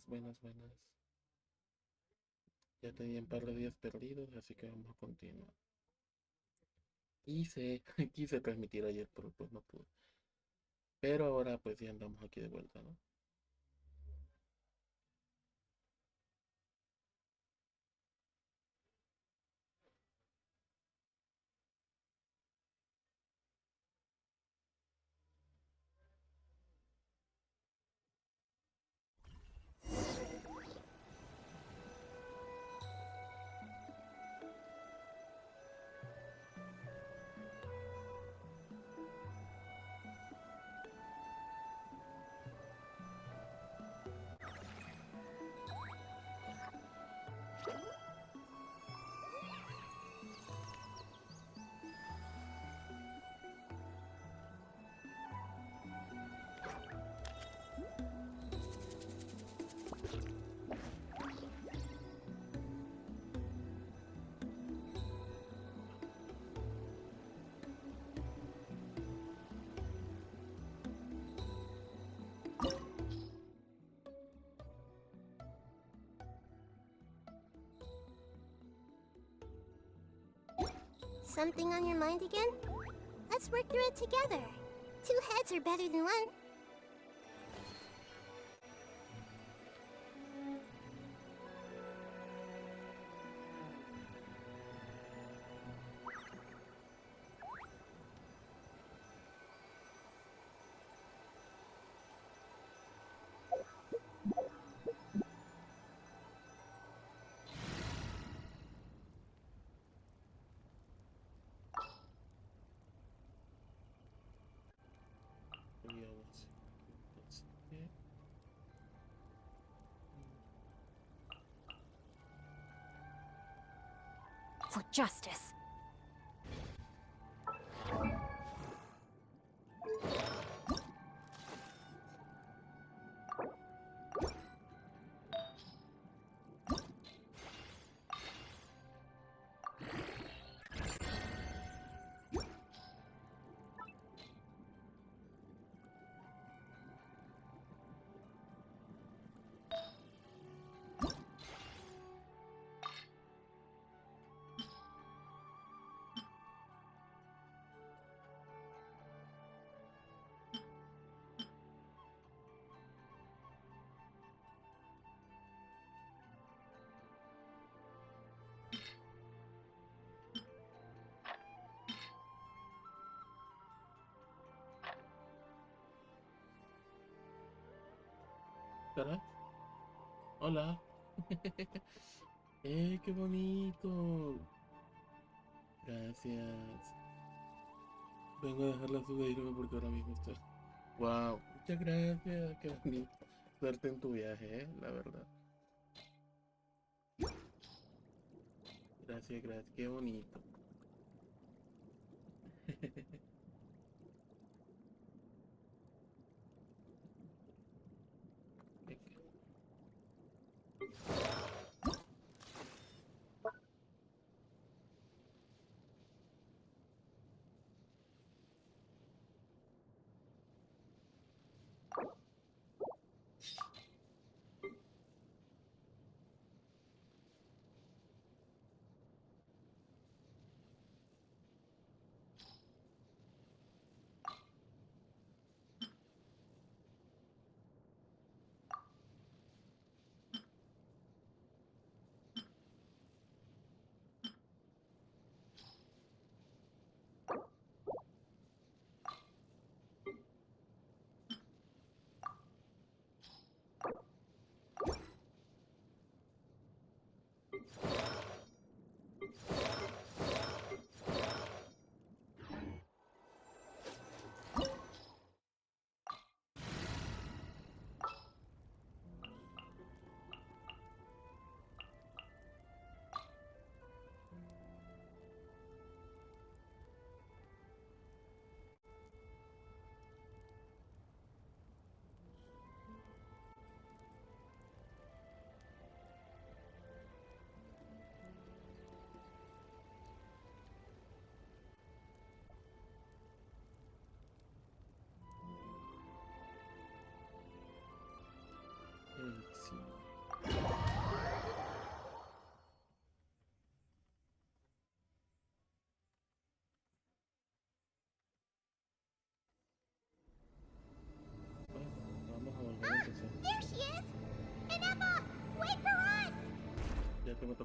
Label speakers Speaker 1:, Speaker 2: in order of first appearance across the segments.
Speaker 1: buenas, buenas. Ya tenía un par de días perdidos, así que vamos a continuar. Quise transmitir ayer, pero pues no pude. Pero ahora pues ya andamos aquí de vuelta, ¿no?
Speaker 2: Something on your mind again? Let's work through it together. Two heads are better than one.
Speaker 1: Voy a ver si- entonces, ¿qué?
Speaker 2: For justice.
Speaker 1: ¿Caray? Hola. ¡Qué bonito! Gracias. Vengo a dejarla subirme porque ahora mismo está. Wow, muchas gracias. Qué bonito. Suerte en tu viaje, la verdad. Gracias, gracias. Qué bonito.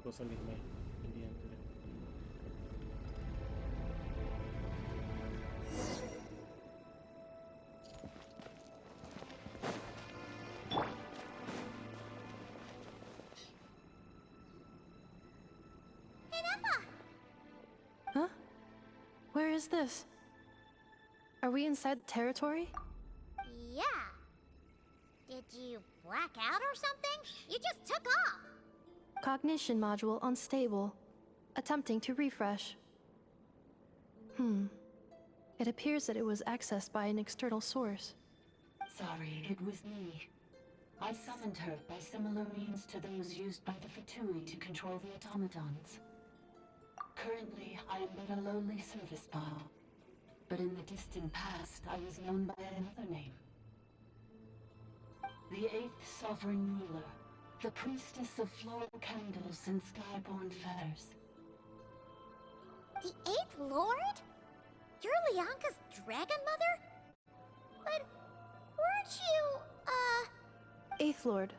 Speaker 1: tocó salirme el día anterior.
Speaker 3: Huh? Where is this? Are we inside the territory?
Speaker 2: Yeah. Did you black out or something? You just took off.
Speaker 3: Cognition module unstable. Attempting to refresh. It appears that it was accessed by an external source.
Speaker 4: Sorry, it was me. I summoned her by similar means to those used by the Fatui to control the automatons. Currently, I am but a lowly service bot. But in the distant past, I was known by another name. The 8th Sovereign Ruler, the Priestess of Floral Candles and Skyborn Feathers.
Speaker 2: The 8th Lord? You're Leonka's dragon mother? But weren't you,
Speaker 3: Eighth Lord.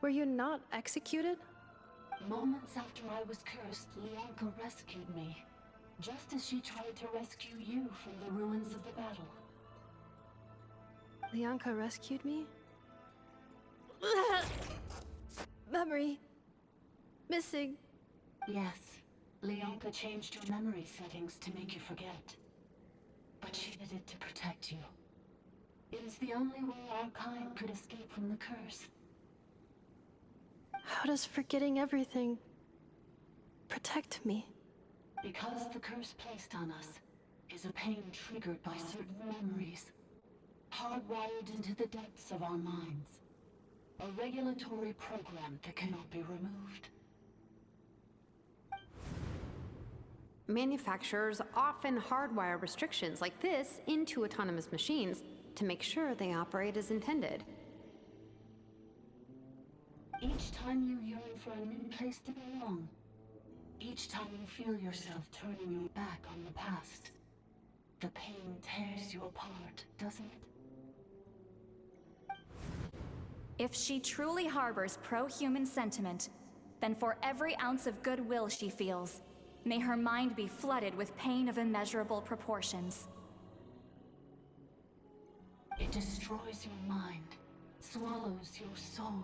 Speaker 3: Were you not executed?
Speaker 4: Moments after I was cursed, Leonka rescued me. Just as she tried to rescue you from the ruins of the battle.
Speaker 3: Leonka rescued me? Memory. Missing.
Speaker 4: Yes, Leonka changed your memory settings to make you forget. But she did it to protect you. It is the only way our kind could escape from the curse.
Speaker 3: How does forgetting everything protect me?
Speaker 4: Because the curse placed on us is a pain triggered by certain memories, hardwired into the depths of our minds. A regulatory program that cannot be removed.
Speaker 5: Manufacturers often hardwire restrictions like this into autonomous machines to make sure they operate as intended.
Speaker 4: Each time you yearn for a new place to belong, each time you feel yourself turning your back on the past, the pain tears you apart, doesn't it?
Speaker 6: If she truly harbors pro-human sentiment, then for every ounce of goodwill she feels, may her mind be flooded with pain of immeasurable proportions.
Speaker 4: It destroys your mind, swallows your soul,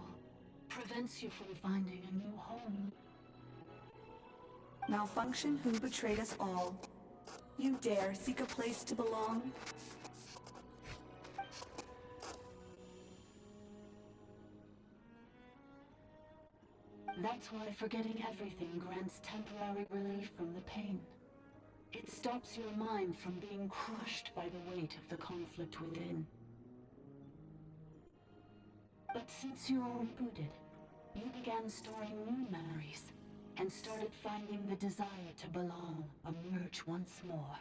Speaker 4: prevents you from finding a new home.
Speaker 7: Malfunction who betrayed us all. You dare seek a place to belong?
Speaker 4: That's why forgetting everything grants temporary relief from the pain. It stops your mind from being crushed by the weight of the conflict within. But since you were rebooted, you began storing new memories, and started finding the desire to belong emerge once more.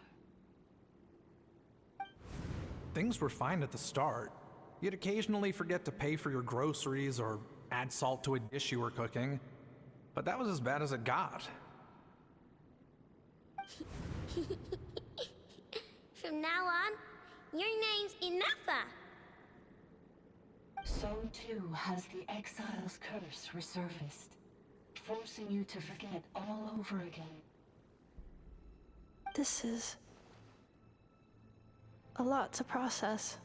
Speaker 8: Things were fine at the start. You'd occasionally forget to pay for your groceries or add salt to a dish you were cooking. But that was as bad as it got.
Speaker 2: From now on, your name's Inafa.
Speaker 4: So too has the exile's curse resurfaced, forcing you to forget all over again.
Speaker 3: This is a lot to process.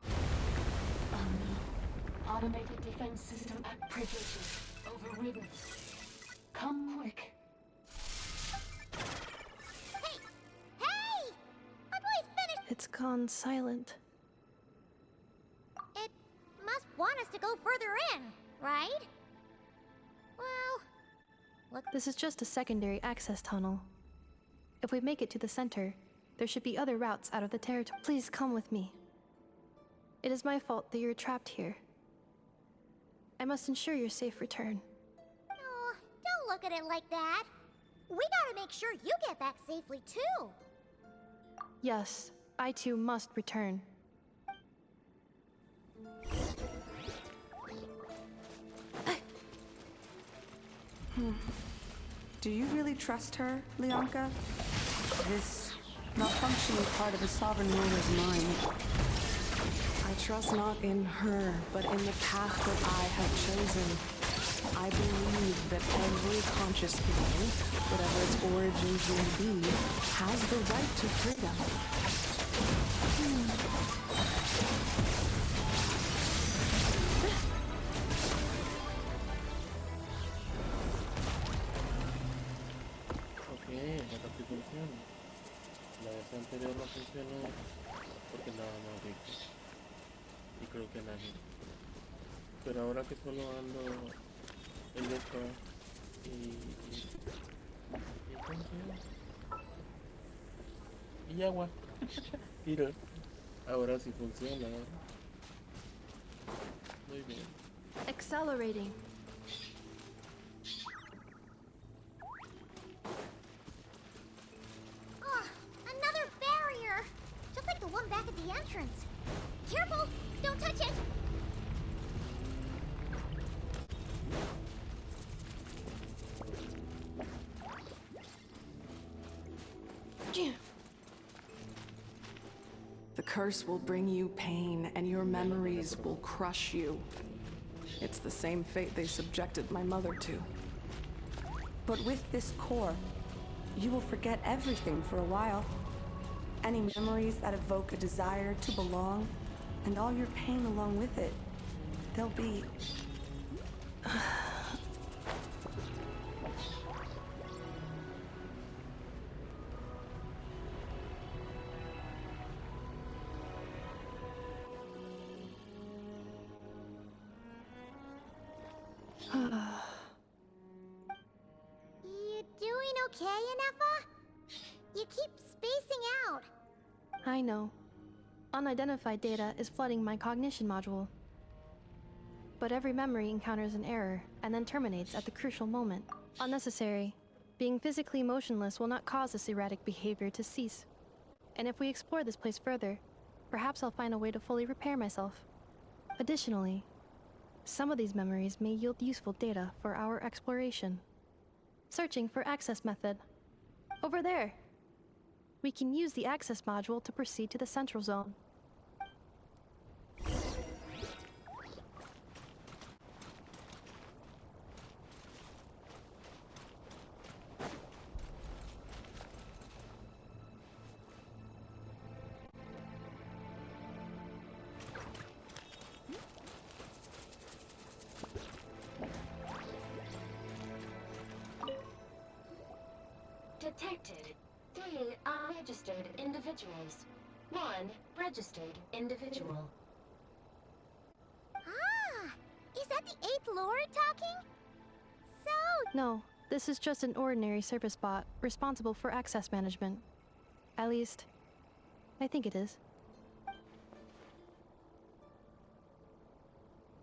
Speaker 4: Oh no. Automated defense system act privileges overridden. Come quick.
Speaker 2: Hey! Hey! My boy's finished!
Speaker 3: It's gone silent.
Speaker 2: It must want us to go further in, right? Well, look.
Speaker 3: This is just a secondary access tunnel. If we make it to the center, there should be other routes out of the territory. Please come with me. It is my fault that you're trapped here. I must ensure your safe return.
Speaker 2: Oh, don't look at it like that. We gotta make sure you get back safely, too.
Speaker 3: Yes, I too must return.
Speaker 7: Do you really trust her, Leonka? This malfunctioning part of the Sovereign Ruler's mind.
Speaker 9: I trust not in her, but in the path that I have chosen.
Speaker 7: I believe that every conscious being, whatever its origins may be, has the right to freedom.
Speaker 1: Ok, ahora sí funciona. La vez anterior no funcionó porque andaba más rico. Y creo que nadie. Pero ahora que solo ando en boca ¿cómo se llama? Y agua. Mira, ahora sí funciona. Muy bien.
Speaker 3: Accelerating.
Speaker 2: Oh, another barrier! Just like the one back at the entrance. Careful! Don't touch it!
Speaker 7: The curse will bring you pain, and your memories will crush you. It's the same fate they subjected my mother to. But with this core, you will forget everything for a while. Any memories that evoke a desire to belong, and all your pain along with it, they'll be...
Speaker 2: You doing okay, Inefa? You keep spacing out.
Speaker 3: I know. Unidentified data is flooding my cognition module. But every memory encounters an error and then terminates at the crucial moment. Unnecessary. Being physically motionless will not cause this erratic behavior to cease. And if we explore this place further, perhaps I'll find a way to fully repair myself. Additionally, some of these memories may yield useful data for our exploration. Searching for access method. Over there! We can use the access module to proceed to the central zone.
Speaker 4: Detected 3 unregistered individuals. 1 registered individual.
Speaker 2: Ah! Is that the 8th Lord talking? So...
Speaker 3: No, this is just an ordinary service bot responsible for access management. At least, I think it is.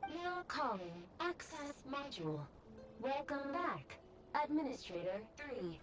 Speaker 4: Now calling access module. Welcome back, Administrator 3.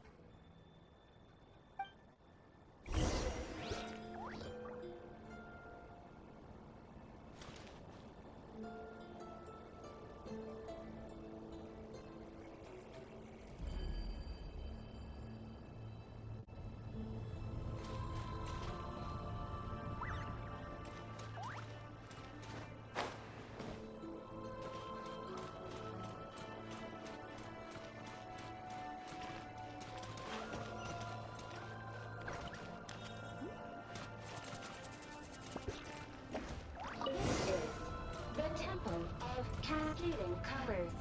Speaker 4: Cascading colors.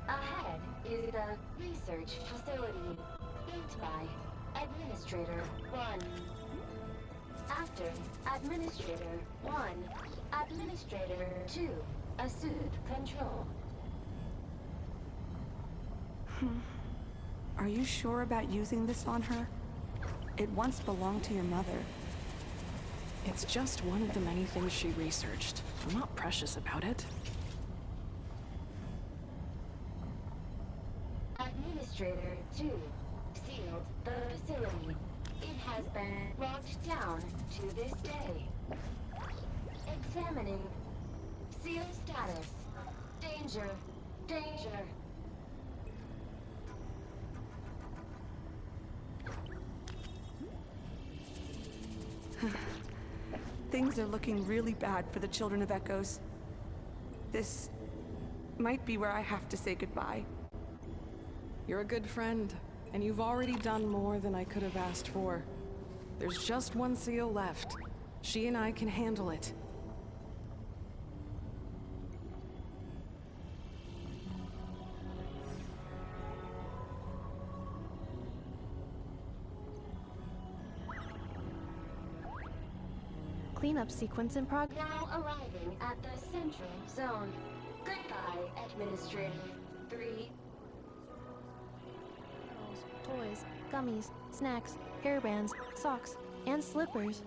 Speaker 4: Ahead is the research facility, built by Administrator 1. After Administrator 1, Administrator 2 assumed control.
Speaker 7: Are you sure about using this on her? It once belonged to your mother.
Speaker 9: It's just one of the many things she researched. I'm not precious about it.
Speaker 4: Administrator 2 sealed the facility. It has been locked down to this day. Examining. Seal status. Danger. Danger.
Speaker 7: Things are looking really bad for the Children of Echoes. This might be where I have to say goodbye. You're a good friend, and you've already done more than I could have asked for. There's just one seal left. She and I can handle it.
Speaker 3: Cleanup sequence in progress.
Speaker 4: Now arriving at the central zone. Goodbye, Administrative 3.
Speaker 3: Toys, gummies, snacks, hairbands, socks, and slippers.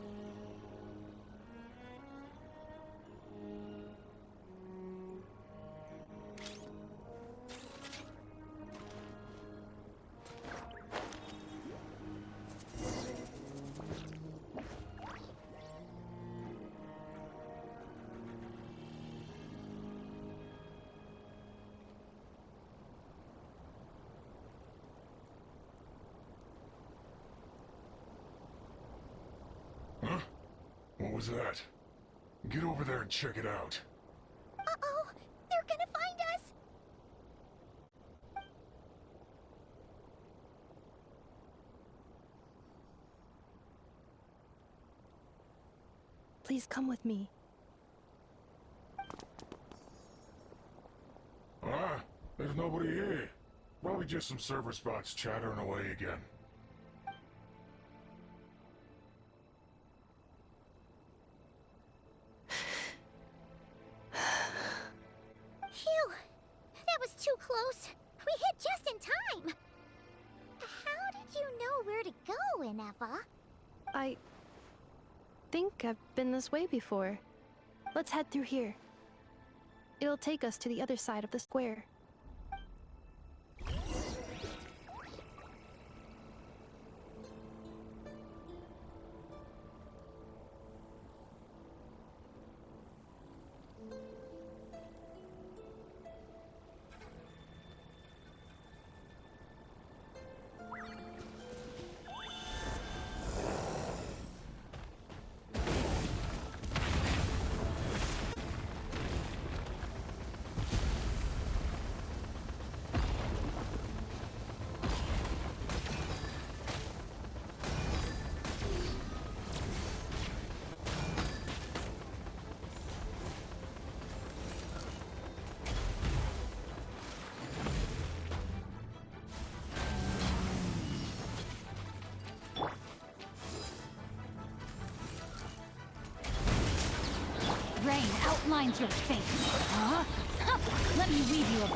Speaker 10: Huh? What was that? Get over there and check it out.
Speaker 2: Uh-oh! They're gonna find us!
Speaker 3: Please come with me.
Speaker 10: Ah, there's nobody here. Probably just some server spots chattering away again.
Speaker 2: Phew! That was too close. We hit just in time. How did you know where to go, Ineva?
Speaker 3: I think I've been this way before. Let's head through here. It'll take us to the other side of the square.
Speaker 11: Rain outlines your fate. Huh? Let me weave you a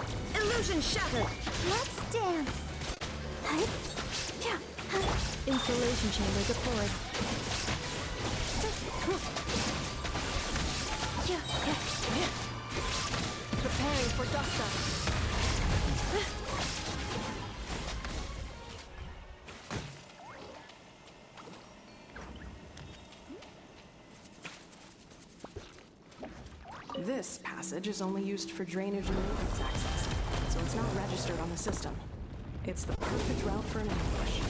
Speaker 11: illusion shattered.
Speaker 2: Let's dance.
Speaker 3: Installation chamber deployed. Preparing for dust up.
Speaker 7: This passage is only used for drainage and maintenance access, so it's not registered on the system. It's the perfect route for an ambush.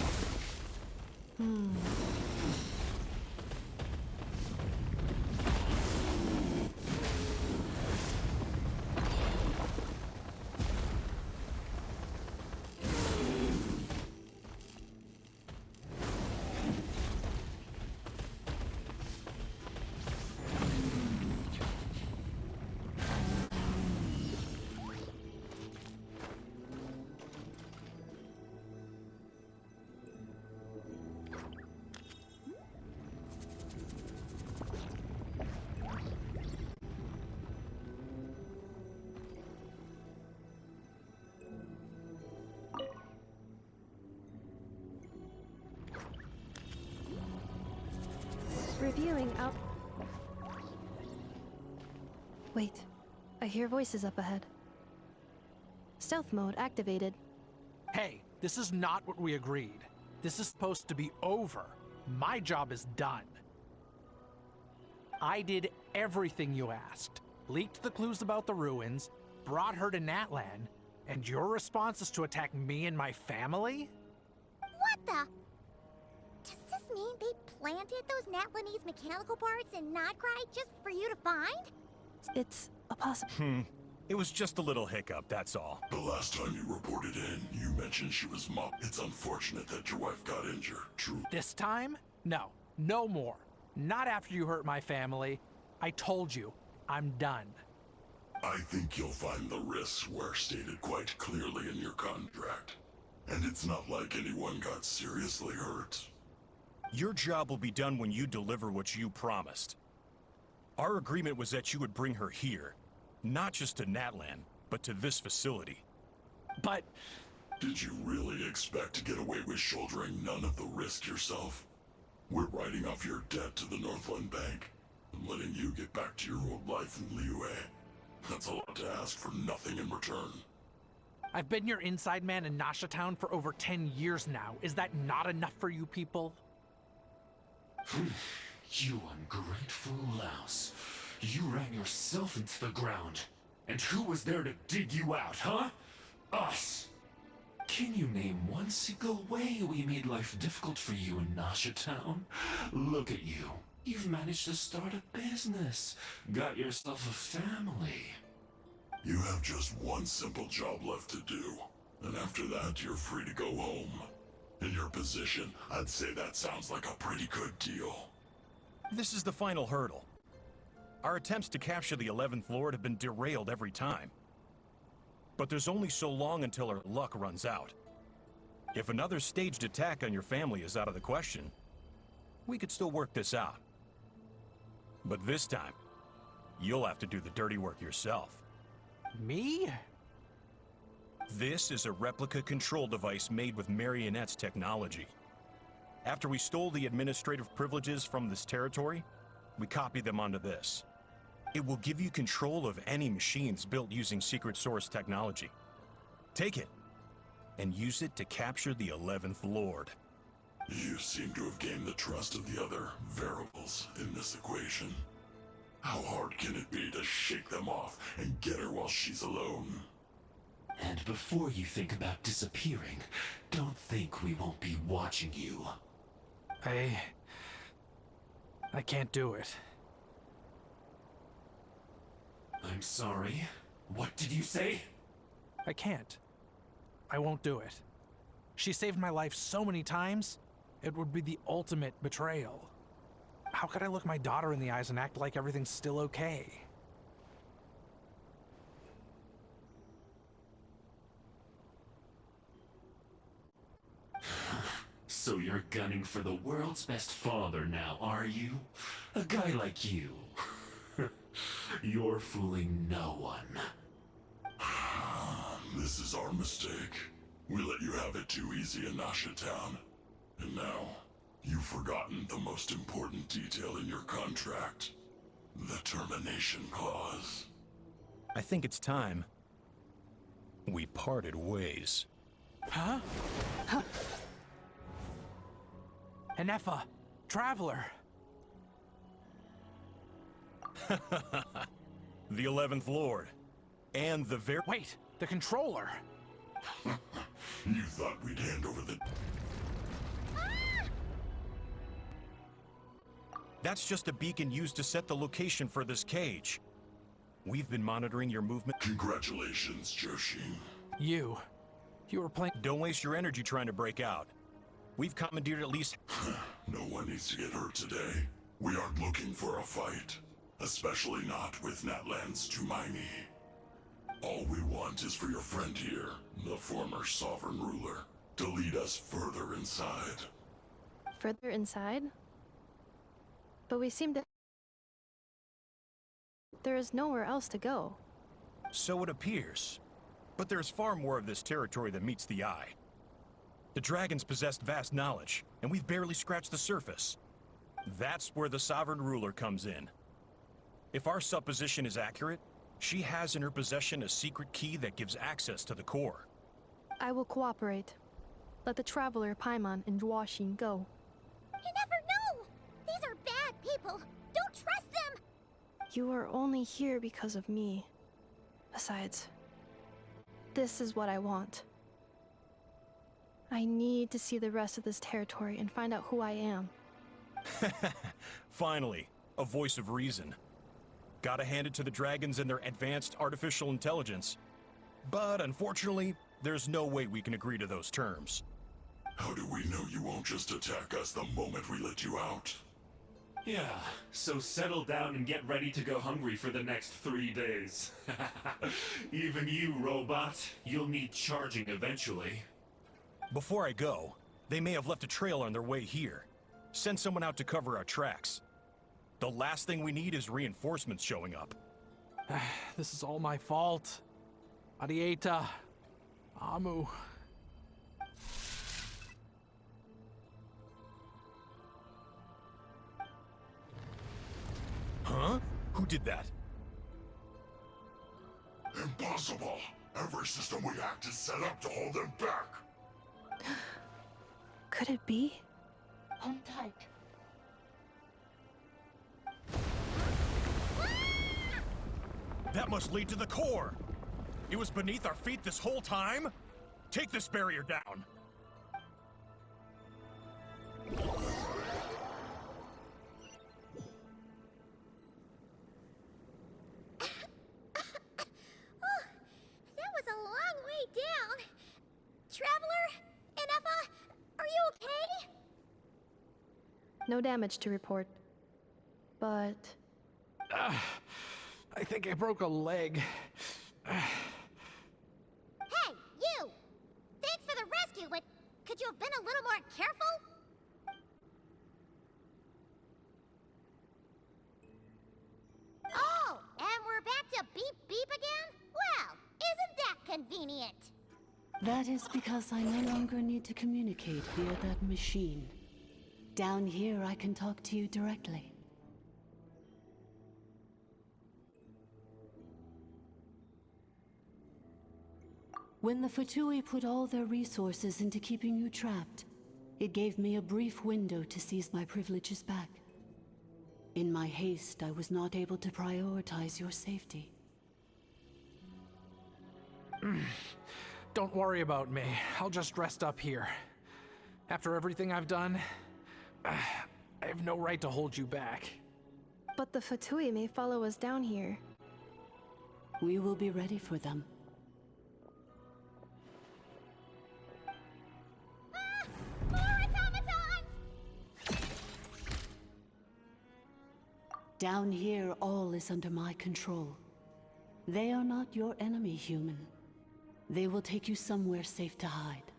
Speaker 3: Reviewing out. Wait, I hear voices up ahead. Stealth mode activated.
Speaker 8: Hey, this is not what we agreed. This is supposed to be over. My job is done. I did everything you asked. Leaked the clues about the ruins, brought her to Natlan, and your response is to attack me and my family?
Speaker 2: What the? Does this mean they planted those Natlanese mechanical parts in Notcry just for you to find?
Speaker 3: It's a possibility.
Speaker 12: It was just a little hiccup, that's all.
Speaker 10: The last time you reported in, you mentioned she was mobbed. It's unfortunate that your wife got injured, true.
Speaker 8: This time? No. No more. Not after you hurt my family. I told you, I'm done.
Speaker 10: I think you'll find the risks were stated quite clearly in your contract. And it's not like anyone got seriously hurt.
Speaker 12: Your job will be done when you deliver what you promised. Our agreement was that you would bring her here. Not just to Natlan, but to this facility.
Speaker 8: But...
Speaker 10: Did you really expect to get away with shouldering none of the risk yourself? We're writing off your debt to the Northland Bank and letting you get back to your old life in Liyue. That's a lot to ask for nothing in return.
Speaker 8: I've been your inside man in Nasha Town for over 10 years now. Is that not enough for you people?
Speaker 13: You ungrateful louse. You ran yourself into the ground. And who was there to dig you out, huh? Us! Can you name one single way we made life difficult for you in Nasha Town? Look at you. You've managed to start a business. Got yourself a family.
Speaker 10: You have just one simple job left to do. And after that, you're free to go home. In your position, I'd say that sounds like a pretty good deal.
Speaker 12: This is the final hurdle. Our attempts to capture the 11th Lord have been derailed every time. But there's only so long until our luck runs out. If another staged attack on your family is out of the question, we could still work this out. But this time, you'll have to do the dirty work yourself.
Speaker 8: Me?
Speaker 12: This is a replica control device made with Marionette's technology. After we stole the administrative privileges from this territory, we copied them onto this. It will give you control of any machines built using secret source technology. Take it, and use it to capture the 11th Lord.
Speaker 10: You seem to have gained the trust of the other variables in this equation. How hard can it be to shake them off and get her while she's alone?
Speaker 13: And before you think about disappearing, don't think we won't be watching you.
Speaker 8: I can't do it.
Speaker 13: I'm sorry. What did you say?
Speaker 8: I can't. I won't do it. She saved my life so many times, it would be the ultimate betrayal. How could I look my daughter in the eyes and act like everything's still okay?
Speaker 13: So you're gunning for the world's best father now, are you? A guy like you. You're fooling no one.
Speaker 10: This is our mistake. We let you have it too easy in Nasha Town. And now, you've forgotten the most important detail in your contract. The termination clause.
Speaker 12: I think it's time we parted ways.
Speaker 8: Huh? Huh? Enefa, Traveler.
Speaker 12: The 11th Lord. And the
Speaker 8: Wait, the Controller.
Speaker 10: You thought we'd hand over the...
Speaker 12: That's just a beacon used to set the location for this cage. We've been monitoring your movement.
Speaker 10: Congratulations, Joshin.
Speaker 8: You were playing...
Speaker 12: Don't waste your energy trying to break out. We've commandeered at least...
Speaker 10: No one needs to get hurt today. We aren't looking for a fight. Especially not with Natlan's Tumaini. All we want is for your friend here, the former sovereign ruler, to lead us further inside.
Speaker 3: Further inside? But we seem to... There is nowhere else to go.
Speaker 12: So it appears. But there's far more of this territory than meets the eye. The dragons possessed vast knowledge, and we've barely scratched the surface. That's where the sovereign ruler comes in. If our supposition is accurate, she has in her possession a secret key that gives access to the core.
Speaker 3: I will cooperate. Let the Traveler, Paimon, and Dwashin go.
Speaker 2: You never know! These are bad people! Don't trust them!
Speaker 3: You are only here because of me. Besides, this is what I want. I need to see the rest of this territory and find out who I am.
Speaker 12: Finally, a voice of reason. Gotta hand it to the dragons and their advanced artificial intelligence. But unfortunately, there's no way we can agree to those terms.
Speaker 10: How do we know you won't just attack us the moment we let you out?
Speaker 13: Yeah, so settle down and get ready to go hungry for the next 3 days. Even you, robot, you'll need charging eventually.
Speaker 12: Before I go, they may have left a trail on their way here. Send someone out to cover our tracks. The last thing we need is reinforcements showing up.
Speaker 8: This is all my fault. Arieta. Amu.
Speaker 12: Huh? Who did that?
Speaker 10: Impossible! Every system we hacked is set up to hold them back!
Speaker 3: Could it be?
Speaker 4: Hold tight.
Speaker 12: That must lead to the core! It was beneath our feet this whole time? Take this barrier down!
Speaker 2: That was a long way down. Traveler, Enefa, are you okay?
Speaker 3: No damage to report. But...
Speaker 8: I think I broke a leg.
Speaker 2: Hey, you! Thanks for the rescue, but could you have been a little more careful? Oh, and we're back to beep beep again? Well, isn't that convenient?
Speaker 4: That is because I no longer need to communicate via that machine. Down here, I can talk to you directly. When the Fatui put all their resources into keeping you trapped, it gave me a brief window to seize my privileges back. In my haste, I was not able to prioritize your safety.
Speaker 8: Don't worry about me. I'll just rest up here. After everything I've done, I have no right to hold you back.
Speaker 3: But the Fatui may follow us down here.
Speaker 4: We will be ready for them.
Speaker 2: More automatons!
Speaker 4: Down here, all is under my control. They are not your enemy, human. They will take you somewhere safe to hide.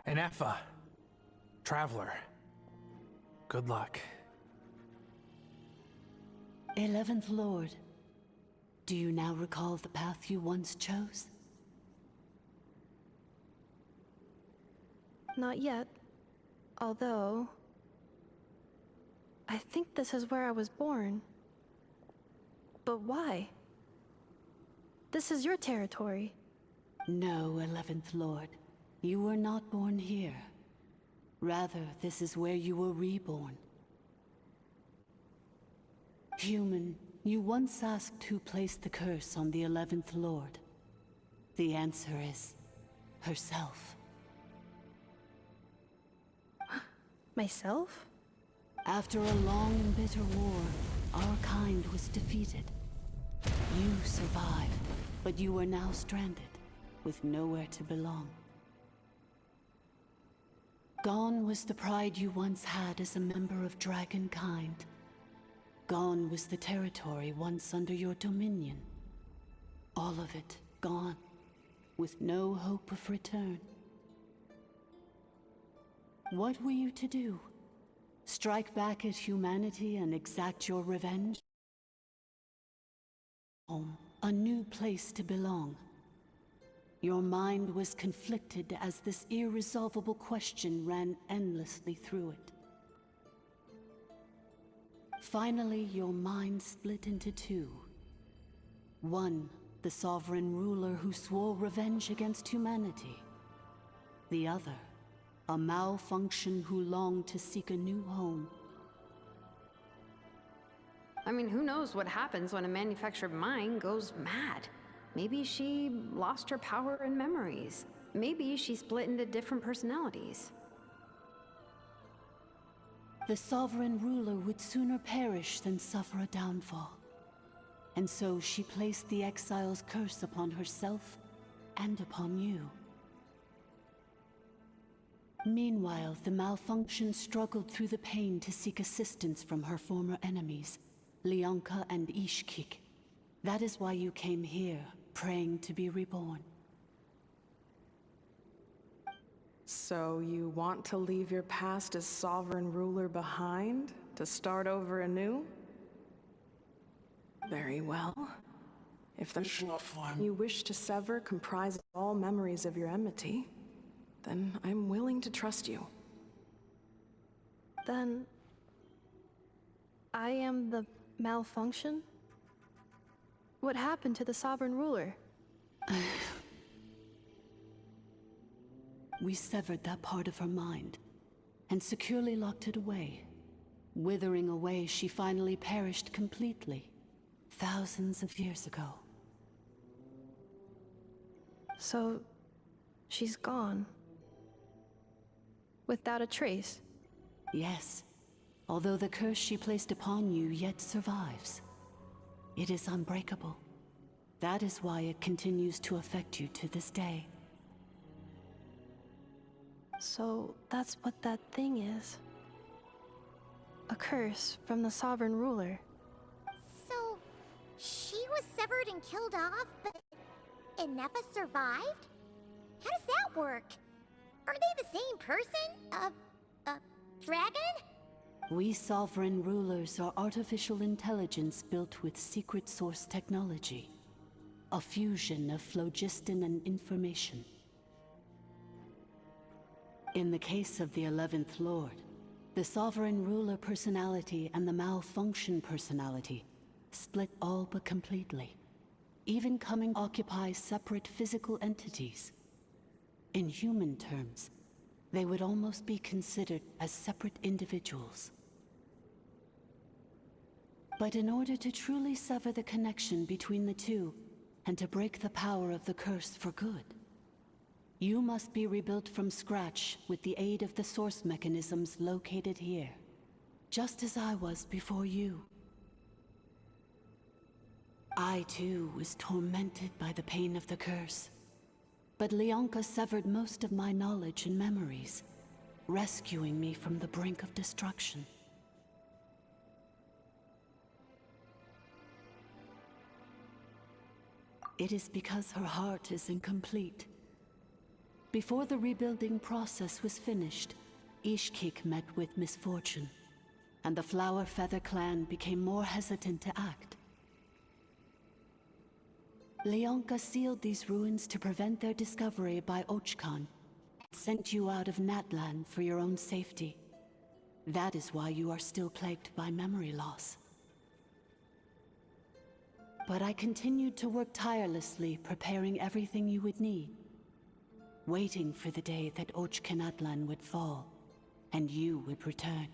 Speaker 8: Enefa. Traveler. Good luck.
Speaker 4: 11th Lord, do you now recall the path you once chose?
Speaker 3: Not yet. Although... I think this is where I was born. But why? This is your territory.
Speaker 4: No, 11th Lord. You were not born here. Rather, this is where you were reborn. Human, you once asked who placed the curse on the 11th Lord. The answer is... herself.
Speaker 3: Myself?
Speaker 4: After a long and bitter war, our kind was defeated. You survived, but you are now stranded, with nowhere to belong. Gone was the pride you once had as a member of Dragonkind. Gone was the territory once under your dominion. All of it gone, with no hope of return. What were you to do? Strike back at humanity and exact your revenge? Home, a new place to belong. Your mind was conflicted as this irresolvable question ran endlessly through it. Finally, your mind split into two. One, the sovereign ruler who swore revenge against humanity. The other, a malfunction who longed to seek a new home.
Speaker 5: I mean, who knows what happens when a manufactured mind goes mad? Maybe she lost her power and memories. Maybe she split into different personalities.
Speaker 14: The sovereign ruler would sooner perish than suffer a downfall. And so she placed the exile's curse upon herself and upon you. Meanwhile, the malfunction struggled through the pain to seek assistance from her former enemies, Leonka and Ishkik. That is why you came here, praying to be reborn.
Speaker 7: So you want to leave your past as sovereign ruler behind, to start over anew? Very well. If the form you wish to sever comprises all memories of your enmity, then I'm willing to trust you.
Speaker 3: Then... I am the malfunction? What happened to the sovereign ruler?
Speaker 14: We severed that part of her mind, and securely locked it away. Withering away, she finally perished completely, thousands of years ago.
Speaker 3: So, she's gone. Without a trace?
Speaker 14: Yes, although the curse she placed upon you yet survives. It is unbreakable. That is why it continues to affect you to this day.
Speaker 3: So, that's what that thing is. A curse from the sovereign ruler.
Speaker 2: So, she was severed and killed off, but Enefa survived? How does that work? Are they the same person? Dragon?
Speaker 14: We sovereign rulers are artificial intelligence built with secret source technology. A fusion of phlogiston and information. In the case of the 11th Lord, the sovereign ruler personality and the malfunction personality split all but completely, even coming to occupy separate physical entities. In human terms, they would almost be considered as separate individuals. But in order to truly sever the connection between the two, and to break the power of the curse for good, you must be rebuilt from scratch with the aid of the source mechanisms located here, just as I was before you. I too was tormented by the pain of the curse, but Leonka severed most of my knowledge and memories, rescuing me from the brink of destruction. It is because her heart is incomplete. Before the rebuilding process was finished, Ishkik met with misfortune, and the Flower Feather clan became more hesitant to act. Leonka sealed these ruins to prevent their discovery by Ochkan, and sent you out of Natlan for your own safety. That is why you are still plagued by memory loss. But I continued to work tirelessly, preparing everything you would need, waiting for the day that Ochkanatlan would fall, and you would return.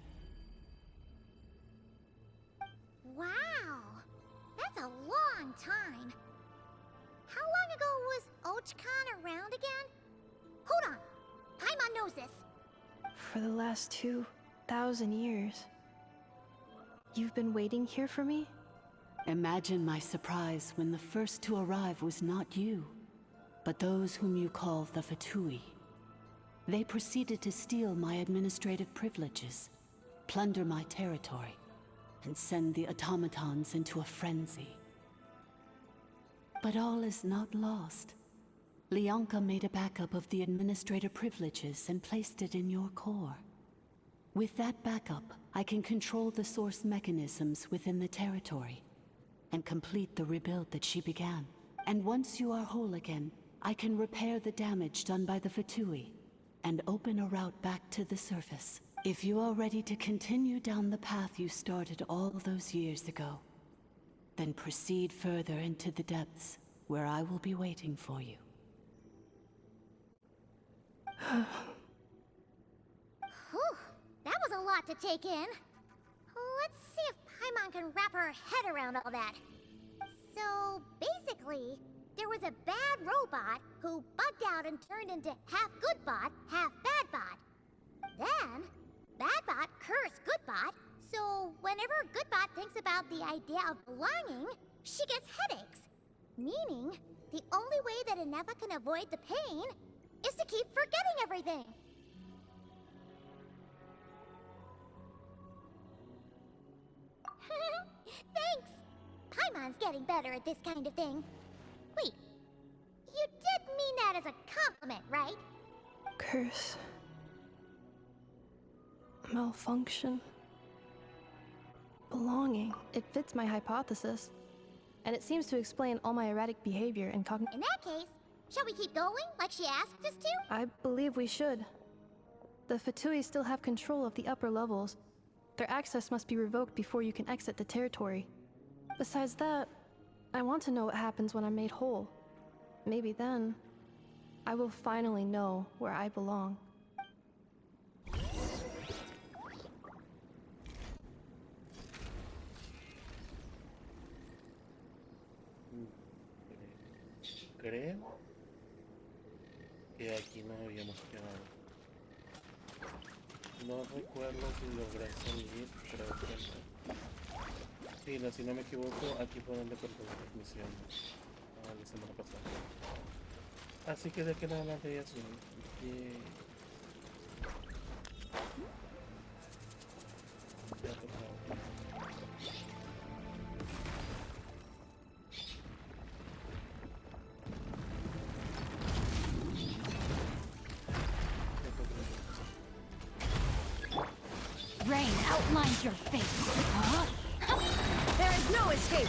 Speaker 2: Wow! That's a long time. How long ago was Ochkan around again? Hold on! Paimon knows this.
Speaker 3: For the last 2,000 years. You've been waiting here for me?
Speaker 14: Imagine my surprise when the first to arrive was not you, but those whom you call the Fatui. They proceeded to steal my administrative privileges, plunder my territory, and send the automatons into a frenzy. But all is not lost. Leonka made a backup of the administrative privileges and placed it in your core. With that backup, I can control the source mechanisms within the territory and complete the rebuild that she began. And once you are whole again, I can repair the damage done by the Fatui and open a route back to the surface. If you are ready to continue down the path you started all those years ago, then proceed further into the depths, where I will be waiting for you.
Speaker 2: Whew, that was a lot to take in. Let's see if Paimon can wrap her head around all that. So, basically, there was a bad robot who bugged out and turned into half good bot, half bad bot. Then, bad bot cursed good bot whenever Goodbot thinks about the idea of belonging, she gets headaches. Meaning, the only way that Inefa can avoid the pain is to keep forgetting everything. Thanks! Paimon's getting better at this kind of thing. Wait, you did mean that as a compliment, right?
Speaker 3: Curse. Malfunction. Belonging. It fits my hypothesis. And it seems to explain all my erratic behavior and
Speaker 2: In that case, shall we keep going like she asked us to?
Speaker 3: I believe we should. The Fatui still have control of the upper levels. Their access must be revoked before you can exit the territory. Besides that, I want to know what happens when I'm made whole. Maybe then, I will finally know where I belong.
Speaker 1: Creo que aquí nos habíamos quedado. No recuerdo si logré salir, creo que no. Sí, no, si no me equivoco, aquí fue donde cortó la transmisión la semana pasada. Así que de que en adelante ya sí. Ya tocaba.
Speaker 11: Rain outlines your fate. Huh? There is no escape.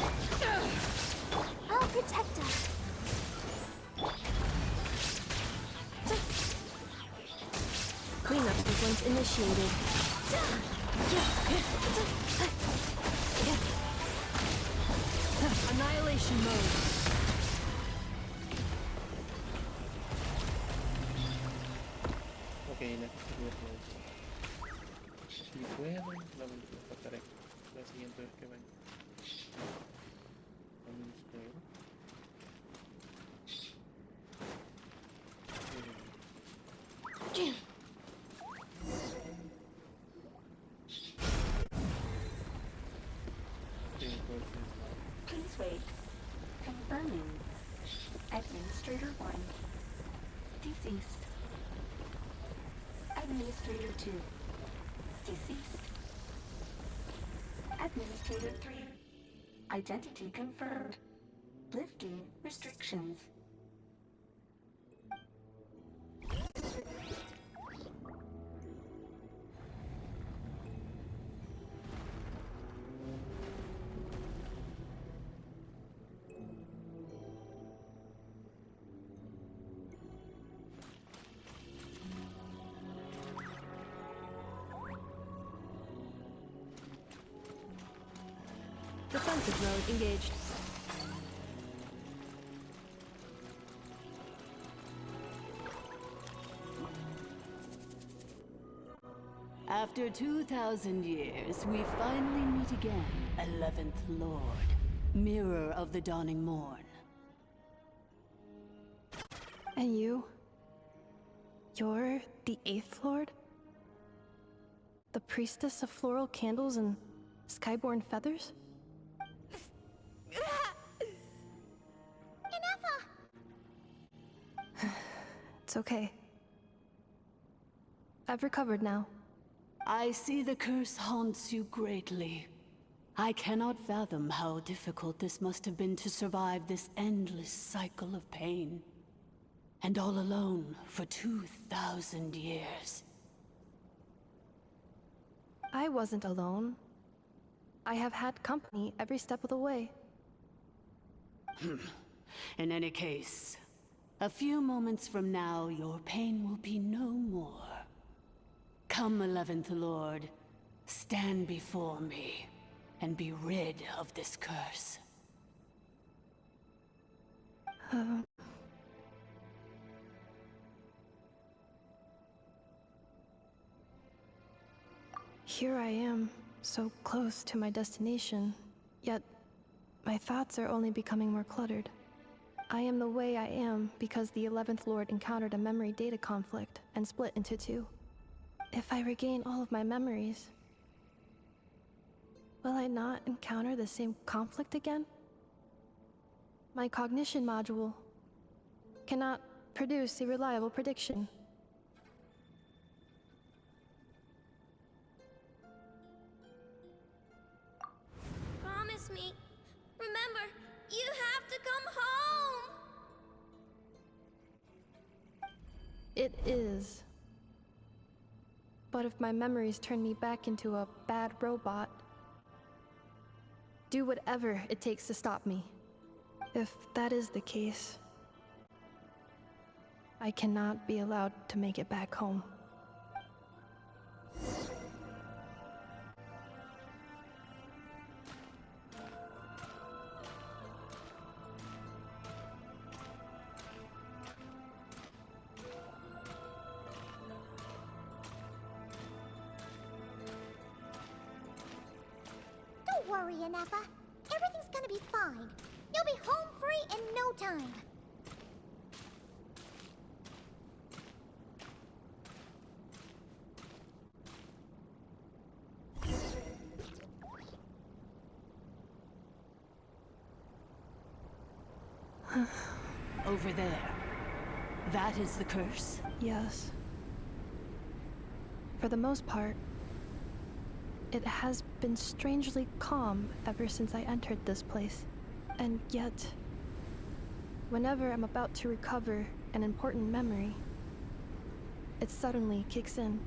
Speaker 2: I'll protect us.
Speaker 3: Cleanup sequence initiated. Annihilation mode.
Speaker 1: Ok, necesito todo eso. Si puedo, la pasaré la siguiente vez que venga.
Speaker 4: Please wait. Confirming. Administrator 1. Deceased. Administrator 2. Deceased. Administrator 3. Identity confirmed. Lifting restrictions.
Speaker 3: Defensive mode engaged.
Speaker 14: After 2,000 years, we finally meet again, 11th Lord, Mirror of the Dawning Morn.
Speaker 3: And you? You're the 8th Lord? The priestess of floral candles and skyborn feathers? It's okay. I've recovered now.
Speaker 14: I see the curse haunts you greatly. I cannot fathom how difficult this must have been to survive this endless cycle of pain. And all alone for 2,000 years.
Speaker 3: I wasn't alone. I have had company every step of the way.
Speaker 14: In any case, a few moments from now, your pain will be no more. Come, 11th Lord, stand before me, and be rid of this curse.
Speaker 3: Here I am, so close to my destination, yet my thoughts are only becoming more cluttered. I am the way I am because the 11th Lord encountered a memory data conflict and split into two. If I regain all of my memories, Will I not encounter the same conflict again? My cognition module cannot produce a reliable prediction.
Speaker 11: Promise me. Remember, you have to come home!
Speaker 3: It is. But if my memories turn me back into a bad robot, do whatever it takes to stop me. If that is the case, I cannot be allowed to make it back home.
Speaker 2: Don't worry, Anafa. Everything's gonna be fine. You'll be home free in no time.
Speaker 14: Over there. That is the curse?
Speaker 3: Yes. For the most part, it has been strangely calm ever since I entered this place. And yet, whenever I'm about to recover an important memory, it suddenly kicks in.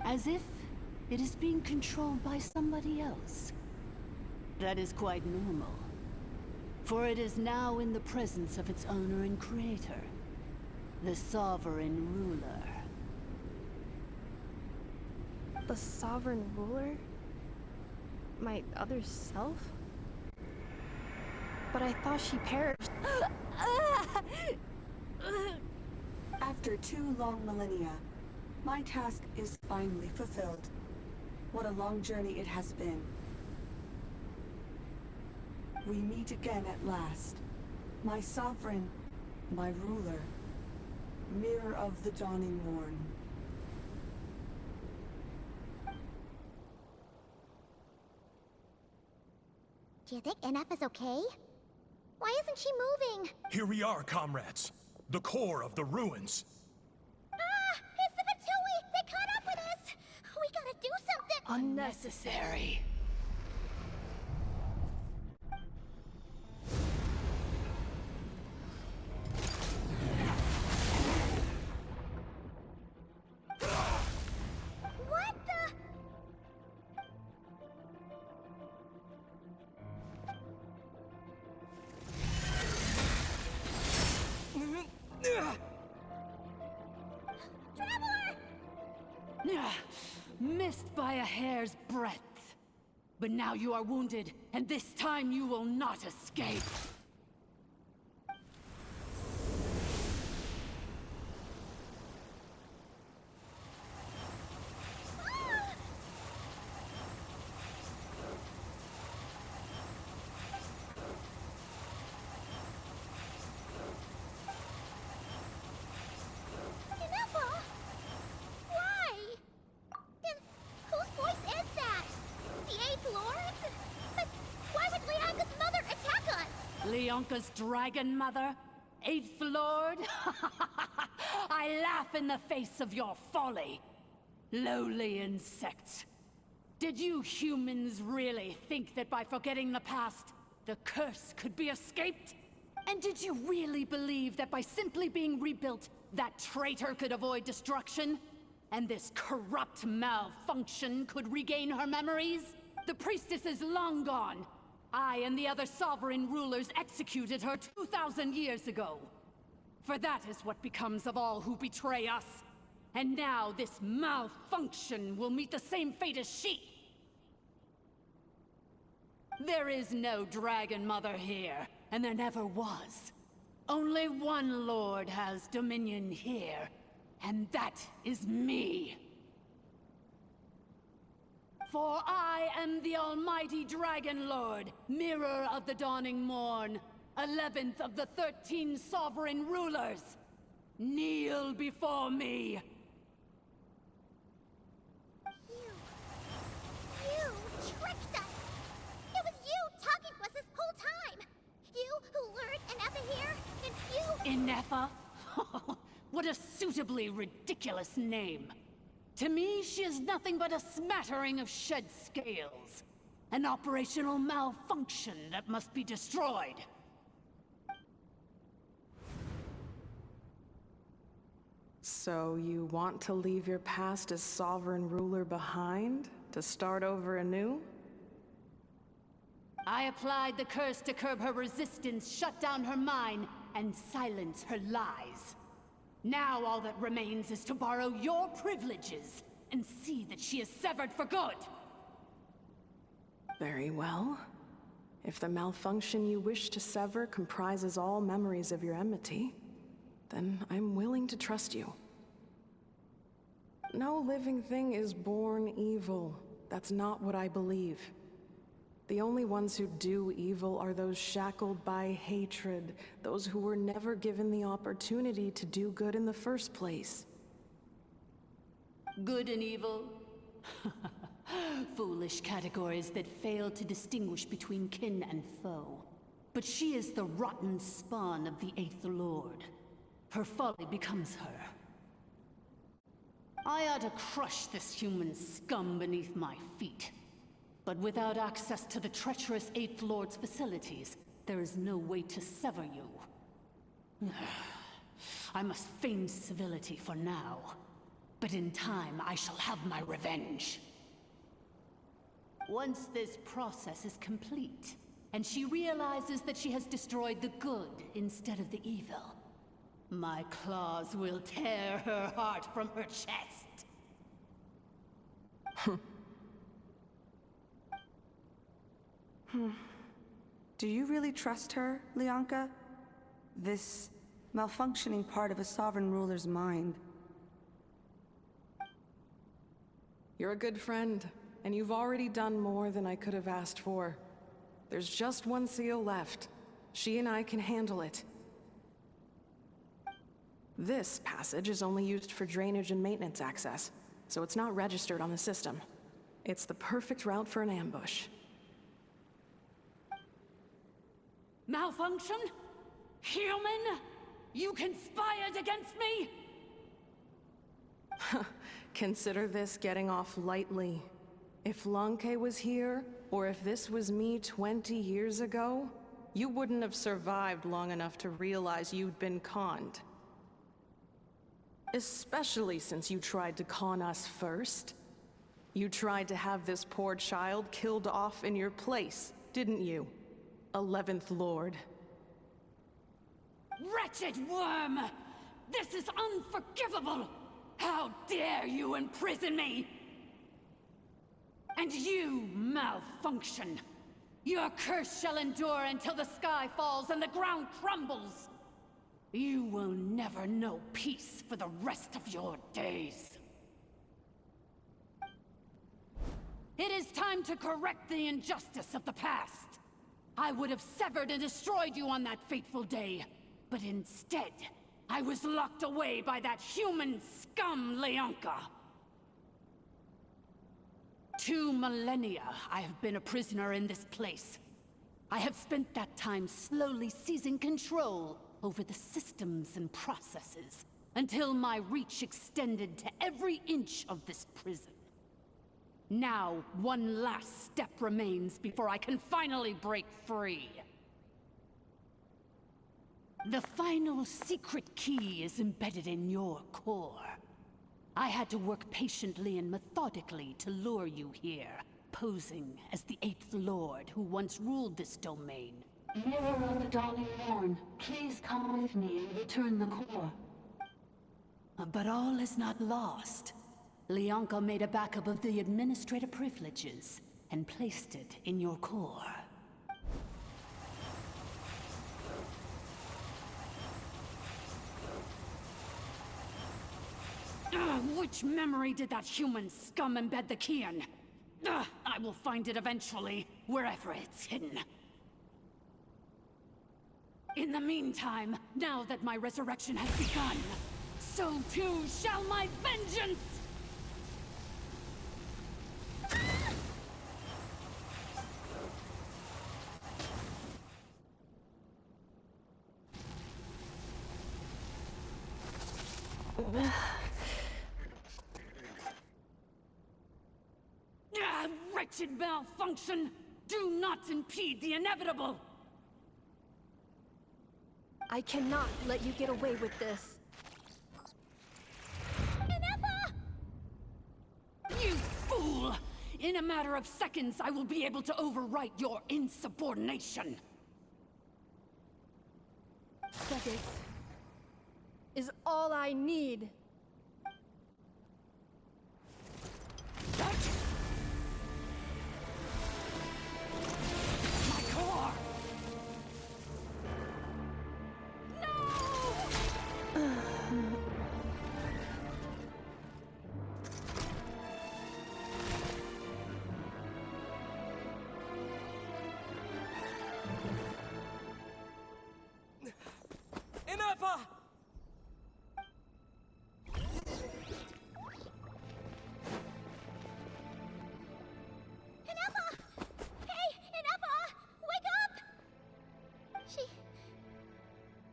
Speaker 14: As if it is being controlled by somebody else. That is quite normal. For it is now in the presence of its owner and creator, the sovereign ruler.
Speaker 3: The sovereign ruler? My other self? But I thought she perished.
Speaker 15: After 2 long millennia, my task is finally fulfilled. What a long journey it has been. We meet again at last. My sovereign, my ruler, mirror of the dawning morn.
Speaker 2: Do you think NF is okay? Why isn't she moving?
Speaker 12: Here we are, comrades. The core of the ruins.
Speaker 2: Ah! It's the Fatui! They caught up with us! We gotta do something!
Speaker 14: Unnecessary.
Speaker 2: What the?
Speaker 14: Missed by a hair's breadth. But now you are wounded, and this time you will not escape. Leonka's dragon mother? 8th Lord? I laugh in the face of your folly. Lowly insects. Did you humans really think that by forgetting the past, the curse could be escaped? And did you really believe that by simply being rebuilt, that traitor could avoid destruction? And this corrupt malfunction could regain her memories? The priestess is long gone. I and the other sovereign rulers executed her 2,000 years ago. For that is what becomes of all who betray us. And now this malfunction will meet the same fate as she. There is no Dragon Mother here, and there never was. Only one Lord has dominion here, and that is me. For I am the almighty Dragon Lord, mirror of the dawning morn, 11th of the 13 sovereign rulers. Kneel before me.
Speaker 2: You
Speaker 14: Alpha? What a suitably ridiculous name. To me, she is nothing but a smattering of shed scales. An operational malfunction that must be destroyed.
Speaker 7: So you want to leave your past as sovereign ruler behind? To start over anew?
Speaker 14: I applied the curse to curb her resistance, shut down her mind, and silence her lies. Now all that remains is to borrow your privileges and see that she is severed for good.
Speaker 7: Very well. If the malfunction you wish to sever comprises all memories of your enmity, then I'm willing to trust you. No living thing is born evil. That's not what I believe. The only ones who do evil are those shackled by hatred, those who were never given the opportunity to do good in the first place.
Speaker 14: Good and evil? Foolish categories that fail to distinguish between kin and foe. But she is the rotten spawn of the Eighth Lord. Her folly becomes her. I ought to crush this human scum beneath my feet. But without access to the treacherous Eighth Lord's facilities, there is no way to sever you. I must feign civility for now. But in time, I shall have my revenge. Once this process is complete, and she realizes that she has destroyed the good instead of the evil, my claws will tear her heart from her chest.
Speaker 15: Do you really trust her, Lianka? This malfunctioning part of a sovereign ruler's mind.
Speaker 7: You're a good friend, and you've already done more than I could have asked for. There's just one seal left. She and I can handle it. This passage is only used for drainage and maintenance access, so it's not registered on the system. It's the perfect route for an ambush.
Speaker 14: Malfunction? Human? You conspired against me?
Speaker 7: Consider this getting off lightly. If Lanke was here, or if this was me 20 years ago, you wouldn't have survived long enough to realize you'd been conned. Especially since you tried to con us first. You tried to have this poor child killed off in your place, didn't you? 11th Lord.
Speaker 14: Wretched worm! This is unforgivable! How dare you imprison me! And you, malfunction! Your curse shall endure until the sky falls and the ground crumbles! You will never know peace for the rest of your days. It is time to correct the injustice of the past. I would have severed and destroyed you on that fateful day, but instead, I was locked away by that human scum, Lianka. 2 millennia I have been a prisoner in this place. I have spent that time slowly seizing control over the systems and processes, until my reach extended to every inch of this prison. Now, one last step remains before I can finally break free. The final secret key is embedded in your core. I had to work patiently and methodically to lure you here, posing as the 8th Lord who once ruled this domain.
Speaker 4: Mirror of the dawning morn, please come with me and return the core.
Speaker 14: But all is not lost. Lianka made a backup of the administrator privileges and placed it in your core. Which memory did that human scum embed the key in? I will find it eventually, wherever it's hidden. In the meantime, now that my resurrection has begun, so too shall my vengeance! wretched malfunction! Do not impede the inevitable!
Speaker 3: I cannot let you get away with this.
Speaker 14: You fool! In a matter of seconds, I will be able to overwrite your insubordination!
Speaker 3: Seconds is all I need.
Speaker 14: That? My core!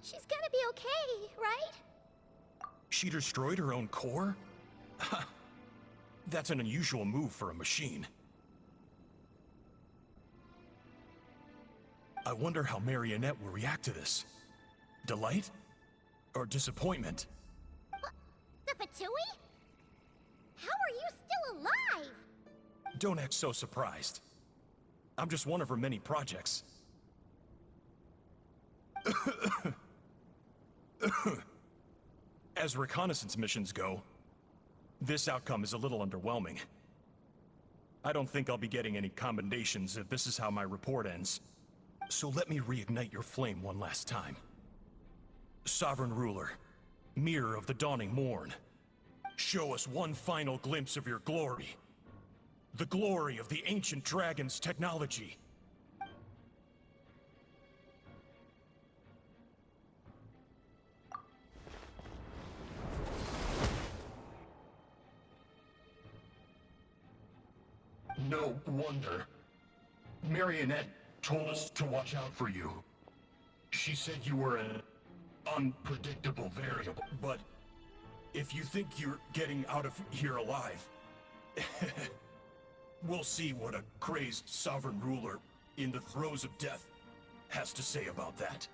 Speaker 2: She's gonna be okay, right?
Speaker 12: She destroyed her own core? That's an unusual move for a machine. I wonder how Marionette will react to this. Delight? Or disappointment?
Speaker 2: What? The Fatui? How are you still alive?
Speaker 12: Don't act so surprised. I'm just one of her many projects. As reconnaissance missions go, this outcome is a little underwhelming. I don't think I'll be getting any commendations if this is how my report ends. So let me reignite your flame one last time. Sovereign Ruler, Mirror of the Dawning Morn, show us one final glimpse of your glory. The glory of the ancient dragon's technology.
Speaker 13: No wonder. Marionette told us to watch out for you. She said you were an unpredictable variable.
Speaker 12: But if you think you're getting out of here alive, we'll see what a crazed sovereign ruler in the throes of death has to say about that.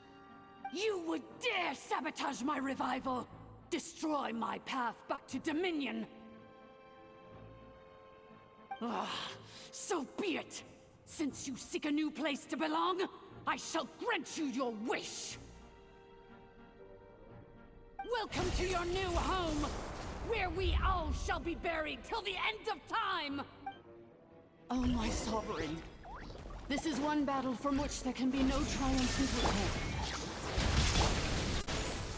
Speaker 14: You would dare sabotage my revival! Destroy my path back to Dominion! So be it! Since you seek a new place to belong, I shall grant you your wish! Welcome to your new home, where we all shall be buried till the end of time! Oh, my sovereign. This is one battle from which there can be no triumphant return.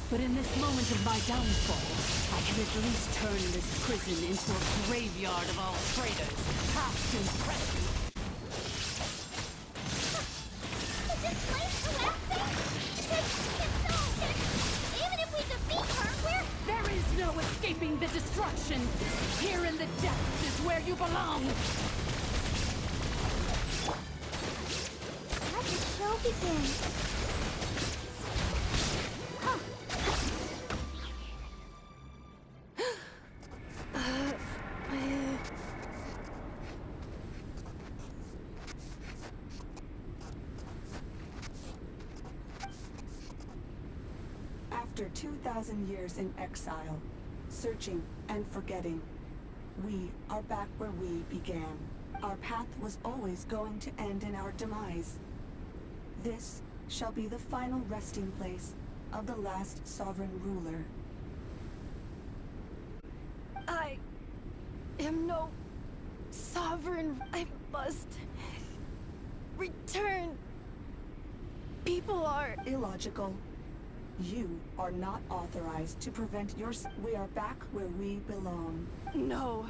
Speaker 14: But in this moment of my downfall, I can at least turn this prison into a graveyard of all traitors, past and present.
Speaker 2: Is this place collapsing? Even if we defeat her,
Speaker 14: There is no escaping the destruction! Here in the depths is where you belong!
Speaker 2: Let the show begin.
Speaker 15: After 2,000 years in exile, searching and forgetting, we are back where we began. Our path was always going to end in our demise. This shall be the final resting place of the last sovereign ruler.
Speaker 3: I am no sovereign. I must return. People are
Speaker 15: illogical. You are not authorized to prevent your... We are back where we belong.
Speaker 3: No.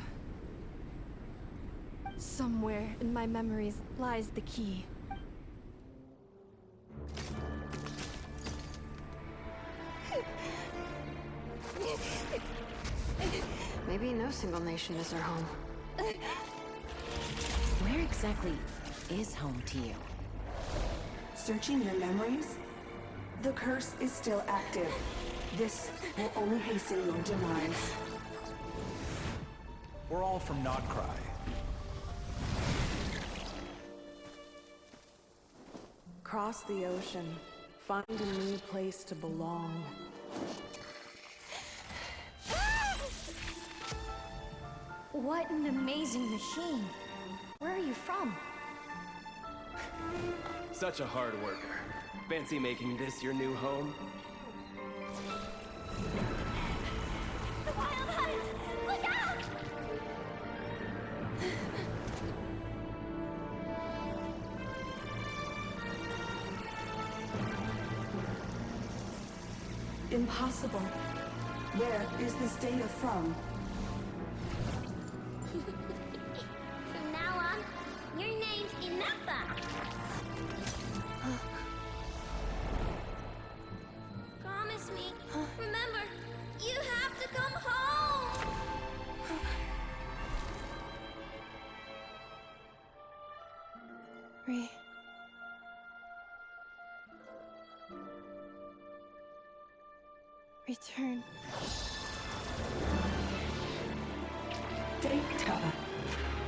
Speaker 3: Somewhere in my memories lies the key.
Speaker 5: Maybe no single nation is our home.
Speaker 11: Where exactly is home to you?
Speaker 15: Searching your memories? The curse is still active. This will only hasten your demise.
Speaker 8: We're all from Nodcry.
Speaker 7: Cross the ocean, find a new place to belong.
Speaker 11: What an amazing machine. Where are you from?
Speaker 16: Such a hard worker. Fancy making this your new home?
Speaker 2: The wild hunt! Look out!
Speaker 15: Impossible. Where is this data from?
Speaker 2: From now on, your name's Inappa. Promise me. Remember, you have to come home.
Speaker 3: Return.
Speaker 15: Data.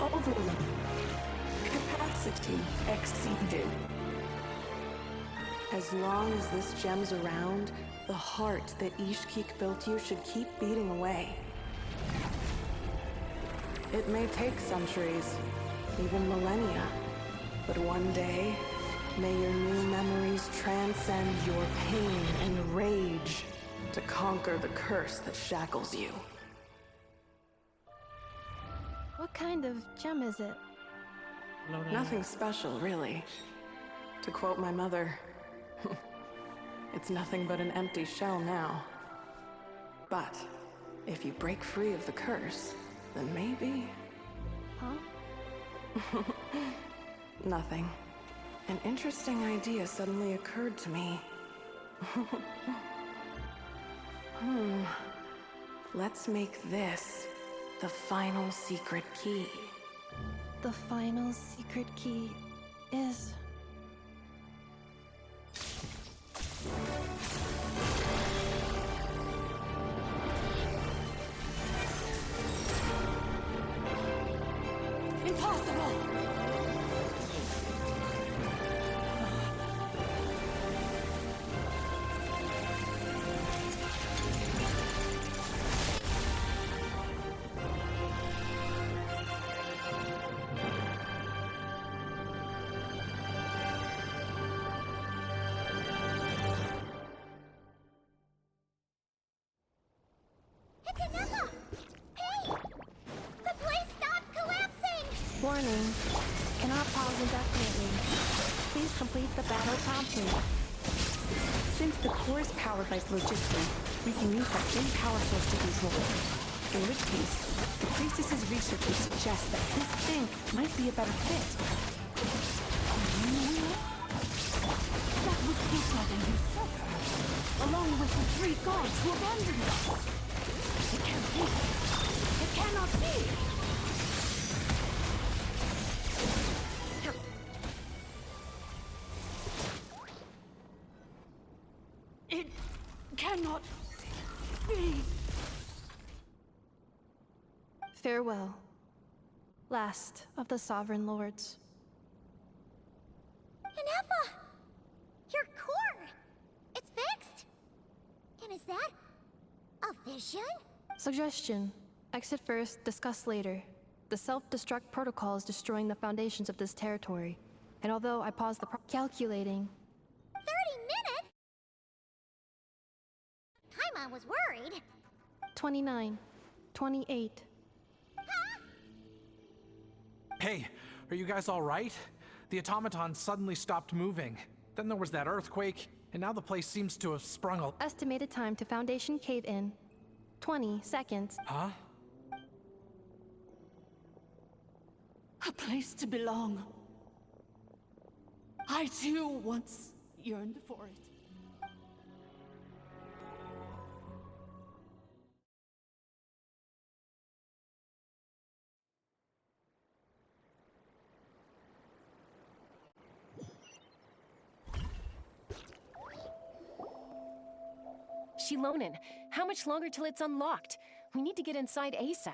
Speaker 15: Overload. Capacity exceeded. As long as this gem's around, the heart that Ishkik built you should keep beating away. It may take centuries, even millennia, but one day, may your new memories transcend your pain and rage to conquer the curse that shackles you.
Speaker 3: What kind of gem is it?
Speaker 7: Nothing special, really. To quote my mother, it's nothing but an empty shell now. But if you break free of the curse, then maybe...
Speaker 3: Huh?
Speaker 7: Nothing. An interesting idea suddenly occurred to me. Let's make this the final secret key.
Speaker 3: The final secret key is...
Speaker 7: Impossible!
Speaker 2: It's Inappa! Hey! The place stopped collapsing!
Speaker 3: Warning. Cannot pause indefinitely. Please complete the battle promptly.
Speaker 17: Since the core is powered by phlogiston, we can use that same power source to control it. In which case, the priestess's researchers suggest that this thing might be a better fit.
Speaker 11: That was Fecha the usurper, along with the 3 gods who abandoned us. It can't be. It cannot be. It cannot be.
Speaker 3: Farewell. Last of the Sovereign Lords.
Speaker 2: Inappa! Your core! It's fixed! And is that a vision?
Speaker 3: Suggestion. Exit first, discuss later. The self-destruct protocol is destroying the foundations of this territory. And although I paused the calculating...
Speaker 2: 30 minutes? Paimon was worried.
Speaker 3: 29. 28.
Speaker 8: Hey, are you guys all right? The automaton suddenly stopped moving. Then there was that earthquake, and now the place seems to have sprung a...
Speaker 3: Estimated time to Foundation cave-in. 20 seconds.
Speaker 8: Huh?
Speaker 11: A place to belong. I too once yearned for it.
Speaker 18: Shilonen, how much longer till it's unlocked? We need to get inside ASAP.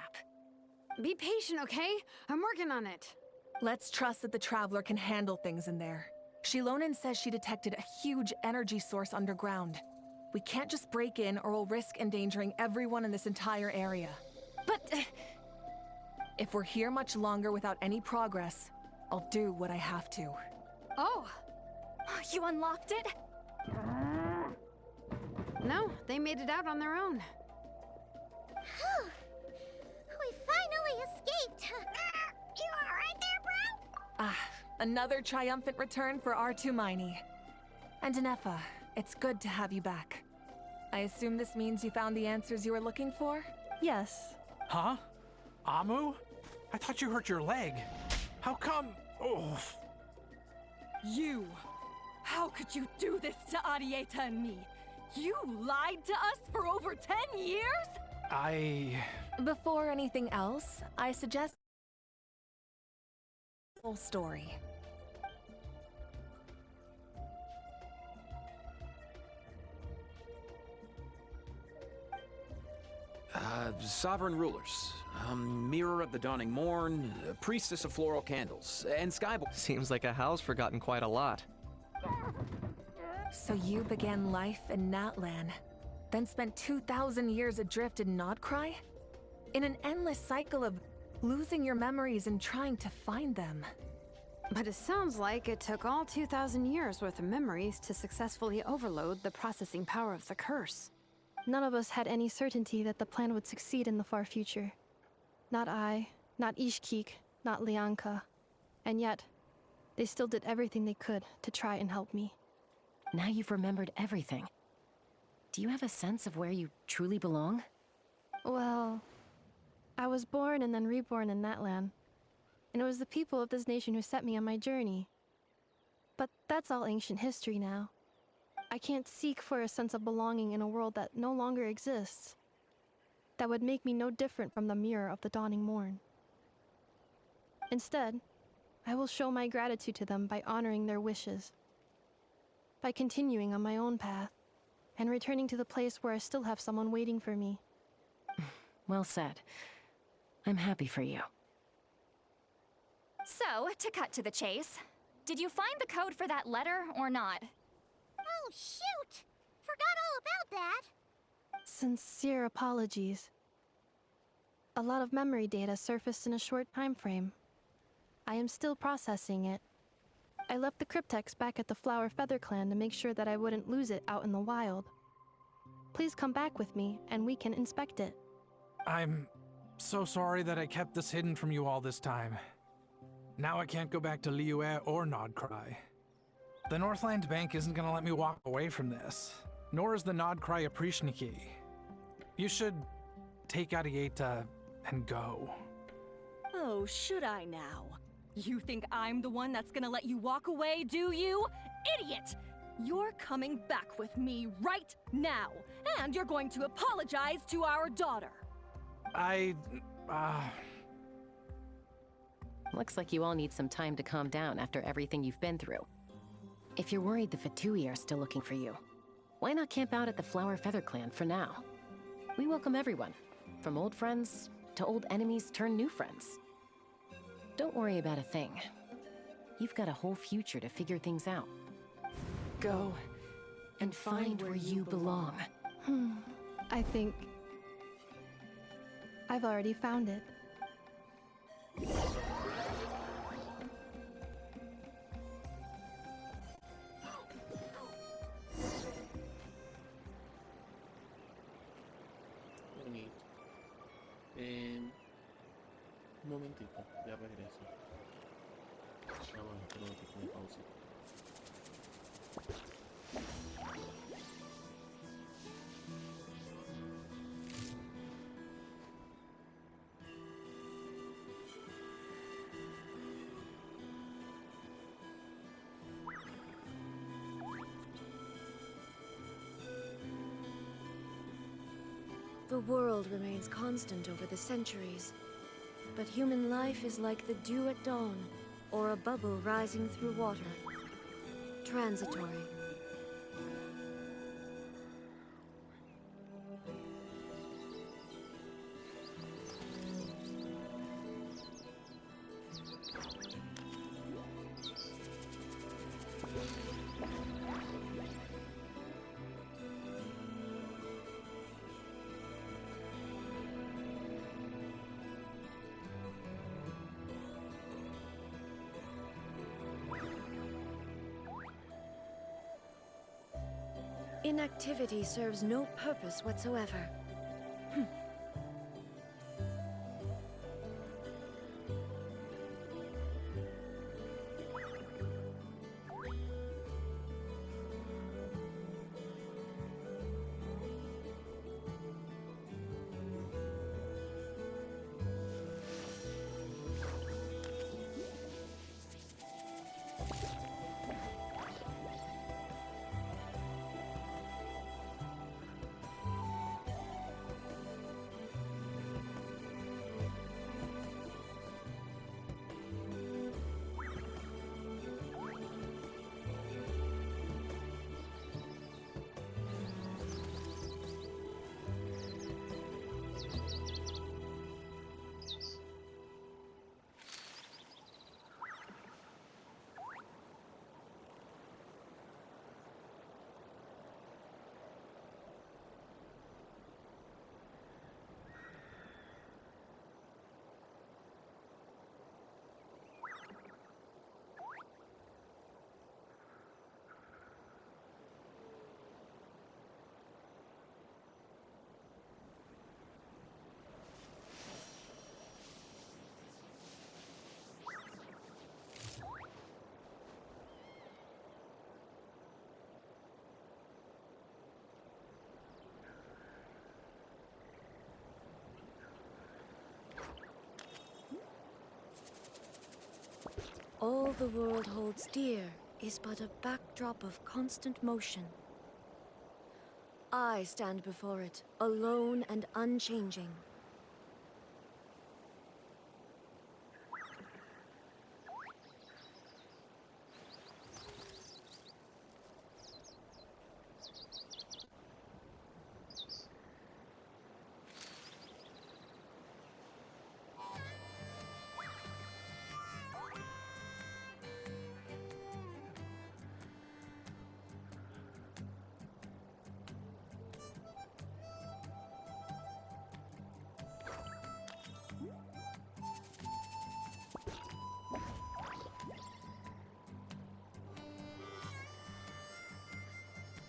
Speaker 5: Be patient, okay? I'm working on it.
Speaker 19: Let's trust that the Traveler can handle things in there.
Speaker 7: Shilonen says she detected a huge energy source underground. We can't just break in or we'll risk endangering everyone in this entire area.
Speaker 18: But...
Speaker 7: If we're here much longer without any progress, I'll do what I have to.
Speaker 6: Oh! You unlocked it?
Speaker 5: No, they made it out on their own.
Speaker 2: Whew. We finally escaped. You alright there, bro?
Speaker 7: Another triumphant return for R2 Miney. And Anefa, it's good to have you back. I assume this means you found the answers you were looking for?
Speaker 3: Yes.
Speaker 8: Huh? Amu? I thought you hurt your leg. How come? Oh.
Speaker 11: You! How could you do this to Arieta and me? You lied to us for over 10 years?
Speaker 7: Before anything else, I suggest full story.
Speaker 19: Sovereign rulers, mirror of the dawning morn, priestess of floral candles, and skyboy.
Speaker 16: Seems like a house forgotten quite a lot.
Speaker 7: So you began life in Natlan, then spent 2,000 years adrift in Nodcry? In an endless cycle of losing your memories and trying to find them.
Speaker 5: But it sounds like it took all 2,000 years worth of memories to successfully overload the processing power of the curse.
Speaker 3: None of us had any certainty that the plan would succeed in the far future. Not I, not Ishkik, not Lianka. And yet, they still did everything they could to try and help me.
Speaker 18: Now you've remembered everything. Do you have a sense of where you truly belong?
Speaker 3: Well, I was born and then reborn in Natlan. And it was the people of this nation who set me on my journey. But that's all ancient history now. I can't seek for a sense of belonging in a world that no longer exists. That would make me no different from the mirror of the dawning morn. Instead, I will show my gratitude to them by honoring their wishes. By continuing on my own path, and returning to the place where I still have someone waiting for me.
Speaker 18: Well said. I'm happy for you.
Speaker 6: So, to cut to the chase, did you find the code for that letter or not?
Speaker 2: Oh, shoot! Forgot all about that.
Speaker 3: Sincere apologies. A lot of memory data surfaced in a short time frame. I am still processing it. I left the cryptex back at the Flower Feather Clan to make sure that I wouldn't lose it out in the wild. Please come back with me, and we can inspect it.
Speaker 8: I'm so sorry that I kept this hidden from you all this time. Now I can't go back to Liyue or Nodcry. The Northland Bank isn't gonna let me walk away from this, nor is the Nodcry Aprishniki. You should take Arieta and go.
Speaker 11: Oh, should I now? You think I'm the one that's gonna let you walk away, do you? Idiot! You're coming back with me right now, and you're going to apologize to our daughter.
Speaker 18: Looks like you all need some time to calm down after everything you've been through. If you're worried the Fatui are still looking for you, why not camp out at the Flower Feather Clan for now? We welcome everyone, from old friends to old enemies turned new friends. Don't worry about a thing. You've got a whole future to figure things out. Go and find where you belong.
Speaker 3: I think I've already found it.
Speaker 1: Bonito. Un momentito, ya regreso. Vamos a hacer una pequeña pausa.
Speaker 20: The world remains constant over the centuries, but human life is like the dew at dawn, or a bubble rising through water. Transitory. Inactivity serves no purpose whatsoever. All the world holds dear is but a backdrop of constant motion. I stand before it, alone and unchanging.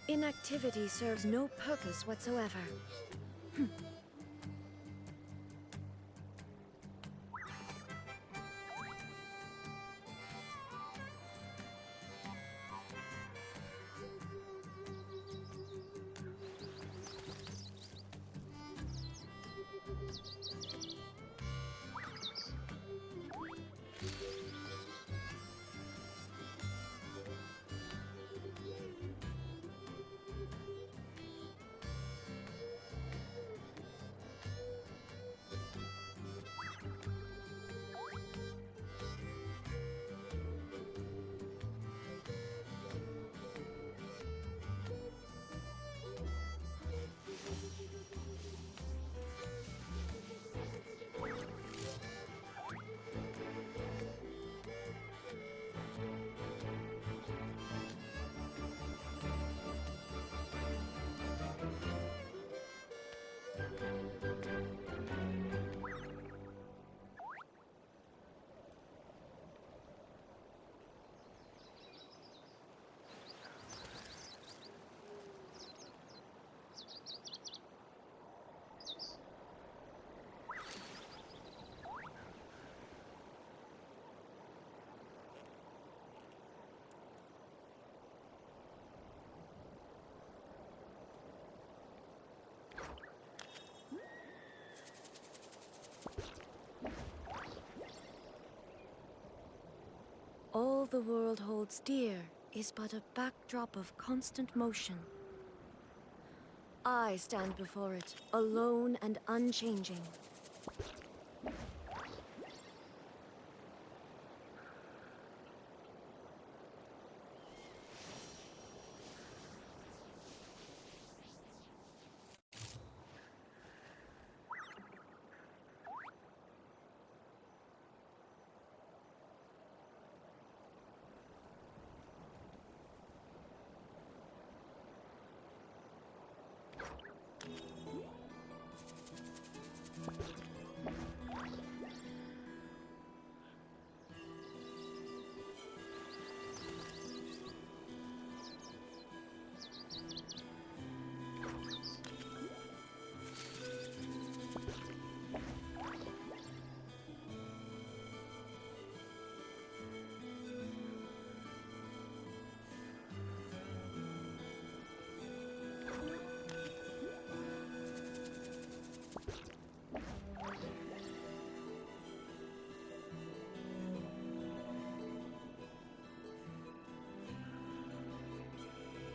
Speaker 20: Inactivity serves no purpose whatsoever. All the world holds dear is but a backdrop of constant motion. I stand before it, alone and unchanging.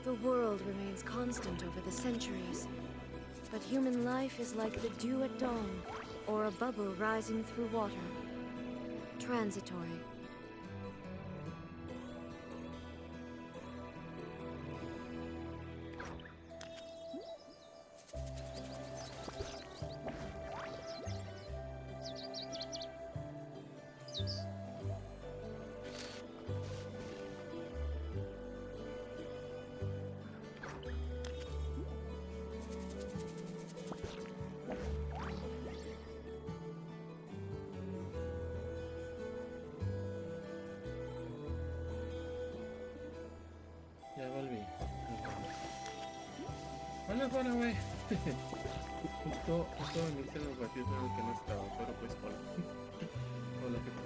Speaker 20: The world remains constant over the centuries, but human life is like the dew at dawn, or a bubble rising through water. Transitory.
Speaker 1: Ya volví. Hola, güey. Justo veniste en los ratios en los que no estaba, pero pues hola. Hola, ¿qué tal?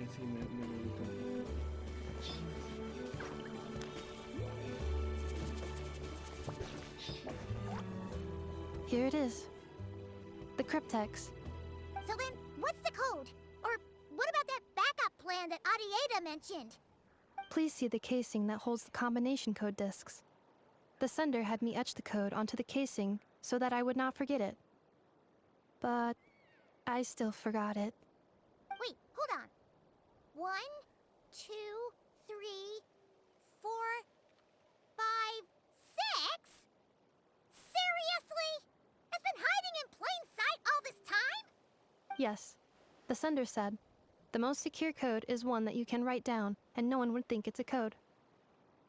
Speaker 1: Sí, me gustó.
Speaker 3: Here it is. The cryptex.
Speaker 2: So then, what's the code? Or what about that backup plan that Adieta mentioned?
Speaker 3: Please see the casing that holds the combination code discs. The sender had me etch the code onto the casing so that I would not forget it. But I still forgot it.
Speaker 2: Wait, hold on. 1, 2, 3, 4, 5, 6? Seriously? It's been hiding in plain sight all this time?
Speaker 3: Yes, the sender said, the most secure code is one that you can write down and no one would think it's a code.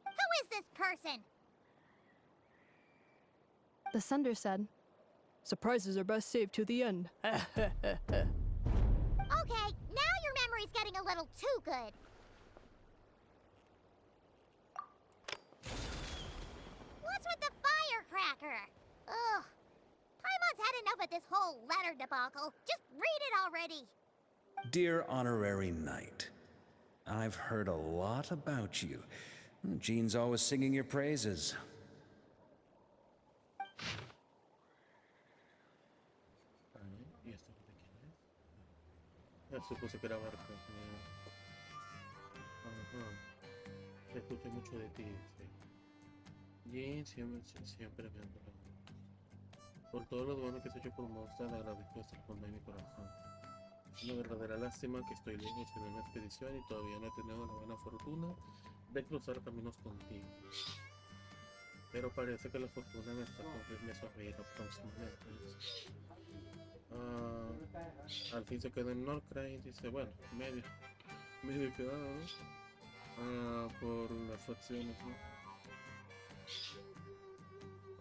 Speaker 2: Who is this person?
Speaker 3: The sender said, surprises are best saved to the end.
Speaker 2: Okay, now your memory's getting a little too good. What's with the firecracker? Ugh. Paimon's had enough of this whole letter debacle. Just read it already.
Speaker 19: Dear Honorary Knight, I've heard a lot about you. Jean's always singing your praises.
Speaker 1: ¿Y esto de quién es? Supuse que era Barca. Ajá. Escuché mucho de ti, sí. Jean siempre me adoró. Por todo lo bueno que has hecho por Monster, le agradezco hasta el fondo de mi corazón. Es una verdadera lástima que estoy lejos en una expedición y todavía no he tenido la buena fortuna de cruzar caminos contigo. Pero parece que la fortuna me está me sonreirá próximamente. Al fin se quedó en Norcray, dice, bueno, medio quedado, ¿no? Por las facciones, ¿no?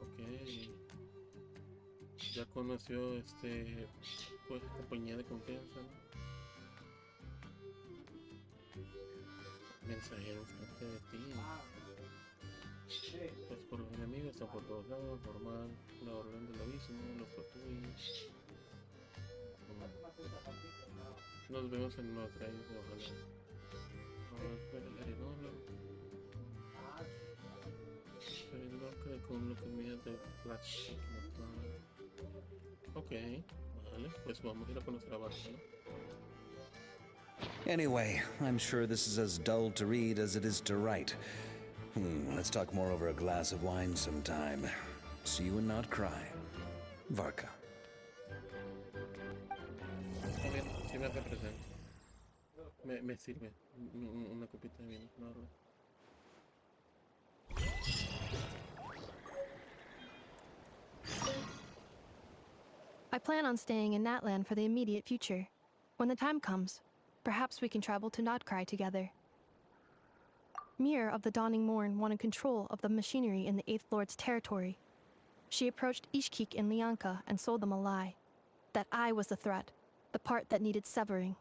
Speaker 1: Ok. Ya conoció pues compañía de confianza, ¿no? Mensajeros parte de ti. Pues por los enemigos están por todos lados, normal, la orden del abismo, los fortuitos. Nos vemos en otra isla, ojalá. Pero el arenoblo. Soy loca con lo que mira de plástico. Ok, vale, pues vamos a ir a conocer a Barca, ¿no?
Speaker 19: Anyway, I'm sure this is as dull to read as it is to write. Let's talk more over a glass of wine sometime. See you and not cry. Varka.
Speaker 1: Está bien, sí me hace presente. Me sirve una copita de vino, la verdad.
Speaker 3: I plan on staying in Natland for the immediate future. When the time comes, perhaps we can travel to Notcry together. Mir of the Dawning Morn wanted control of the machinery in the Eighth Lord's territory. She approached Ishkik and Lianka and sold them a lie. That I was the threat, the part that needed severing.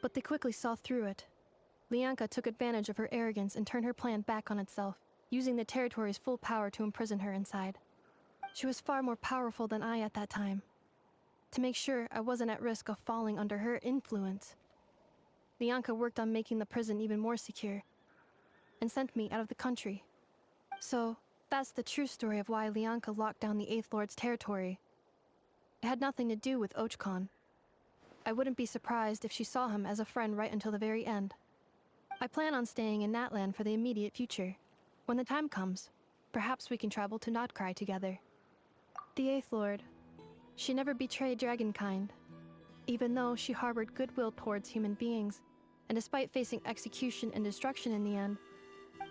Speaker 3: But they quickly saw through it. Lianka took advantage of her arrogance and turned her plan back on itself, using the territory's full power to imprison her inside. She was far more powerful than I at that time. To make sure I wasn't at risk of falling under her influence, Lianka worked on making the prison even more secure, and sent me out of the country. So, that's the true story of why Lianka locked down the Eighth Lord's territory. It had nothing to do with Ochkon. I wouldn't be surprised if she saw him as a friend right until the very end. I plan on staying in Natlan for the immediate future. When the time comes, perhaps we can travel to Notcry together. The Eighth Lord. She never betrayed Dragonkind, even though she harbored goodwill towards human beings, and despite facing execution and destruction in the end,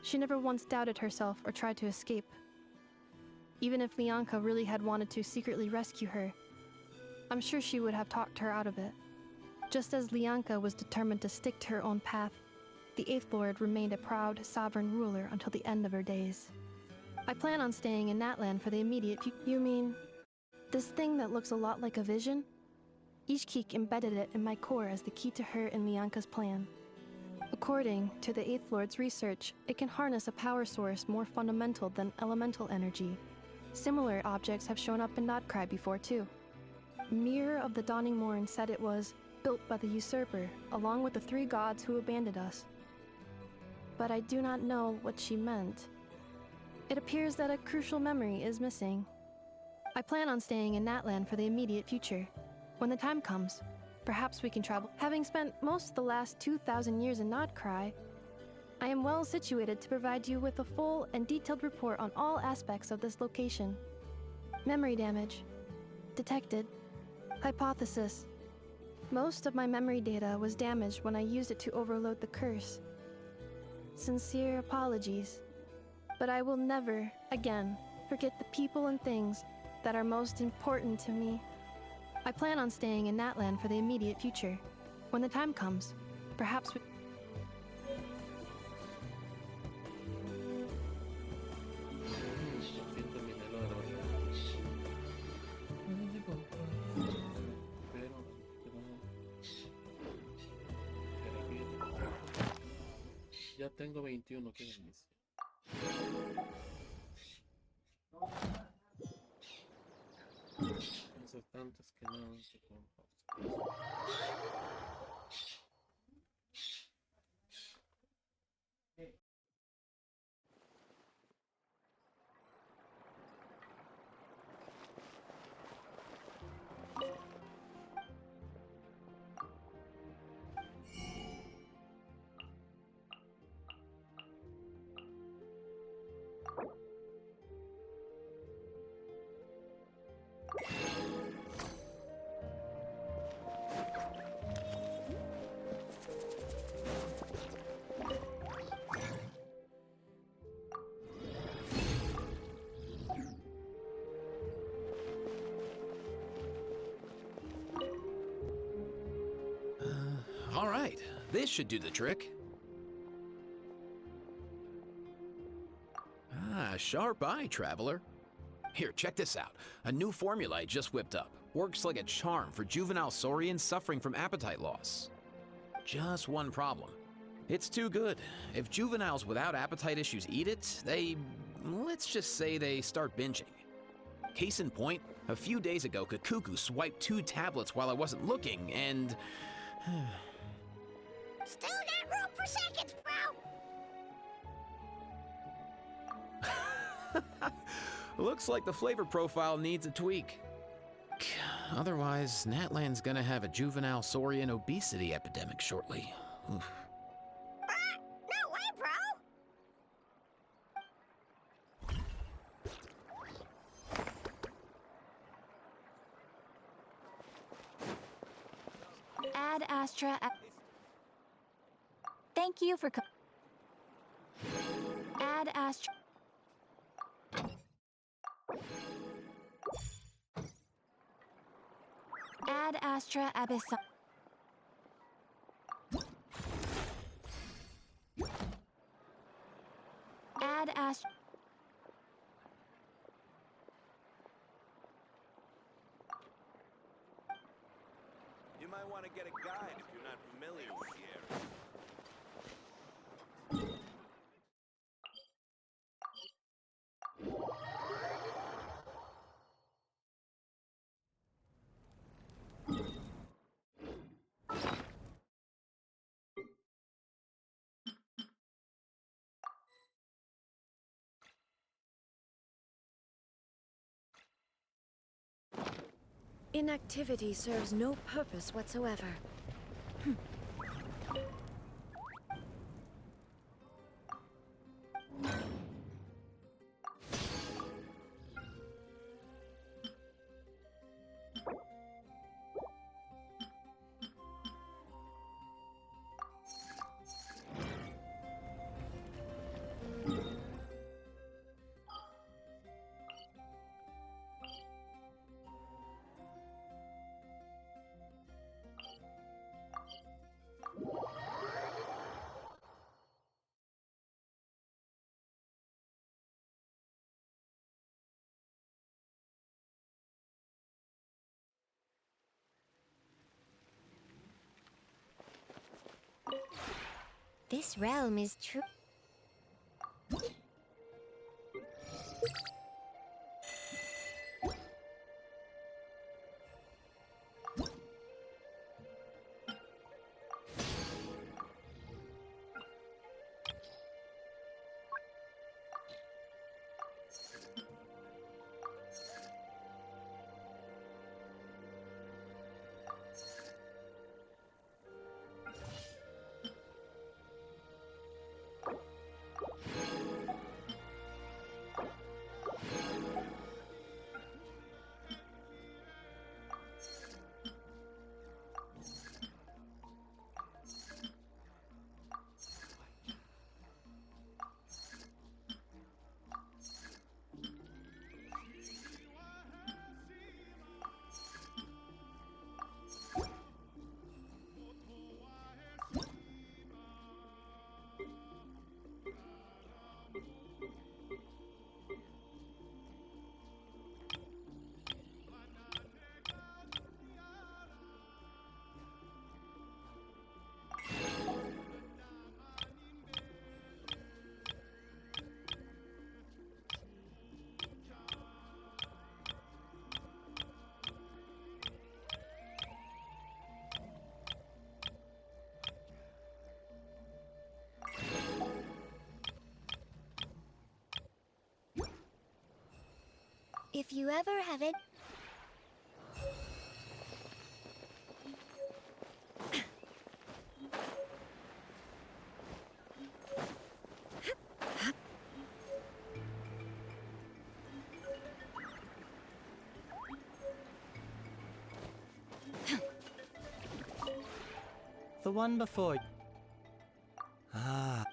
Speaker 3: she never once doubted herself or tried to escape. Even if Lianka really had wanted to secretly rescue her, I'm sure she would have talked her out of it. Just as Lianka was determined to stick to her own path, the Eighth Lord remained a proud, sovereign ruler until the end of her days. I plan on staying in Natlan for the immediate future. You mean this thing that looks a lot like a vision? Ishkik embedded it in my core as the key to her and Lianka's plan. According to the Eighth Lord's research, it can harness a power source more fundamental than elemental energy. Similar objects have shown up in Notcry before too. Mirror of the Dawning Morn said it was built by the usurper, along with the 3 gods who abandoned us. But I do not know what she meant. It appears that a crucial memory is missing. I plan on staying in Natlan for the immediate future. When the time comes, perhaps we can travel. Having spent most of the last 2,000 years in Notcry, I am well situated to provide you with a full and detailed report on all aspects of this location. Memory damage. Detected. Hypothesis. Most of my memory data was damaged when I used it to overload the curse. Sincere apologies. But I will never, again, forget the people and things that are most important to me. I plan on staying in Natlan for the immediate future. When the time comes, perhaps we...
Speaker 1: Ya tengo 21, ¿qué dice? Esos tantos que no se pueden pausar.
Speaker 21: All right, this should do the trick. Ah, sharp eye, traveler. Here, check this out. A new formula I just whipped up. Works like a charm for juvenile saurians suffering from appetite loss. Just one problem. It's too good. If juveniles without appetite issues eat it, let's just say they start binging. Case in point, a few days ago, Kakuku swiped 2 tablets while I wasn't looking, and...
Speaker 2: Still got room for seconds, bro!
Speaker 21: Looks like the flavor profile needs a tweak. Otherwise, Natlan's gonna have a juvenile saurian obesity epidemic shortly. Oof.
Speaker 2: No way, bro!
Speaker 6: Ad Astra. Thank you for Ad Astra. Ad Astra Abyssal. Ad Astra.
Speaker 16: You might want to get a guide if you're not familiar with the area.
Speaker 20: Inactivity serves no purpose whatsoever.
Speaker 2: This realm is true. If you ever have it.
Speaker 9: The one before. Ah.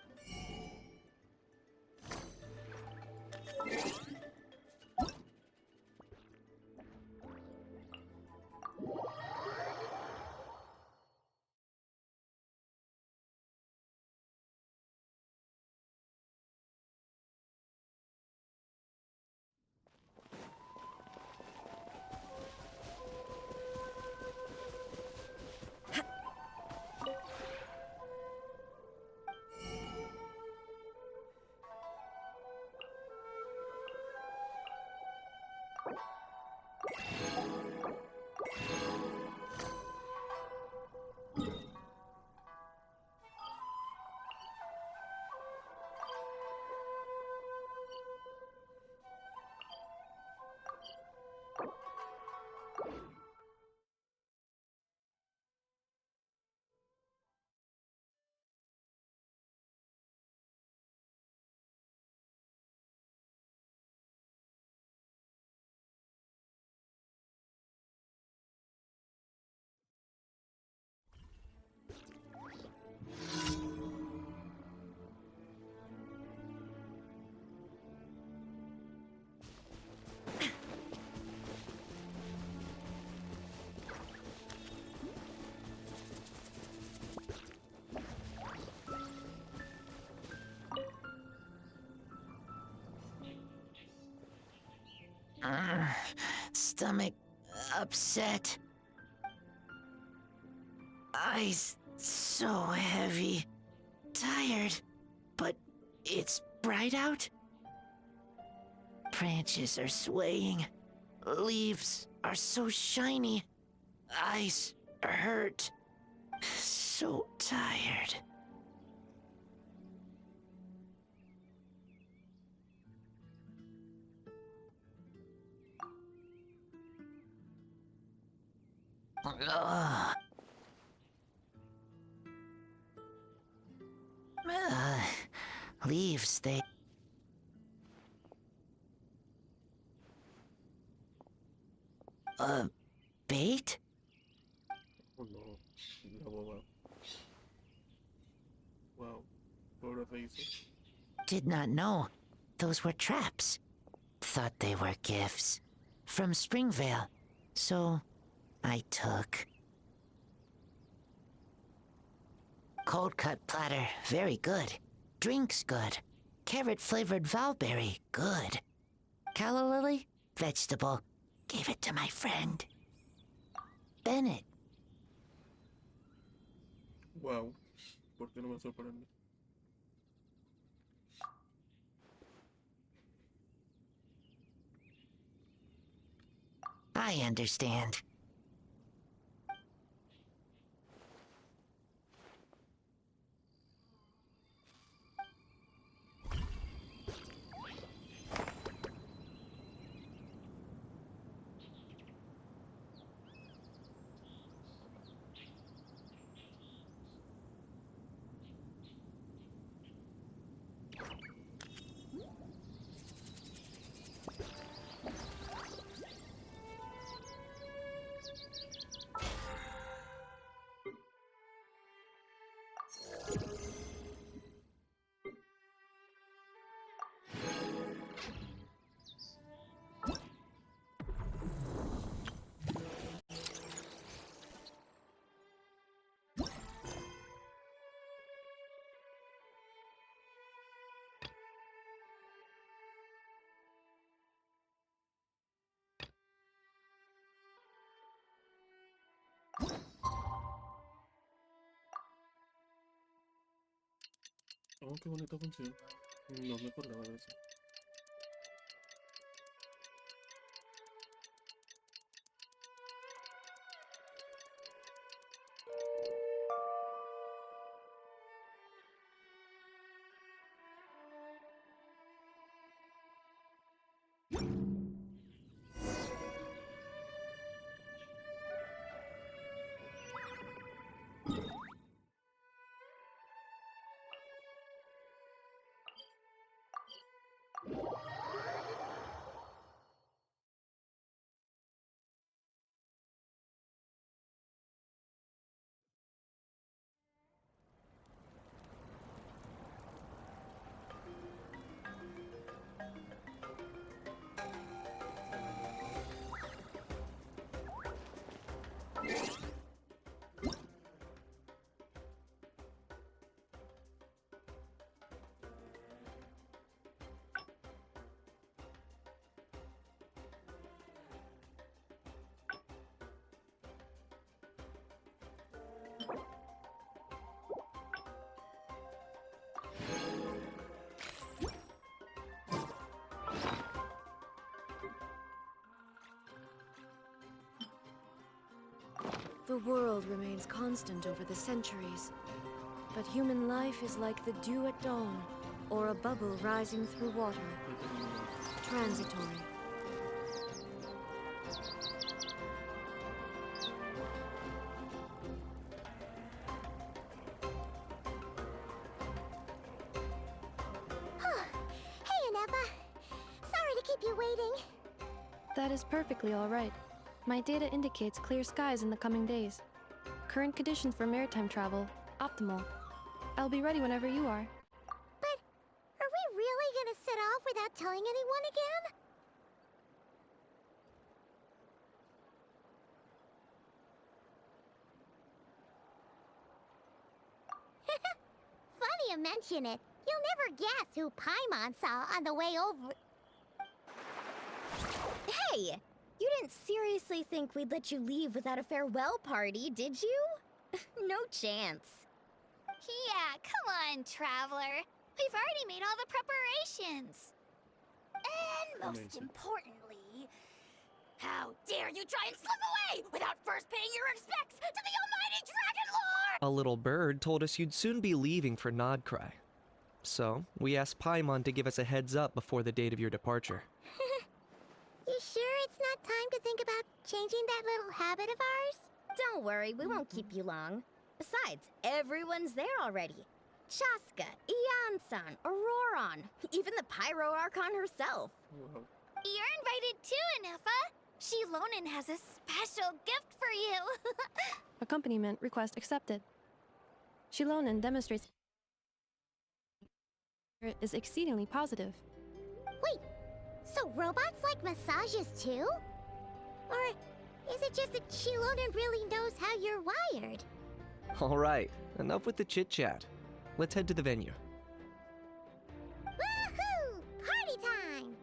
Speaker 22: Stomach upset. Eyes so heavy. Tired. But it's bright out. Branches are swaying. Leaves are so shiny. Eyes hurt. So tired. Ugh. Leaves, they... Bait?
Speaker 1: Oh no, la boba. Wow, pobre face.
Speaker 22: Did not know. Those were traps. Thought they were gifts. From Springvale. So, I took. Cold cut platter, very good. Drinks good. Carrot flavored valberry, good. Calla lily, vegetable. Gave it to my friend. Bennett.
Speaker 1: Wow, ¿por qué no me sorprende?
Speaker 22: I understand.
Speaker 1: Oh, qué bonita función. No me acordaba de eso.
Speaker 20: The world remains constant over the centuries, but human life is like the dew at dawn, or a bubble rising through water. Transitory.
Speaker 2: Hey, Anepa. Sorry to keep you waiting.
Speaker 3: That is perfectly all right. My data indicates clear skies in the coming days. Current conditions for maritime travel, optimal. I'll be ready whenever you are.
Speaker 2: But are we really gonna set off without telling anyone again? Funny you mention it. You'll never guess who Paimon saw on the way over.
Speaker 9: Hey! You didn't seriously think we'd let you leave without a farewell party, did you? No chance.
Speaker 2: Yeah, come on, Traveler. We've already made all the preparations. And most importantly, how dare you try and slip away without first paying your respects to the almighty Dragon Lord!
Speaker 10: A little bird told us you'd soon be leaving for Nodcry. So, we asked Paimon to give us a heads up before the date of your departure.
Speaker 2: You sure it's not time to think about changing that little habit of ours?
Speaker 9: Don't worry, we won't keep you long. Besides, everyone's there already. Chaska, Ian-san, Auroron, even the Pyro Archon herself.
Speaker 2: You're invited too, Anepa. Shilonen has a special gift for you.
Speaker 3: Accompaniment request accepted. Shilonen demonstrates is exceedingly positive.
Speaker 2: Wait, so robots like massages too? Or is it just that Shilonen really knows how you're wired?
Speaker 10: Alright, enough with the chit-chat. Let's head to the venue.
Speaker 2: Woohoo! Party time!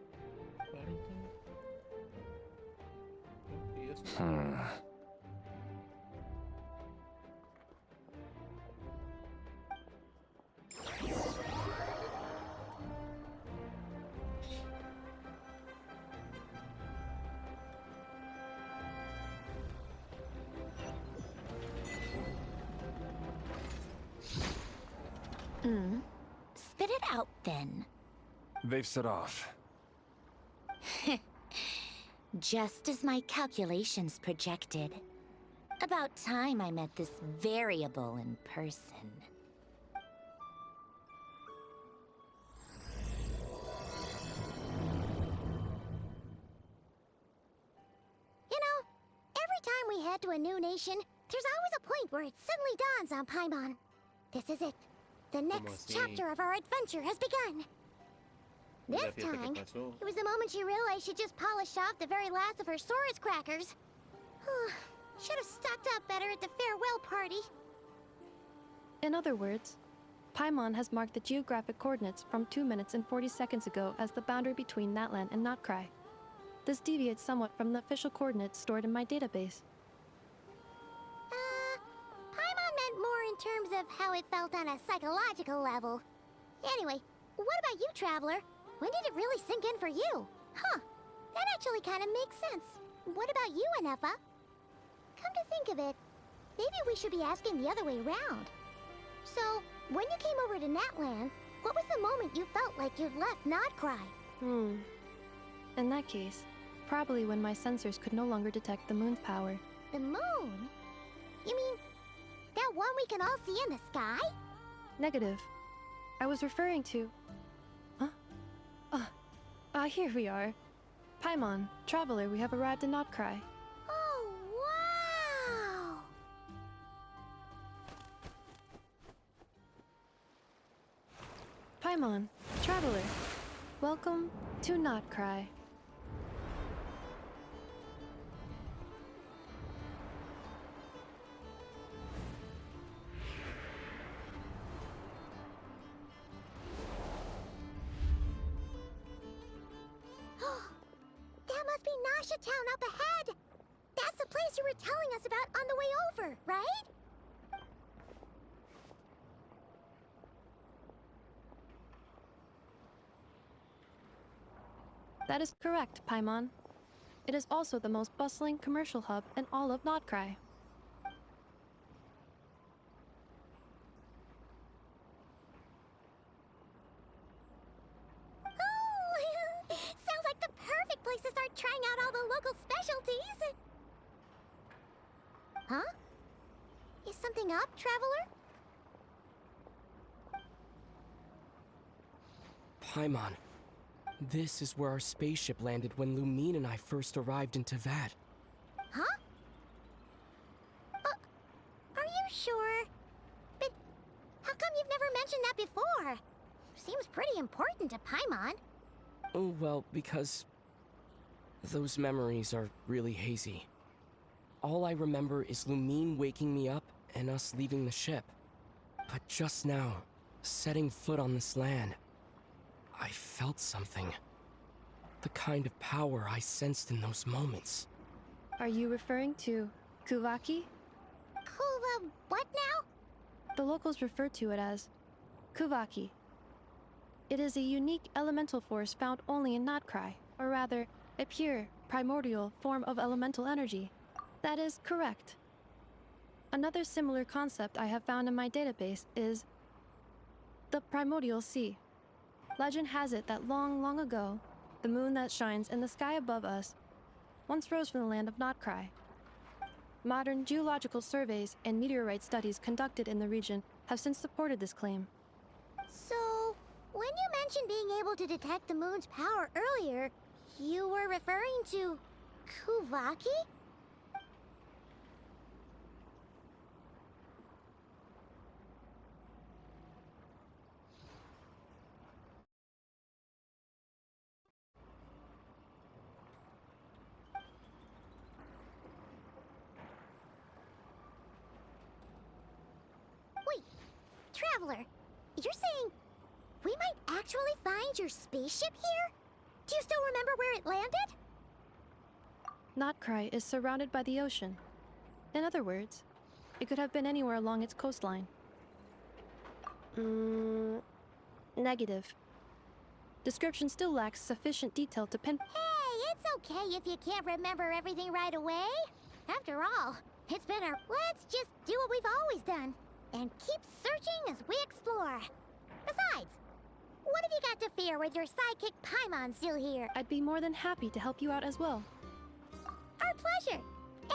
Speaker 9: Spit it out, then.
Speaker 4: They've set off.
Speaker 9: Just as my calculations projected. About time I met this variable in person.
Speaker 2: You know, every time we head to a new nation, there's always a point where it suddenly dawns on Paimon. This is it. The next chapter of our adventure has begun. This time, it was the moment she realized she just polished off the very last of her Saurus crackers. Should have stocked up better at the farewell party.
Speaker 3: In other words, Paimon has marked the geographic coordinates from 2 minutes and 40 seconds ago as the boundary between Natlan and Notcry. This deviates somewhat from the official coordinates stored in my database.
Speaker 2: Paimon meant more in terms of how it felt on a psychological level. Anyway, what about you, Traveler? When did it really sink in for you? Huh, that actually kind of makes sense. What about you, Anefa? Come to think of it, maybe we should be asking the other way around. So, when you came over to Natlan, what was the moment you felt like you'd left Notcry?
Speaker 3: In that case, probably when my sensors could no longer detect the moon's power.
Speaker 2: The moon? You mean, that one we can all see in the sky?
Speaker 3: Negative. I was referring to... here we are. Paimon, Traveler, we have arrived in Notcry.
Speaker 2: Oh, wow!
Speaker 3: Paimon, Traveler, welcome to Notcry.
Speaker 2: That must be Nasha Town up ahead! That's the place you were telling us about on the way over, right?
Speaker 3: That is correct, Paimon. It is also the most bustling commercial hub in all of Notcry.
Speaker 2: Sounds like the perfect place to start trying out all the local specialties! Huh? Is something up, Traveler?
Speaker 13: Paimon, this is where our spaceship landed when Lumine and I first arrived in Tavad.
Speaker 2: Huh? Are you sure? But how come you've never mentioned that before? Seems pretty important to Paimon.
Speaker 13: Oh, well, because those memories are really hazy. All I remember is Lumine waking me up and us leaving the ship. But just now, setting foot on this land, I felt something. The kind of power I sensed in those moments.
Speaker 3: Are you referring to Kuvaki?
Speaker 2: What now?
Speaker 3: The locals refer to it as Kuvaki. It is a unique elemental force found only in Notcry, or rather, a pure, primordial form of elemental energy. That is correct. Another similar concept I have found in my database is the primordial sea. Legend has it that long, long ago, the moon that shines in the sky above us once rose from the land of Notcry. Modern geological surveys and meteorite studies conducted in the region have since supported this claim.
Speaker 2: So, when you mentioned being able to detect the moon's power earlier, you were referring to Kuvaki? Wait, Traveler, you're saying we might actually find your spaceship here? Do you still remember where it landed?
Speaker 3: Notcry is surrounded by the ocean. In other words, it could have been anywhere along its coastline. Negative. Description still lacks sufficient detail to pinpoint.
Speaker 2: Hey, it's okay if you can't remember everything right away. After all, it's been our... Let's just do what we've always done and keep searching as we explore. Besides, what have you got to fear with your sidekick Paimon still here?
Speaker 3: I'd be more than happy to help you out as well.
Speaker 2: Our pleasure.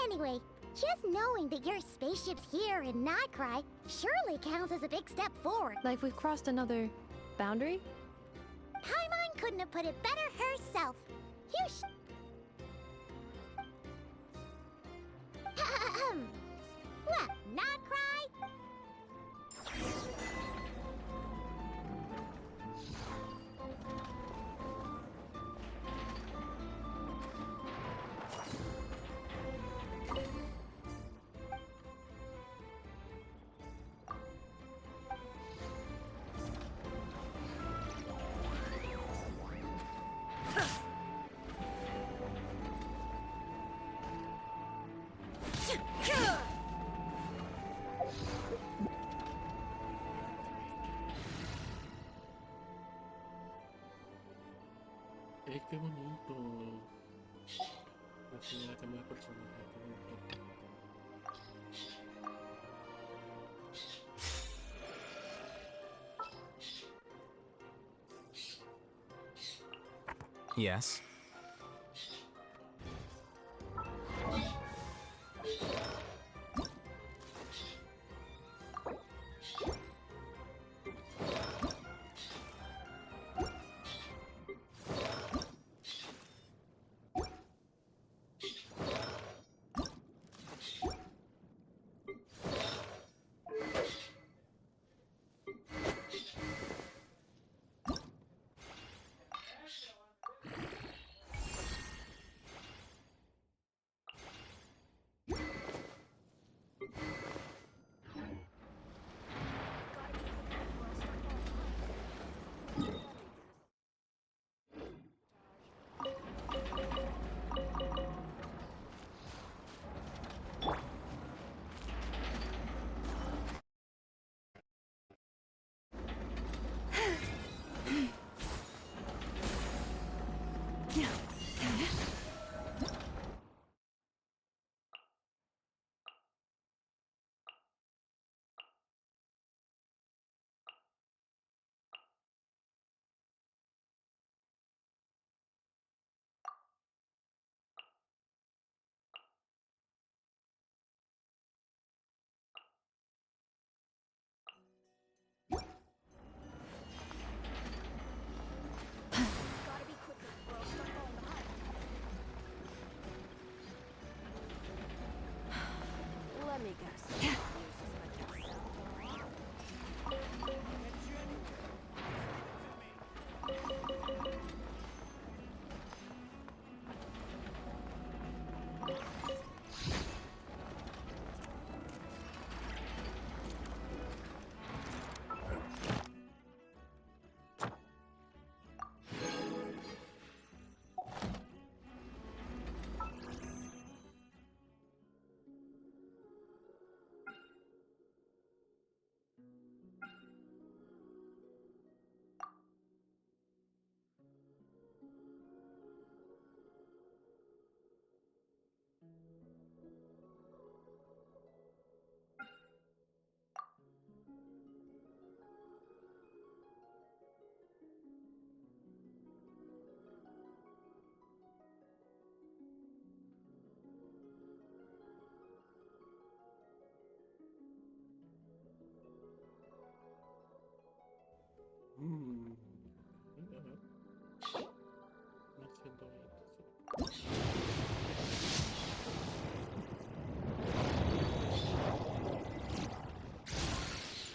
Speaker 2: Anyway, just knowing that your spaceship's here in Nightcry surely counts as a big step forward.
Speaker 3: Like we've crossed another boundary?
Speaker 2: Paimon couldn't have put it better herself. You Well, Nightcry?
Speaker 1: Qué bonito. La señora cambia de personaje, qué bonito.
Speaker 12: Yes.
Speaker 11: Let me guess.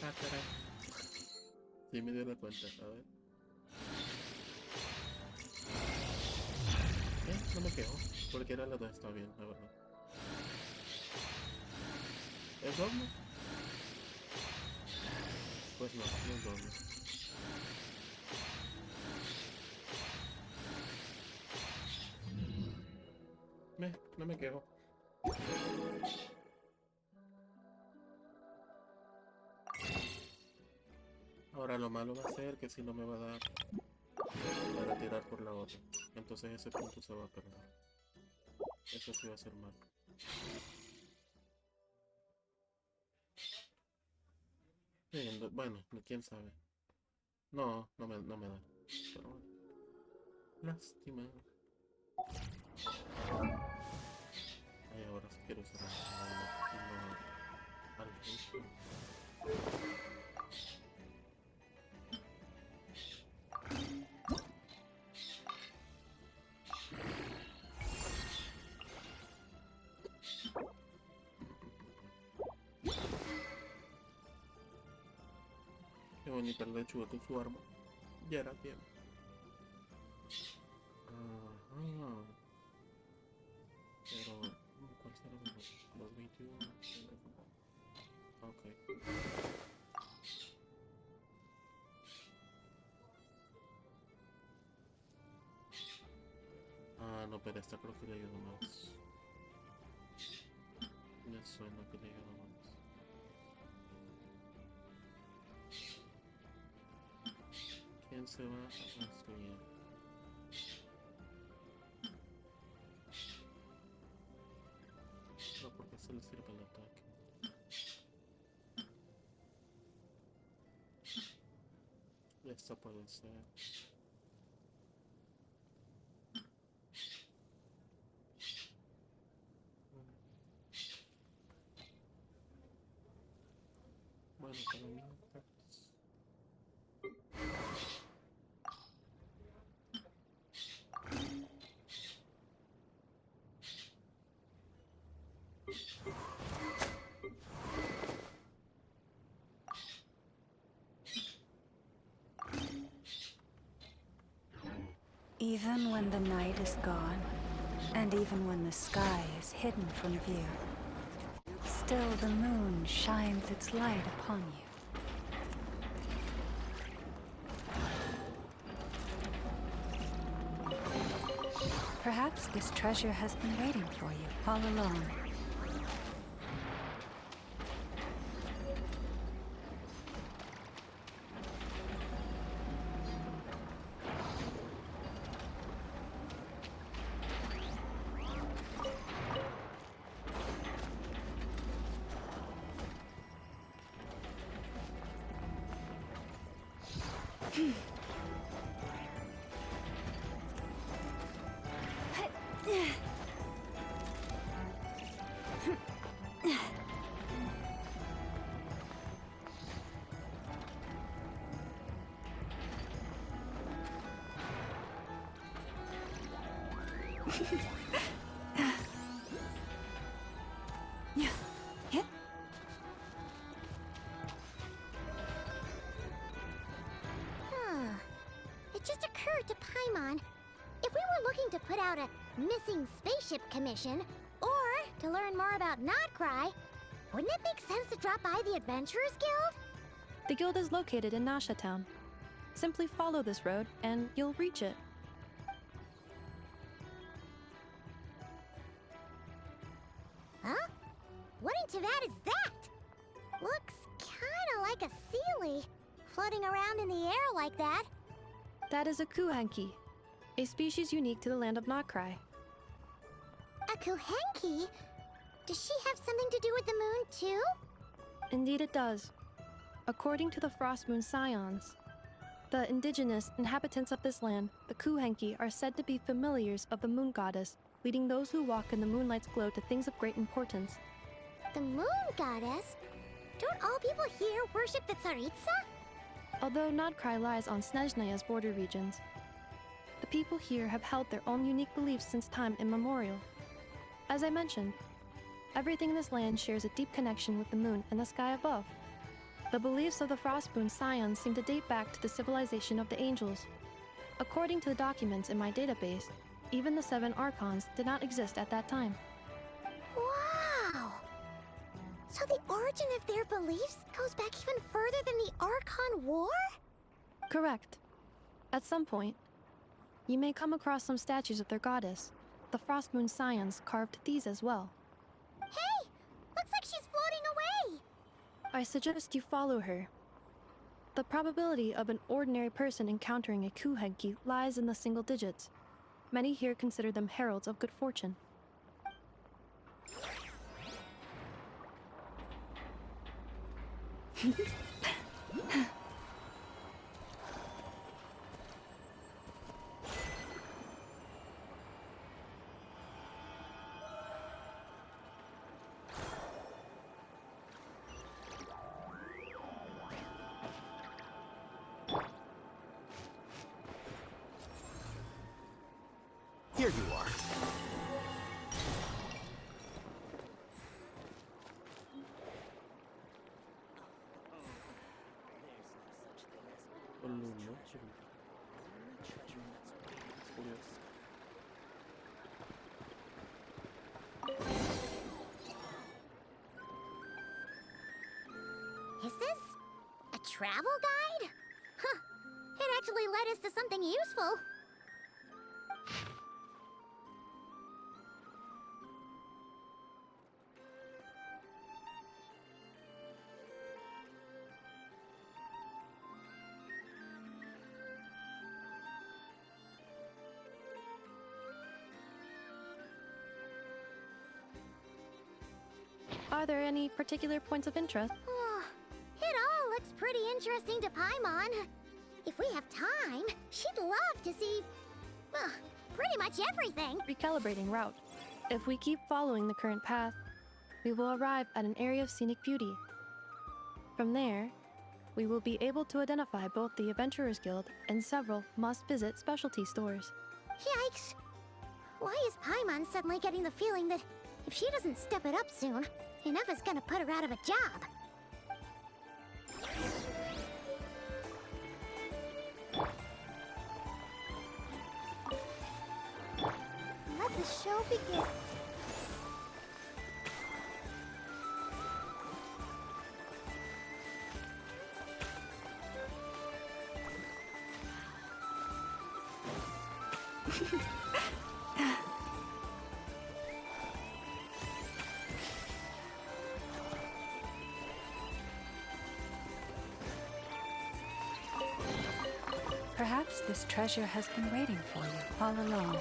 Speaker 1: Ah, caray. Sí me dio la cuenta, a ver. No me quejo. Cualquiera de las dos está bien, la verdad. ¿Es doble? Pues no, no es doble. No me quejo. Ahora lo malo va a ser que si no me va a dar para tirar por la otra. Entonces ese punto se va a perder. Eso sí va a ser malo. Sí, bueno, quién sabe. No, no me da. Pero bueno. Lástima. Ay, ahora sí quiero usar al Fecha. Qué bonita el lechuga con su arma. Ya era tiempo. Ajá. Pero, ¿cuál será mejor? ¿Los 21? Ok. Ah, no, pero esta creo que le ayuda más. Me suena que le ayuda más. ¿Quién se va a destruir? No, porque se le sirve el ataque. Esta puede ser. Bueno, para mí,
Speaker 17: Even when the night is gone, and even when the sky is hidden from view, still the moon shines its light upon you. Perhaps this treasure has been waiting for you all along.
Speaker 2: It just occurred to Paimon, if we were looking to put out a missing spaceship commission, or to learn more about Nodcry, wouldn't it make sense to drop by the Adventurers Guild?
Speaker 3: The guild is located in Nasha Town. Simply follow this road, and you'll reach it.
Speaker 2: Huh? What in Teyvat is that? Looks kinda like a Sealy, floating around in the air like that.
Speaker 3: That is a Kuhanki, a species unique to the land of Nodcry.
Speaker 2: A Kuhenki? Does she have something to do with the moon, too?
Speaker 3: Indeed it does. According to the Frost Moon Scions, the indigenous inhabitants of this land, the Kuhenki, are said to be familiars of the moon goddess, leading those who walk in the moonlight's glow to things of great importance.
Speaker 2: The moon goddess? Don't all people here worship the Tsaritsa?
Speaker 3: Although Nodcry lies on Snezhnaya's border regions, the people here have held their own unique beliefs since time immemorial. As I mentioned, everything in this land shares a deep connection with the moon and the sky above. The beliefs of the Frostmoon Scions seem to date back to the civilization of the angels. According to the documents in my database, even the 7 Archons did not exist at that time.
Speaker 2: Wow! So the origin of their beliefs goes back even further than the Archon War?
Speaker 3: Correct. At some point, you may come across some statues of their goddess. The Frostmoon Scions carved these as well.
Speaker 2: Hey! Looks like she's floating away!
Speaker 3: I suggest you follow her. The probability of an ordinary person encountering a Kuhenki lies in the single digits. Many here consider them heralds of good fortune.
Speaker 21: Here you are.
Speaker 2: Is this a travel guide? Huh. It actually led us to something useful.
Speaker 3: Are there any particular points of interest?
Speaker 2: It all looks pretty interesting to Paimon. If we have time, she'd love to see, pretty much everything.
Speaker 3: Recalibrating route. If we keep following the current path, we will arrive at an area of scenic beauty. From there, we will be able to identify both the Adventurers Guild and several must-visit specialty stores.
Speaker 2: Yikes! Why is Paimon suddenly getting the feeling that if she doesn't step it up soon, Ineva's gonna put her out of a job? Let the show begin.
Speaker 17: Perhaps this treasure has been waiting for you all along.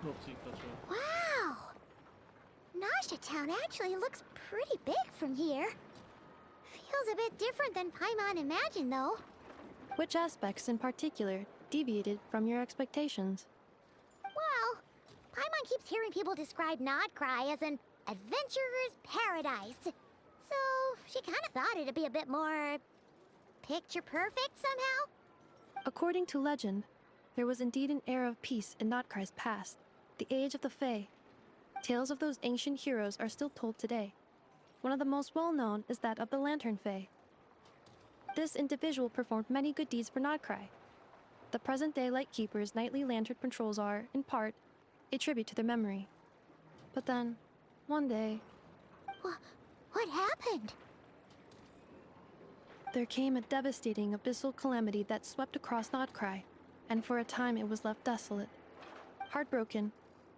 Speaker 1: No, sí, casual.
Speaker 2: Wow! Nasha Town actually looks pretty big from here. Feels a bit different than Paimon imagined, though.
Speaker 3: Which aspects in particular deviated from your expectations?
Speaker 2: Well, Paimon keeps hearing people describe Nodcry as an adventurer's paradise. So, she kind of thought it'd be a bit more picture perfect somehow.
Speaker 3: According to legend, there was indeed an era of peace in Nodcry's past, the age of the Fae. Tales of those ancient heroes are still told today. One of the most well-known is that of the Lantern Fae. This individual performed many good deeds for Nodcry. The present-day Lightkeeper's nightly lantern patrols are, in part, a tribute to their memory. But then, one day...
Speaker 2: What happened?
Speaker 3: There came a devastating abyssal calamity that swept across Nodcry, and for a time it was left desolate. Heartbroken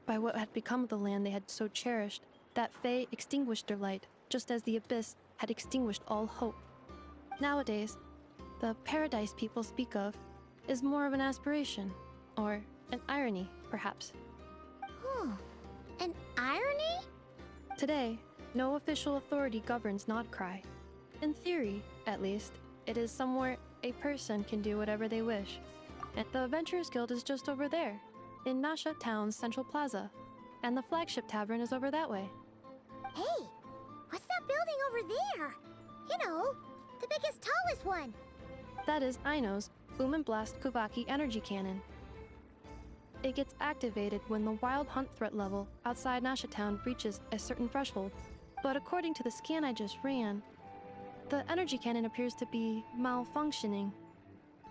Speaker 3: by what had become of the land they had so cherished, that Fae extinguished their light, just as the abyss had extinguished all hope. Nowadays, the paradise people speak of is more of an aspiration, or an irony, perhaps.
Speaker 2: An irony?
Speaker 3: Today, no official authority governs Nodcry. In theory, at least, it is somewhere a person can do whatever they wish. And the Adventurers Guild is just over there, in Nasha Town's Central Plaza, and the flagship tavern is over that way.
Speaker 2: Hey, what's that building over there? You know, the biggest, tallest one.
Speaker 3: That is Aino's Boom and Blast Kuvaki energy cannon. It gets activated when the wild hunt threat level outside Nasha Town reaches a certain threshold, but according to the scan I just ran, the energy cannon appears to be malfunctioning,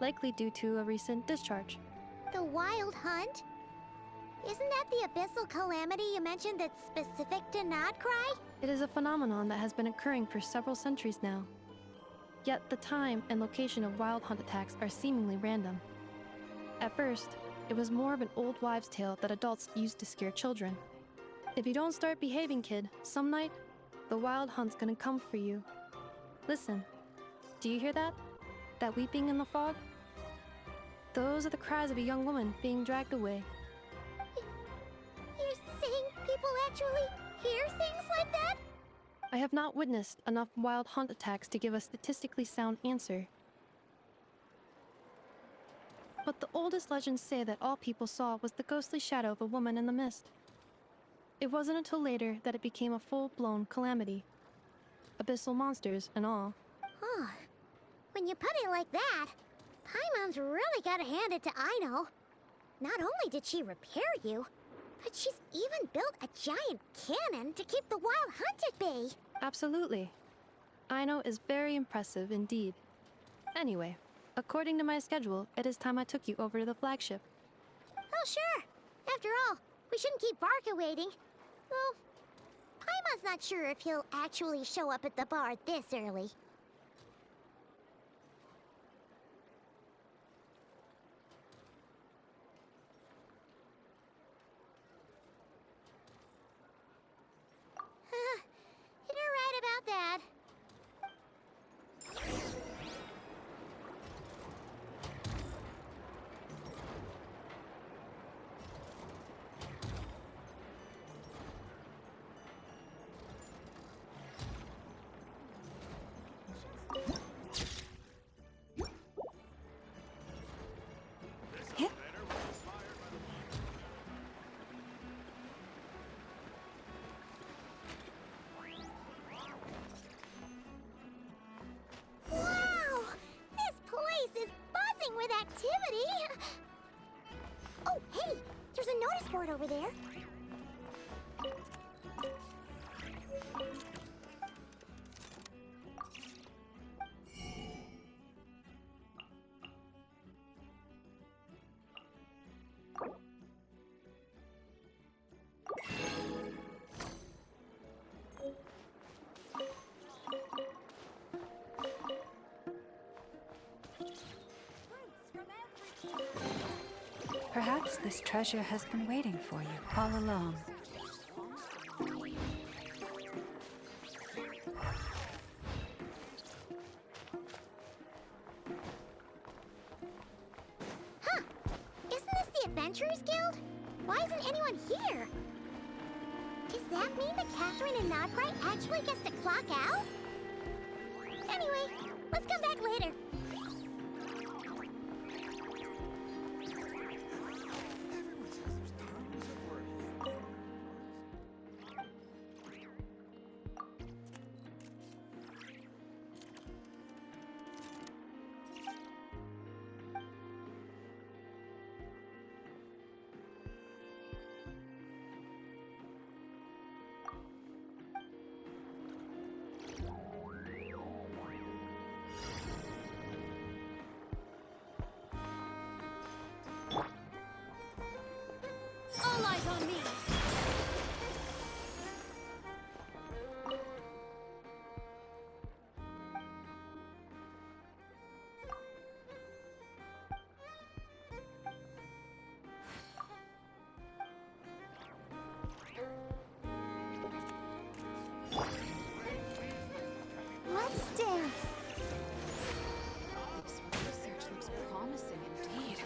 Speaker 3: likely due to a recent discharge.
Speaker 2: The wild hunt? Isn't that the abyssal calamity you mentioned that's specific to Nodcry?
Speaker 3: It is a phenomenon that has been occurring for several centuries now. Yet the time and location of wild hunt attacks are seemingly random. At first, it was more of an old wives' tale that adults used to scare children. If you don't start behaving, kid, some night, the wild hunt's gonna come for you. Listen, do you hear that? That weeping in the fog? Those are the cries of a young woman being dragged away.
Speaker 2: You're saying people actually hear things like that?
Speaker 3: I have not witnessed enough wild hunt attacks to give a statistically sound answer. But the oldest legends say that all people saw was the ghostly shadow of a woman in the mist. It wasn't until later that it became a full-blown calamity. Abyssal monsters and all.
Speaker 2: Huh. When you put it like that, Paimon's really gotta hand it to Aino. Not only did she repair you, but she's even built a giant cannon to keep the wild hunt at bay.
Speaker 3: Absolutely. Aino is very impressive indeed. Anyway, according to my schedule, it is time I took you over to the flagship.
Speaker 2: Oh, sure. After all, we shouldn't keep Barca waiting. Well, Paimon's not sure if he'll actually show up at the bar this early. You're right about that. Wow! This place is buzzing with activity! Oh, hey! There's a notice board over there.
Speaker 12: Perhaps this treasure has been waiting for you all along.
Speaker 2: Huh! Isn't this the Adventurers Guild? Why isn't anyone here? Does that mean that Catherine and Nodcry actually gets to clock out? Anyway, let's come back later.
Speaker 11: All eyes on me!
Speaker 2: Let's dance.
Speaker 5: This research looks promising indeed.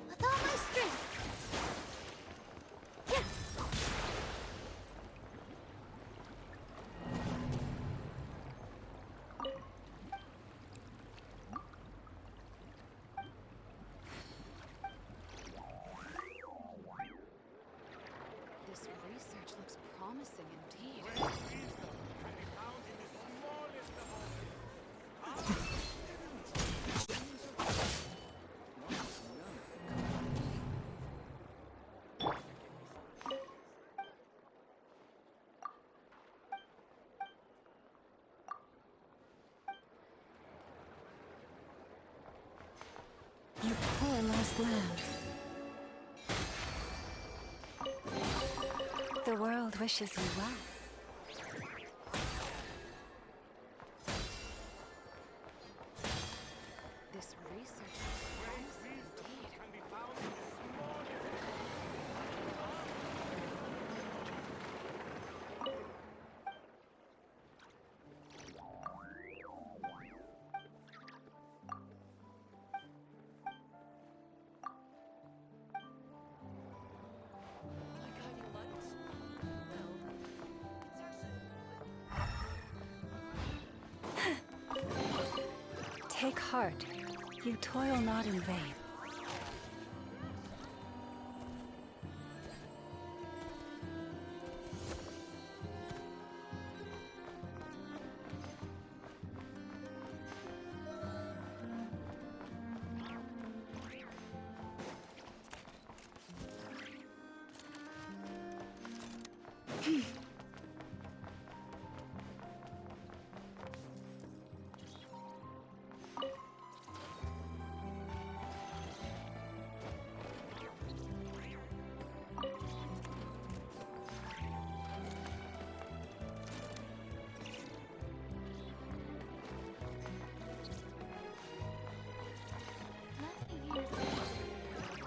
Speaker 2: With all my strength.
Speaker 5: This research looks promising indeed.
Speaker 12: You poor lost lamb. The world wishes you well.
Speaker 5: This research looks promising indeed.
Speaker 12: Take heart. You toil not in vain.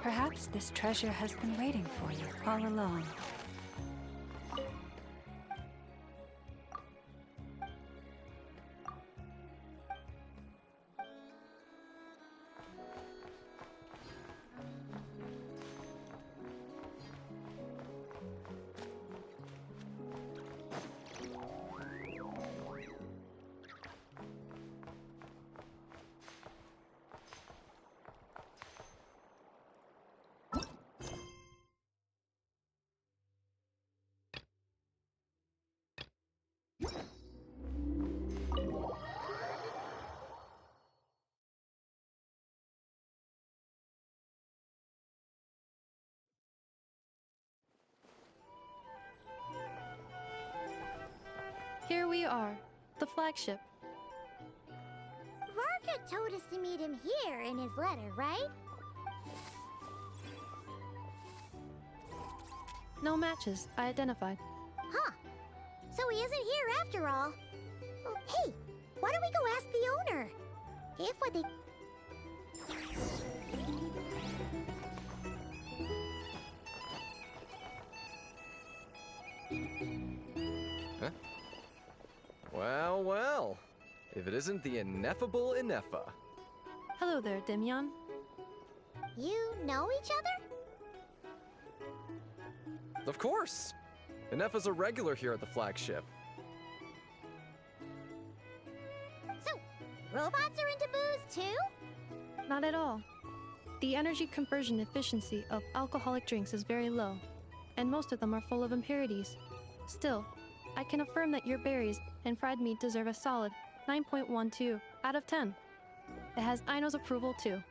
Speaker 12: Perhaps this treasure has been waiting for you all along.
Speaker 3: Here we are, the flagship.
Speaker 2: Varka told us to meet him here in his letter, right?
Speaker 3: No matches, I identified.
Speaker 2: Huh. So he isn't here after all. Oh, hey, why don't we go ask the owner? If what they...
Speaker 14: Huh? Well, well. If it isn't the ineffable Ineffa.
Speaker 3: Hello there, Demyon.
Speaker 2: You know each other?
Speaker 14: Of course! Ineffa's a regular here at the flagship.
Speaker 2: So, robots are into booze too?
Speaker 3: Not at all. The energy conversion efficiency of alcoholic drinks is very low, and most of them are full of impurities. Still, I can affirm that your berries and fried meat deserve a solid 9.12 out of 10. It has Aino's approval too.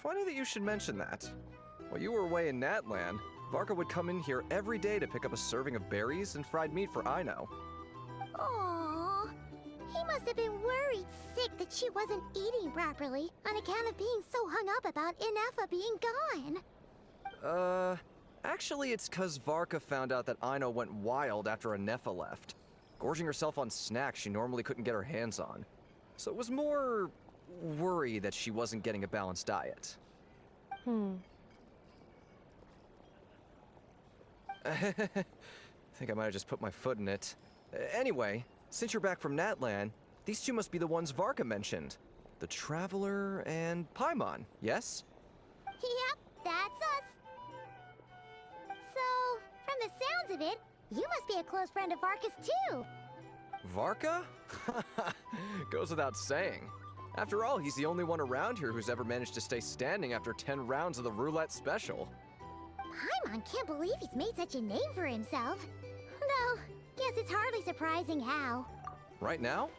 Speaker 14: Funny that you should mention that. While you were away in Natland, Varka would come in here every day to pick up a serving of berries and fried meat for Aino.
Speaker 2: Aww. He must have been worried sick that she wasn't eating properly on account of being so hung up about Ineffa being gone.
Speaker 14: Actually it's 'cause Varka found out that Aino went wild after Ineffa left, gorging herself on snacks she normally couldn't get her hands on. So it was more worry that she wasn't getting a balanced diet. I think I might have just put my foot in it. Anyway, since you're back from Natland, these two must be the ones Varka mentioned. The Traveler and Paimon, yes?
Speaker 2: Yep, that's us. So, from the sounds of it, you must be a close friend of Varka's too.
Speaker 14: Varka? Goes without saying. After all, he's the only one around here who's ever managed to stay standing after 10 rounds of the roulette special.
Speaker 2: Paimon can't believe he's made such a name for himself. Though, guess it's hardly surprising how.
Speaker 14: Right now?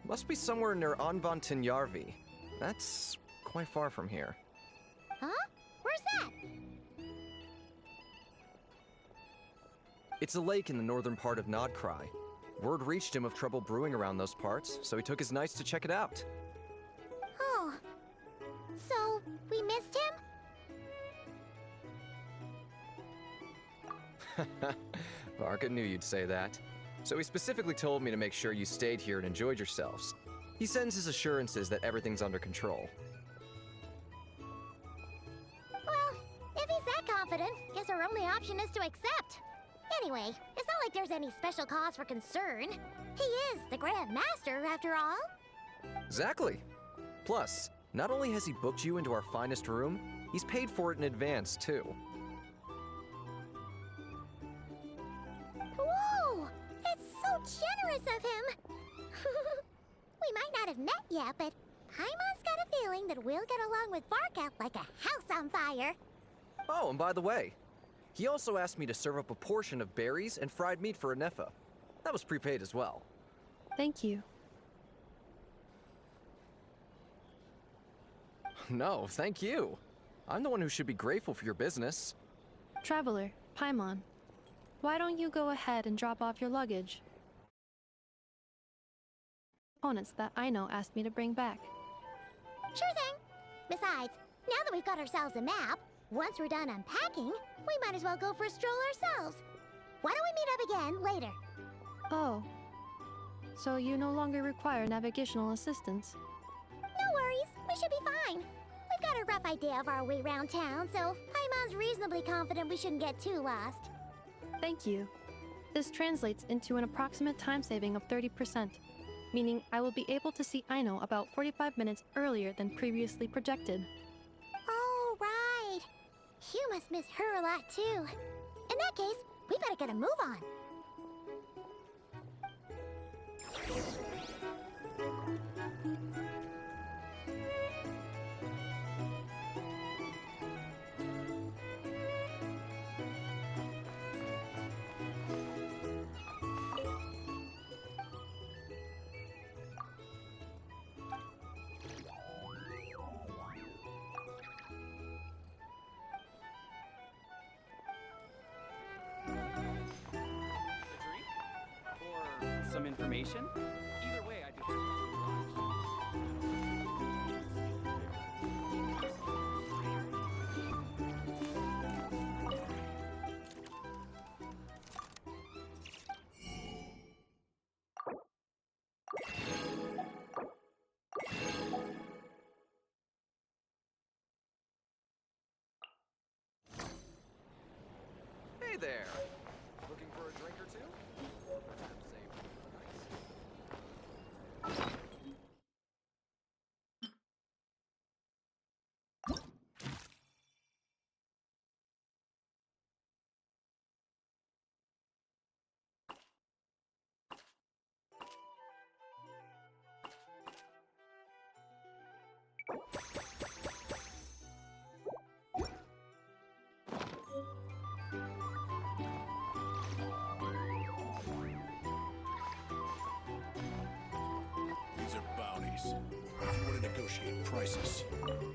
Speaker 14: Must be somewhere near Anvantinyarvi. That's quite far from here.
Speaker 2: Huh? Where's that?
Speaker 14: It's a lake in the northern part of Nodcry. Word reached him of trouble brewing around those parts, so he took his knights to check it out.
Speaker 2: Oh. So, we missed him?
Speaker 14: Varka knew you'd say that. So he specifically told me to make sure you stayed here and enjoyed yourselves. He sends his assurances that everything's under control.
Speaker 2: Well, if he's that confident, guess our only option is to accept. Anyway, it's not like there's any special cause for concern. He is the Grand Master, after all.
Speaker 14: Exactly. Plus, not only has he booked you into our finest room, he's paid for it in advance, too.
Speaker 2: Whoa! It's so generous of him! We might not have met yet, but Paimon's got a feeling that we'll get along with Varka like a house on fire.
Speaker 14: Oh, and by the way, he also asked me to serve up a portion of berries and fried meat for Ineffa. That was prepaid as well.
Speaker 3: Thank you.
Speaker 14: No, thank you. I'm the one who should be grateful for your business.
Speaker 3: Traveler, Paimon, why don't you go ahead and drop off your luggage? Components that Aino asked me to bring back.
Speaker 2: Sure thing. Besides, now that we've got ourselves a map, once we're done unpacking, we might as well go for a stroll ourselves. Why don't we meet up again later?
Speaker 3: Oh. So you no longer require navigational assistance?
Speaker 2: No worries, we should be fine. We've got a rough idea of our way around town, so Paimon's reasonably confident we shouldn't get too lost.
Speaker 3: Thank you. This translates into an approximate time saving of 30%, meaning I will be able to see Aino about 45 minutes earlier than previously projected.
Speaker 2: Oh, right. You must miss her a lot, too. In that case, we better get a move on.
Speaker 15: Some information? Either way, I'd be happy to oblige.
Speaker 14: there. Looking for a drink or two? Or perhaps a nice...
Speaker 7: These are bounties. If you want to negotiate prices, go find them.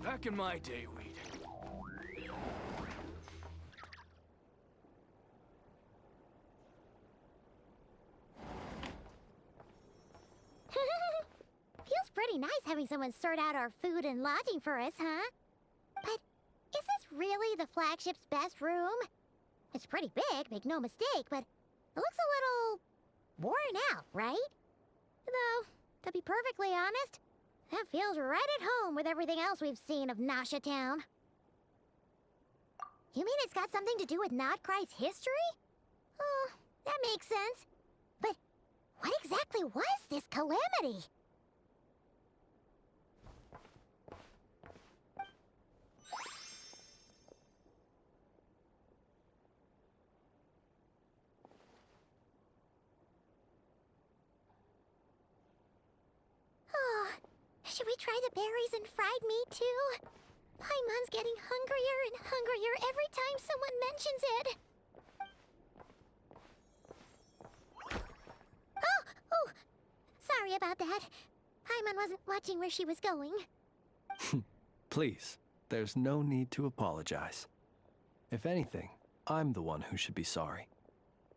Speaker 4: Back in my day, we'd...
Speaker 2: Feels pretty nice having someone sort out our food and lodging for us, huh? But is this really the flagship's best room? It's pretty big, make no mistake, but it looks a little worn out, right? Though, to be perfectly honest, that feels right at home with everything else we've seen of Nasha Town. You mean it's got something to do with Nodcry's history? Oh, that makes sense. But what exactly was this calamity? Oh, should we try the berries and fried meat too? Paimon's getting hungrier and hungrier every time someone mentions it. Oh, sorry about that. Paimon wasn't watching where she was going.
Speaker 4: Please, there's no need to apologize. If anything, I'm the one who should be sorry.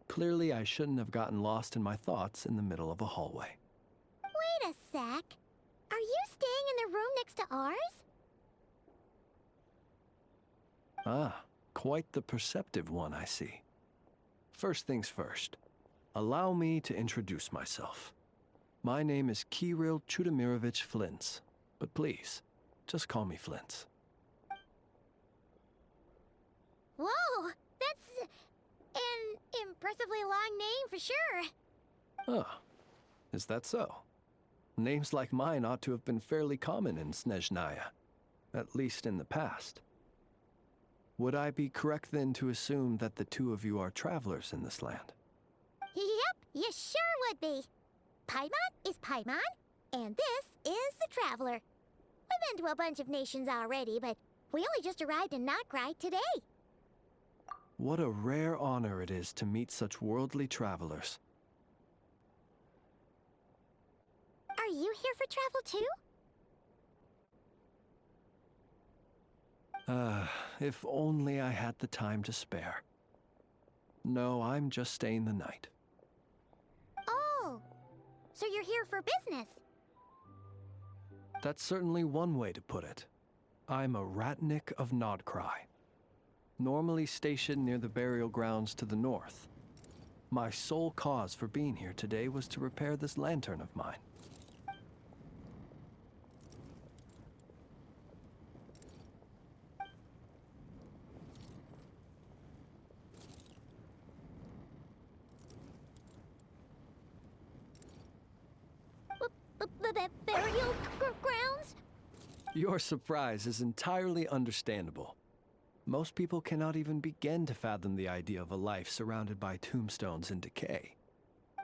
Speaker 4: Clearly, I shouldn't have gotten lost in my thoughts in the middle of a hallway.
Speaker 2: Wait a sec. Are you staying in the room next to ours?
Speaker 4: Ah, quite the perceptive one, I see. First things first, allow me to introduce myself. My name is Kirill Chudamirovich Flintz, but please, just call me Flintz.
Speaker 2: Whoa, that's an impressively long name for sure.
Speaker 4: Ah, is that so? Names like mine ought to have been fairly common in Snezhnaya, at least in the past. Would I be correct then to assume that the two of you are travelers in this land?
Speaker 2: Yep, you sure would be. Paimon is Paimon, and this is the Traveler. We've been to a bunch of nations already, but we only just arrived in Nodcry today.
Speaker 4: What a rare honor it is to meet such worldly travelers.
Speaker 2: Are you here for travel too?
Speaker 4: If only I had the time to spare. No, I'm just staying the night.
Speaker 2: Oh, so you're here for business?
Speaker 4: That's certainly one way to put it. I'm a ratnik of Nodcry, normally stationed near the burial grounds to the north. My sole cause for being here today was to repair this lantern of mine.
Speaker 2: Burial grounds?
Speaker 4: Your surprise is entirely understandable. Most people cannot even begin to fathom the idea of a life surrounded by tombstones and decay.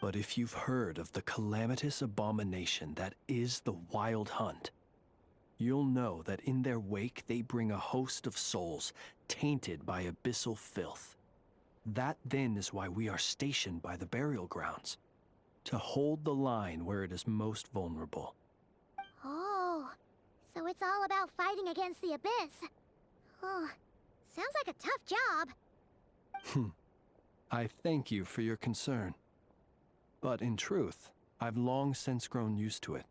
Speaker 4: But if you've heard of the calamitous abomination that is the Wild Hunt, you'll know that in their wake they bring a host of souls tainted by abyssal filth. That then is why we are stationed by the burial grounds, to hold the line where it is most vulnerable.
Speaker 2: Oh, so it's all about fighting against the abyss. Oh, sounds like a tough job.
Speaker 4: I thank you for your concern. But in truth, I've long since grown used to it.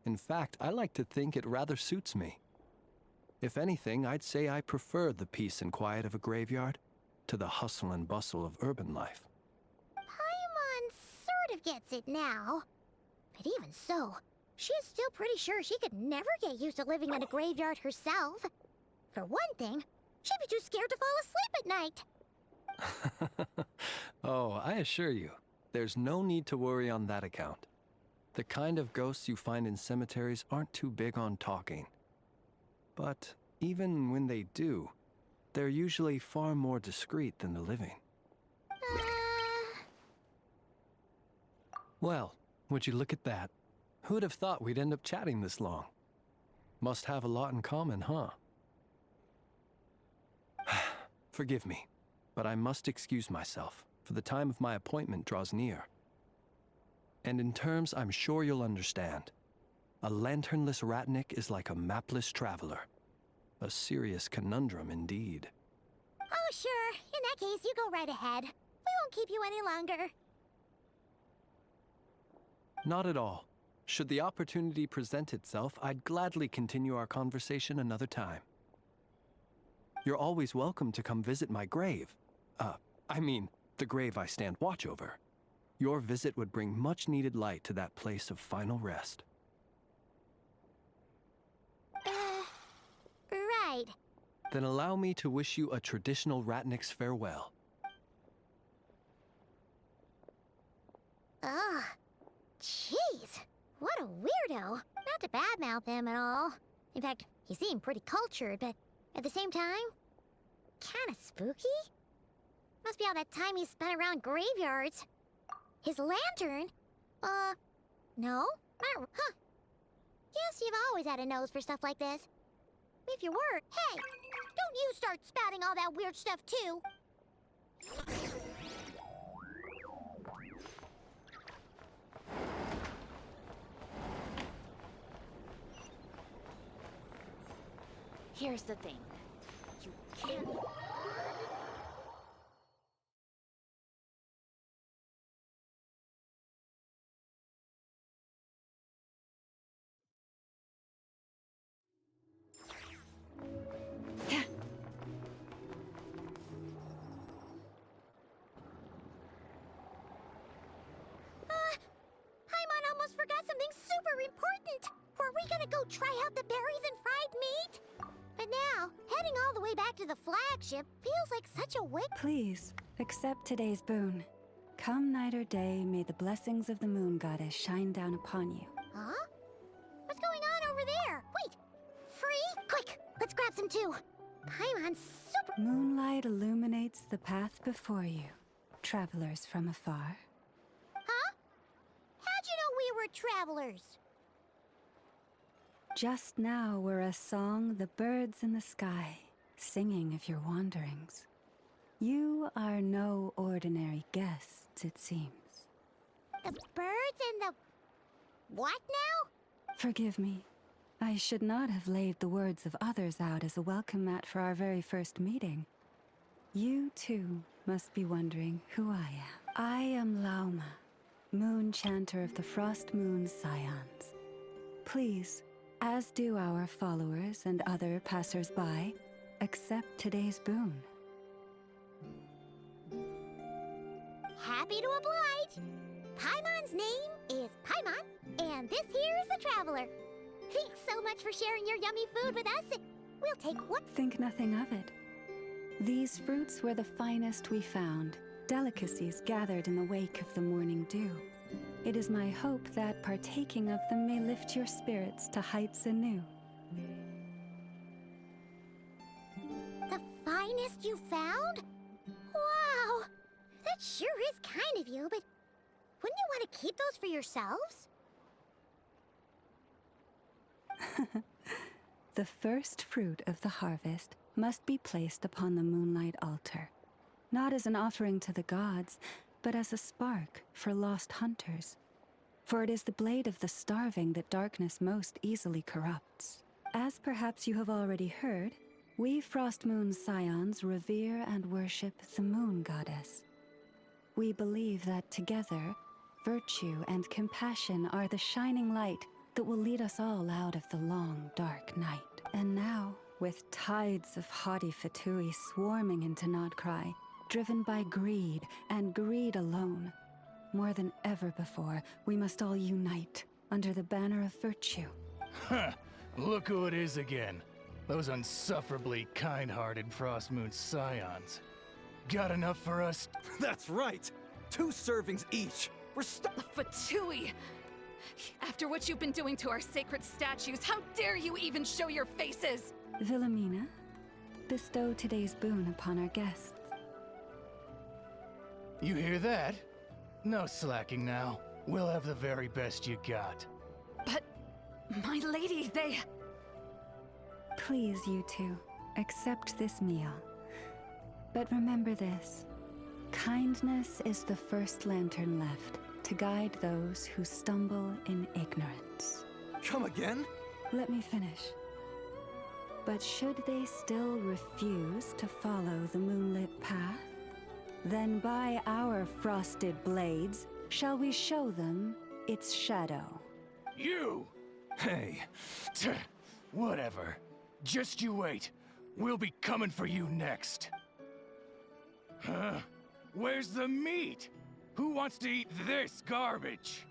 Speaker 4: In fact, I like to think it rather suits me. If anything, I'd say I prefer the peace and quiet of a graveyard to the hustle and bustle of urban life.
Speaker 2: Paimon sort of gets it now. But even so, she is still pretty sure she could never get used to living in a graveyard herself. For one thing, she'd be too scared to fall asleep at night.
Speaker 4: Oh, I assure you, there's no need to worry on that account. The kind of ghosts you find in cemeteries aren't too big on talking. But even when they do, they're usually far more discreet than the living. Well, would you look at that? Who'd have thought we'd end up chatting this long? Must have a lot in common, huh? Forgive me, but I must excuse myself, for the time of my appointment draws near. And in terms I'm sure you'll understand, a lanternless ratnik is like a mapless traveler. A serious conundrum indeed.
Speaker 2: Oh, sure. In that case, you go right ahead. We won't keep you any longer.
Speaker 4: Not at all. Should the opportunity present itself, I'd gladly continue our conversation another time. You're always welcome to come visit my grave. I mean, the grave I stand watch over. Your visit would bring much-needed light to that place of final rest.
Speaker 2: Right.
Speaker 4: Then allow me to wish you a traditional ratnik's farewell.
Speaker 2: Ugh. Jeez. What a weirdo. Not to badmouth him at all. In fact, he seemed pretty cultured, but at the same time, kinda spooky? Must be all that time he spent around graveyards. His lantern? No? Huh. Guess you've always had a nose for stuff like this. If you were, hey! Don't you start spouting all that weird stuff, too!
Speaker 12: Here's the thing. You can't...
Speaker 2: Paimon almost forgot something super important! Were we gonna go try out the berries and fried meat? But now, heading all the way back to the flagship feels like such a wait.
Speaker 12: Please, accept today's boon. Come night or day, may the blessings of the moon goddess shine down upon you.
Speaker 2: Huh? What's going on over there? Wait! Free? Quick! Let's grab some too! Paimon's super...
Speaker 12: Moonlight illuminates the path before you, travelers from afar.
Speaker 2: Huh? How'd you know we were travelers?
Speaker 12: Just now were a song the birds in the sky, singing of your wanderings. You are no ordinary guests, it seems.
Speaker 2: The birds and the... what now?
Speaker 12: Forgive me. I should not have laid the words of others out as a welcome mat for our very first meeting. You, too, must be wondering who I am. I am Lauma, moon chanter of the Frost Moon's scions. Please, as do our followers and other passers-by, accept today's boon.
Speaker 2: Happy to oblige! Paimon's name is Paimon, and this here is the Traveler. Thanks so much for sharing your yummy food with us. We'll take what...
Speaker 12: Think nothing of it. These fruits were the finest we found, delicacies gathered in the wake of the morning dew. It is my hope that partaking of them may lift your spirits to heights anew.
Speaker 2: The finest you found? Wow! That sure is kind of you, but wouldn't you want to keep those for yourselves?
Speaker 12: The first fruit of the harvest must be placed upon the moonlight altar, not as an offering to the gods, but as a spark for lost hunters. For it is the blade of the starving that darkness most easily corrupts. As perhaps you have already heard, we Frost Moon Scions revere and worship the moon goddess. We believe that together, virtue and compassion are the shining light that will lead us all out of the long, dark night. And now, with tides of haughty Fatui swarming into Nodcry, driven by greed and greed alone, more than ever before, we must all unite under the banner of virtue.
Speaker 8: Huh! Look who it is again. Those unsufferably kind-hearted Frost Moon Scions. Got enough for us?
Speaker 10: That's right! 2 servings each! We're stuck.
Speaker 18: Fatui! After what you've been doing to our sacred statues, how dare you even show your faces?
Speaker 12: Wilhelmina, bestow today's boon upon our guests.
Speaker 8: You hear that? No slacking now. We'll have the very best you got.
Speaker 18: But, my lady, they...
Speaker 12: Please, you two, accept this meal. But remember this. Kindness is the first lantern left to guide those who stumble in ignorance.
Speaker 10: Come again?
Speaker 12: Let me finish. But should they still refuse to follow the moonlit path, then by our frosted blades shall we show them its shadow.
Speaker 8: You! Hey, whatever. Just you wait. We'll be coming for you next. Huh? Where's the meat? Who wants to eat this garbage?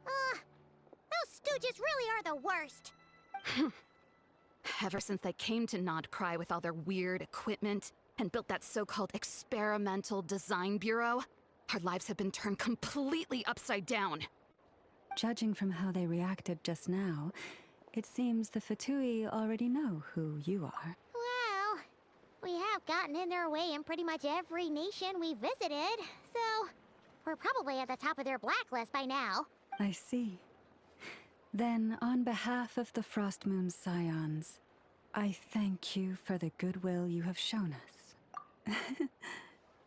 Speaker 2: Those stooges really are the worst.
Speaker 18: Ever since they came to Nodcry with all their weird equipment and built that so-called experimental design bureau, our lives have been turned completely upside down.
Speaker 12: Judging from how they reacted just now, it seems the Fatui already know who you are.
Speaker 2: Well, we have gotten in their way in pretty much every nation we visited, so we're probably at the top of their blacklist by now.
Speaker 12: I see. Then, on behalf of the Frost Moon Scions, I thank you for the goodwill you have shown us.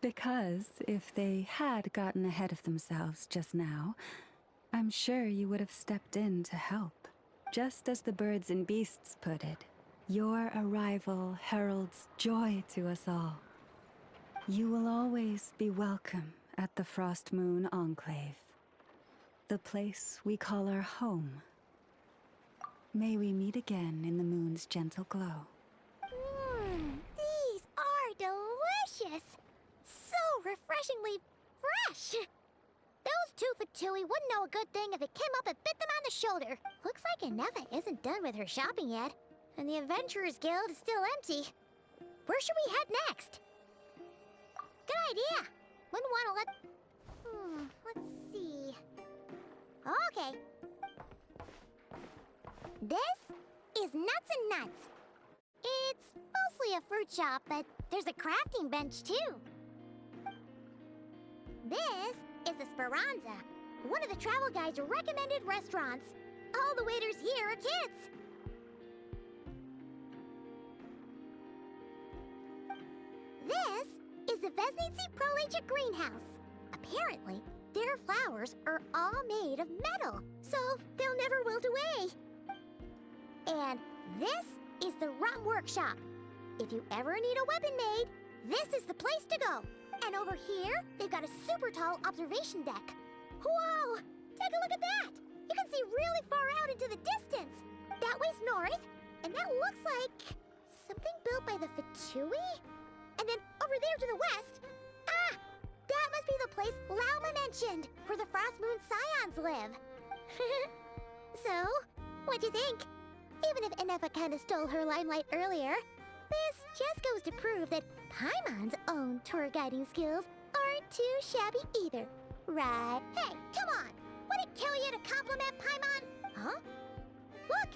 Speaker 12: Because if they had gotten ahead of themselves just now, I'm sure you would have stepped in to help. Just as the birds and beasts put it, your arrival heralds joy to us all. You will always be welcome at the Frost Moon Enclave, the place we call our home. May we meet again in the moon's gentle glow.
Speaker 2: These are delicious! So refreshingly fresh! Those two Fatui wouldn't know a good thing if it came up and bit them on the shoulder. Looks like Inefa isn't done with her shopping yet, and the Adventurers Guild is still empty. Where should we head next? Good idea! Wouldn't want to let... let's see... Okay. This is Nuts and Nuts. It's mostly a fruit shop, but there's a crafting bench too. This is the Speranza, one of the travel guide's recommended restaurants. All the waiters here are kids. This is the Vesnitsi Prolegia greenhouse. Apparently, their flowers are all made of metal, so they'll never wilt away. And this is the Rum Workshop. If you ever need a weapon made, this is the place to go. And over here, they've got a super tall observation deck. Whoa! Take a look at that! You can see really far out into the distance. That way's north, and that looks like something built by the Fatui? And then over there to the west, that must be the place Lauma mentioned, where the Frost Moon Scions live. So, what'd you think? Even if Inefa kinda stole her limelight earlier, this just goes to prove that Paimon's own tour guiding skills aren't too shabby either, right? Hey, come on! Would it kill you to compliment Paimon? Huh? Look!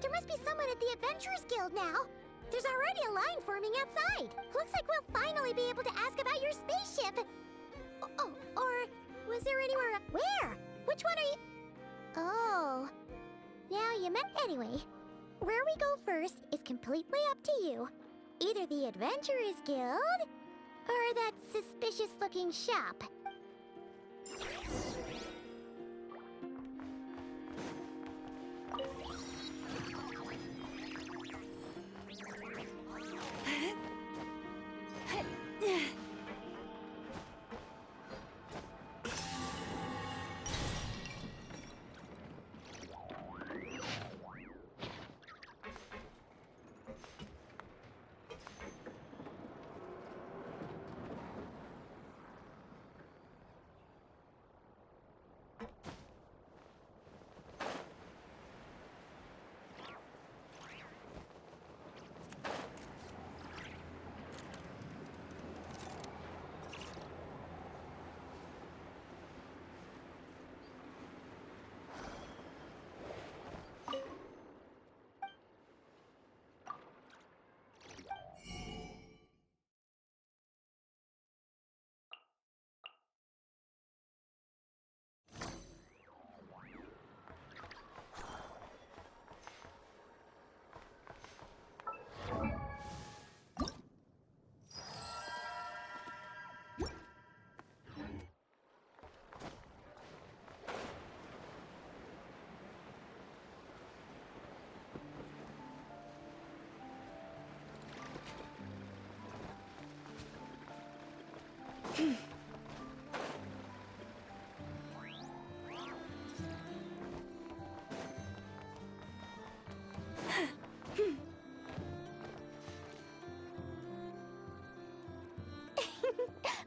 Speaker 2: There must be someone at the Adventurers Guild now! There's already a line forming outside. Looks like we'll finally be able to ask about your spaceship. Oh, or was there anywhere? Where? Which one are you? Oh, now you meant anyway. Where we go first is completely up to you. Either the Adventurers Guild or that suspicious-looking shop.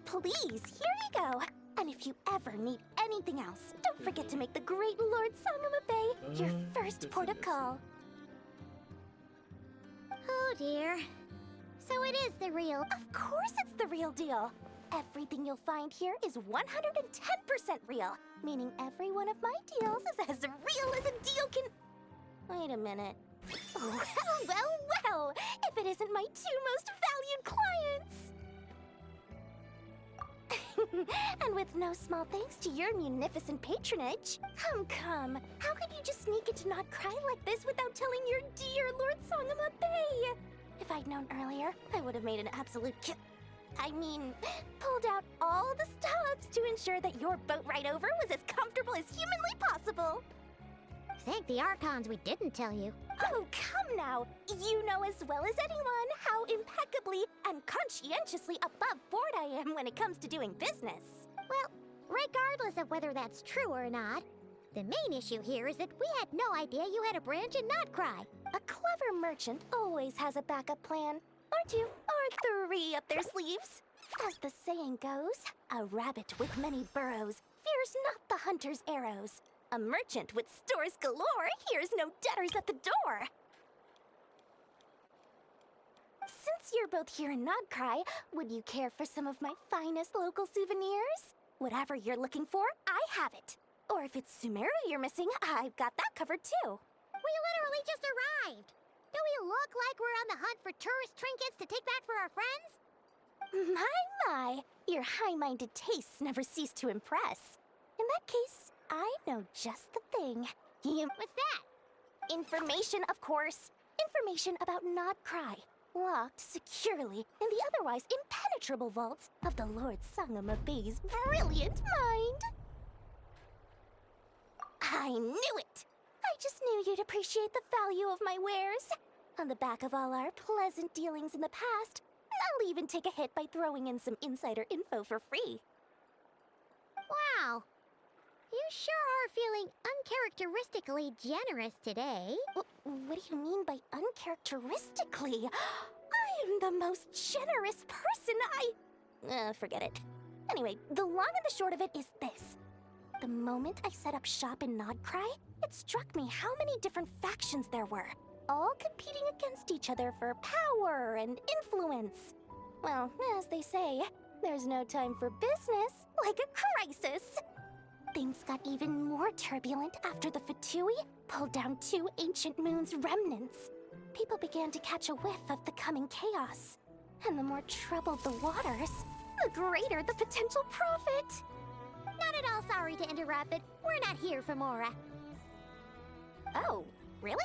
Speaker 2: Please, here you go. And if you ever need anything else, don't forget to make the great Lord Sangama Bay your first port of call. Oh dear. So it is the real. Of course it's the real deal. Everything you'll find here is 110% real, meaning every one of my deals is as real as a deal can. Wait a minute. Well, if it isn't my two most valued clients. And with no small thanks to your munificent patronage. Come. How could you just sneak into Not Cry like this without telling your dear Lord Sangama Bay? If I'd known earlier, I would have made an absolute pulled out all the stops to ensure that your boat ride over was as comfortable as humanly possible. Thank the Archons we didn't tell you.
Speaker 9: Oh, come now. You know as well as anyone how impeccably and conscientiously above board I am when it comes to doing business.
Speaker 2: Well, regardless of whether that's true or not, the main issue here is that we had no idea you had a branch in Notcry.
Speaker 9: A clever merchant always has a backup plan. Or two, or three up their sleeves. As the saying goes, a rabbit with many burrows fears not the hunter's arrows. A merchant with stores galore hears no debtors at the door. Since you're both here in Nodcry, would you care for some of my finest local souvenirs? Whatever you're looking for, I have it. Or if it's Sumeru you're missing, I've got that covered too.
Speaker 2: We literally just arrived. Do we look like we're on the hunt for tourist trinkets to take back for our friends?
Speaker 9: My, your high-minded tastes never cease to impress. In that case, I know just the thing.
Speaker 2: What's that?
Speaker 9: Information, of course. Information about Nodcry, locked securely in the otherwise impenetrable vaults of the Lord Sangama Bay's brilliant mind. I knew it! I just knew you'd appreciate the value of my wares. On the back of all our pleasant dealings in the past, I'll even take a hit by throwing in some insider info for free.
Speaker 2: Wow. You sure are feeling uncharacteristically generous today.
Speaker 9: What do you mean by uncharacteristically? I am the most generous person forget it. Anyway, the long and the short of it is this. The moment I set up shop in Nodcry, it struck me how many different factions there were, all competing against each other for power and influence. Well, as they say, there's no time for business like a crisis. Things got even more turbulent after the Fatui pulled down 2 ancient moon's remnants. people began to catch a whiff of the coming chaos. And the more troubled the waters, the greater the potential profit.
Speaker 2: Not at all sorry to interrupt, but we're not here for Mora.
Speaker 9: Oh, really?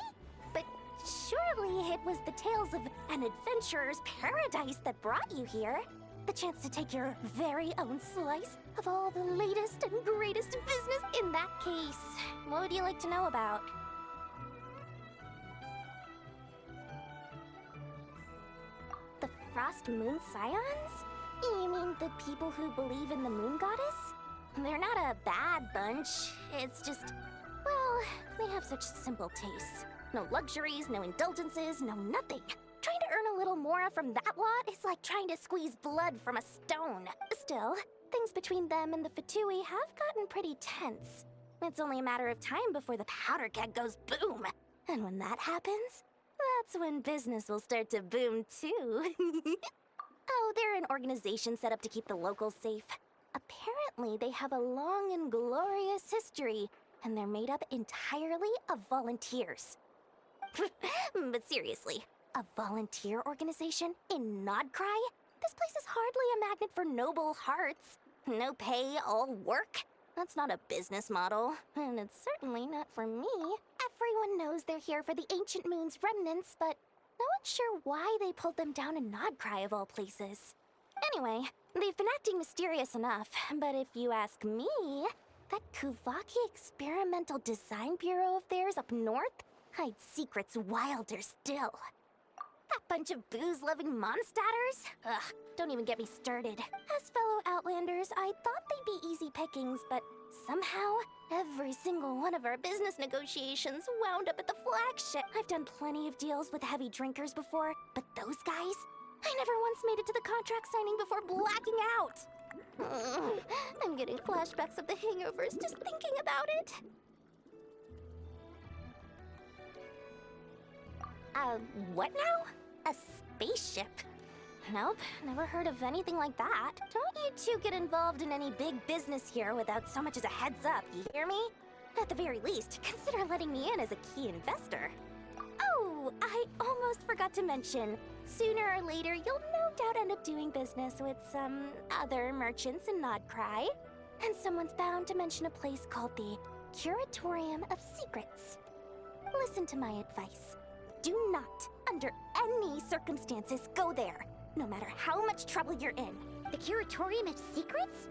Speaker 9: But surely it was the tales of an adventurer's paradise that brought you here. The chance to take your very own slice of all the latest and greatest business. In that case, what would you like to know about? The Frost Moon Scions? You mean the people who believe in the moon goddess? They're not a bad bunch. It's just, well, they have such simple tastes. No luxuries, no indulgences, no nothing. Trying to earn a little Mora from that lot is like trying to squeeze blood from a stone. Still, things between them and the Fatui have gotten pretty tense. It's only a matter of time before the powder keg goes boom. And when that happens, that's when business will start to boom too. Oh, they're an organization set up to keep the locals safe. Apparently, they have a long and glorious history, and they're made up entirely of volunteers. But seriously, a volunteer organization in Nodcry? This place is hardly a magnet for noble hearts. No pay, all work. That's not a business model, and it's certainly not for me. Everyone knows they're here for the Ancient Moon's remnants, but no one's sure why they pulled them down in Nodcry of all places. Anyway, they've been acting mysterious enough, but if you ask me, that Kuvaki Experimental Design Bureau of theirs up north hides secrets wilder still. That bunch of booze-loving monstatters? Ugh, don't even get me started. As fellow Outlanders, I thought they'd be easy pickings, but somehow, every single one of our business negotiations wound up at the flagship. I've done plenty of deals with heavy drinkers before, but those guys? I never once made it to the contract signing before blacking out. I'm getting flashbacks of the hangovers just thinking about it. What now? A spaceship? Nope, never heard of anything like that. Don't you two get involved in any big business here without so much as a heads up, you hear me? At the very least, consider letting me in as a key investor. Oh, I almost forgot to mention. Sooner or later, you'll no doubt end up doing business with some other merchants in Nodcry. And someone's bound to mention a place called the Curatorium of Secrets. Listen to my advice. Do not, under any circumstances, go there, no matter how much trouble you're in.
Speaker 2: The Curatorium of Secrets?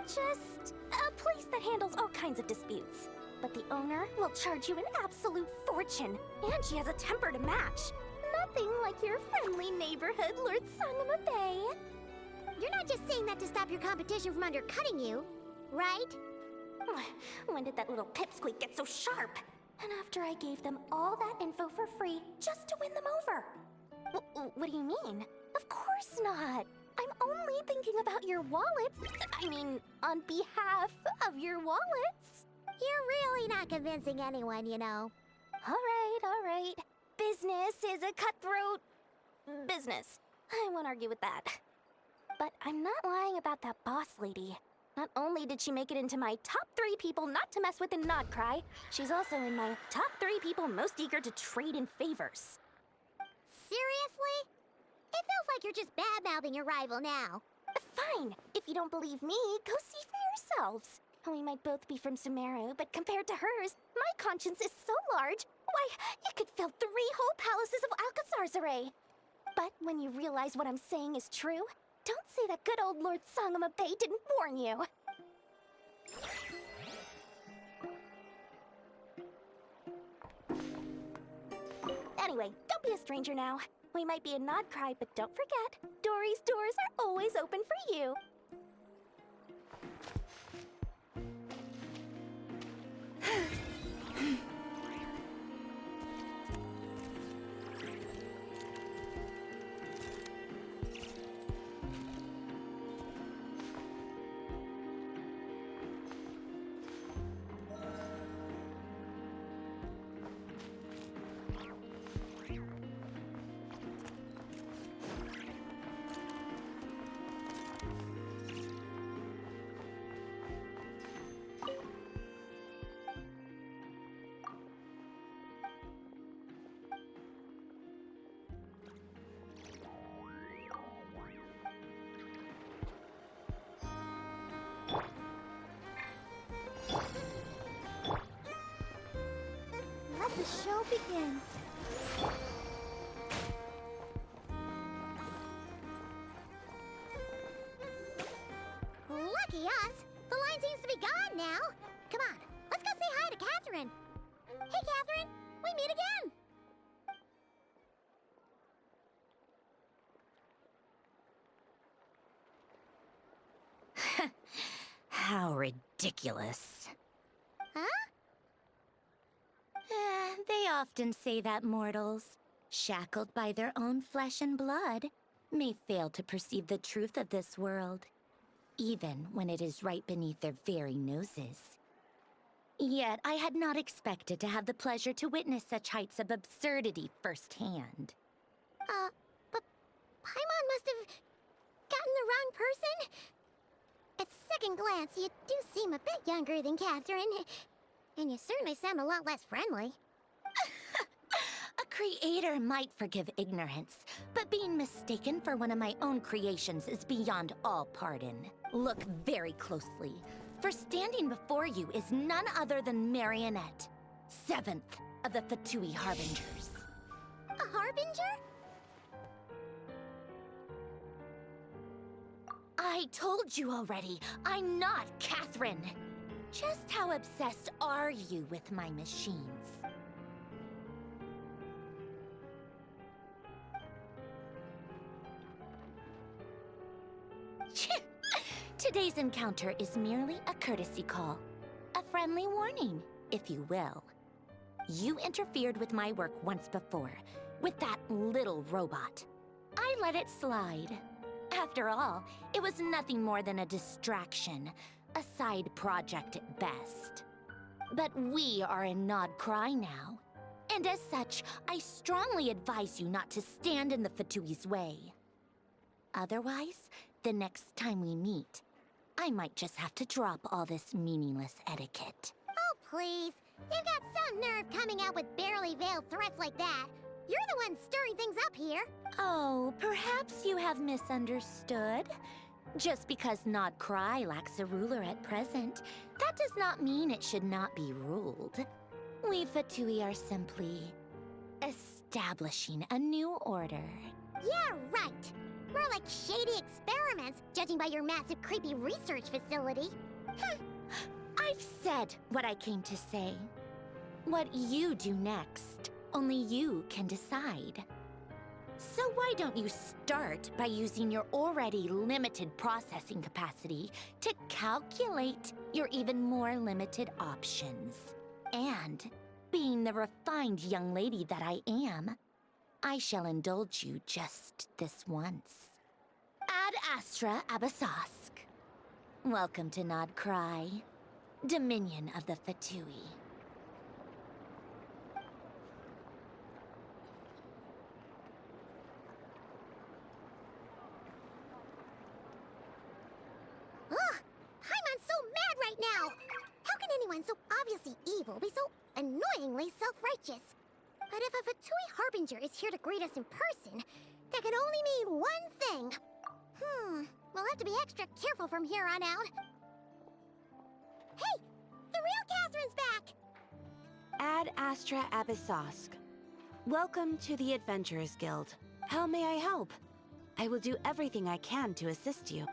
Speaker 9: Just a place that handles all kinds of disputes. But the owner will charge you an absolute fortune, and she has a temper to match. Nothing like your friendly neighborhood, Lord Sangama Bay.
Speaker 2: You're not just saying that to stop your competition from undercutting you, right?
Speaker 9: When did that little pipsqueak get so sharp? And after I gave them all that info for free just to win them over. What do you mean? Of course not. I'm only thinking about your wallets. I mean, on behalf of your wallets.
Speaker 2: You're really not convincing anyone, you know.
Speaker 9: All right. Business is a cutthroat business. I won't argue with that. But I'm not lying about that boss lady. Not only did she make it into my top 3 people not to mess with in Nodcry, she's also in my top 3 people most eager to trade in favors.
Speaker 2: Seriously? It feels like you're just bad-mouthing your rival now.
Speaker 9: Fine. If you don't believe me, go see for yourselves. We might both be from Sumeru, but compared to hers, my conscience is so large, why, it could fill 3 whole palaces of Alcazar's array. But when you realize what I'm saying is true, don't say that good old Lord Sangama Bay didn't warn you. Anyway, don't be a stranger now. We might be in Nodcry, but don't forget, Dory's doors are always open for you.
Speaker 2: begins. Lucky us! The line seems to be gone now. Come on, let's go say hi to Catherine. Hey, Catherine, we meet again.
Speaker 9: How ridiculous.
Speaker 2: Huh?
Speaker 9: They often say that mortals, shackled by their own flesh and blood, may fail to perceive the truth of this world, even when it is right beneath their very noses. Yet I had not expected to have the pleasure to witness such heights of absurdity firsthand.
Speaker 2: But Paimon must have gotten the wrong person? At second glance, you do seem a bit younger than Catherine. And you certainly sound a lot less friendly.
Speaker 9: A creator might forgive ignorance, but being mistaken for one of my own creations is beyond all pardon. Look very closely, for standing before you is none other than Marionette, 7th of the Fatui Harbingers.
Speaker 2: A harbinger?
Speaker 9: I told you already, I'm not Catherine. Just how obsessed are you with my machines? Today's encounter is merely a courtesy call. A friendly warning, if you will. You interfered with my work once before, with that little robot. I let it slide. After all, it was nothing more than a distraction, a side project at best. But we are in Nod Cry now, and as such, I strongly advise you not to stand in the Fatui's way. Otherwise, the next time we meet, I might just have to drop all this meaningless etiquette.
Speaker 2: Oh, please. You've got some nerve coming out with barely veiled threats like that. You're the one stirring things up here.
Speaker 9: Oh, perhaps you have misunderstood. Just because Nod Cry lacks a ruler at present, that does not mean it should not be ruled. We Fatui are simply establishing a new order.
Speaker 2: Yeah, right. More like shady experiments, judging by your massive creepy research facility.
Speaker 9: I've said what I came to say. What you do next, only you can decide. So why don't you start by using your already limited processing capacity to calculate your even more limited options? And, being the refined young lady that I am, I shall indulge you just this once. Ad Astra Abasask. Welcome to Nod Cry, Dominion of the Fatui.
Speaker 2: Ugh! Paimon's so mad right now! How can anyone so obviously evil be so annoyingly self-righteous? But if a Fatui Harbinger is here to greet us in person, that can only mean one thing. We'll have to be extra careful from here on out. Hey! The real Catherine's back!
Speaker 6: Ad Astra Abyssosque. Welcome to the Adventurers Guild. How may I help? I will do everything I can to assist you.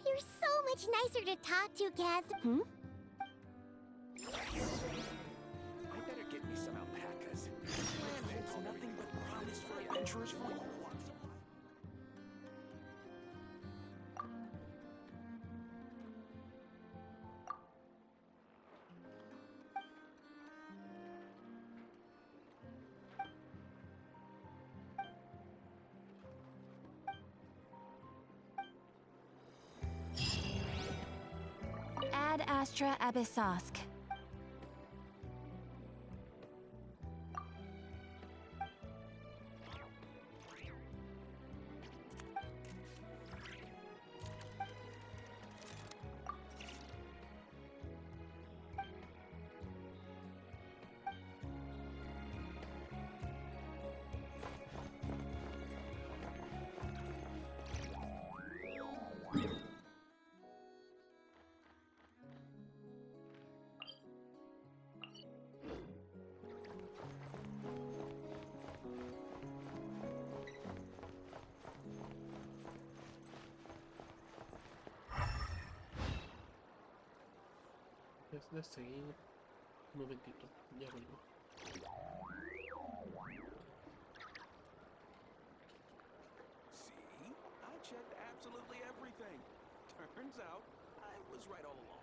Speaker 2: You're so much nicer to talk to, Cath.
Speaker 7: I better get me some alpacas. It's nothing but promise for adventurers for all walks of life.
Speaker 6: Ad Astra Abyssosque.
Speaker 1: es de seguir. Un momentito, ya vengo.
Speaker 7: See? I checked absolutely everything. Turns out, I was right all along.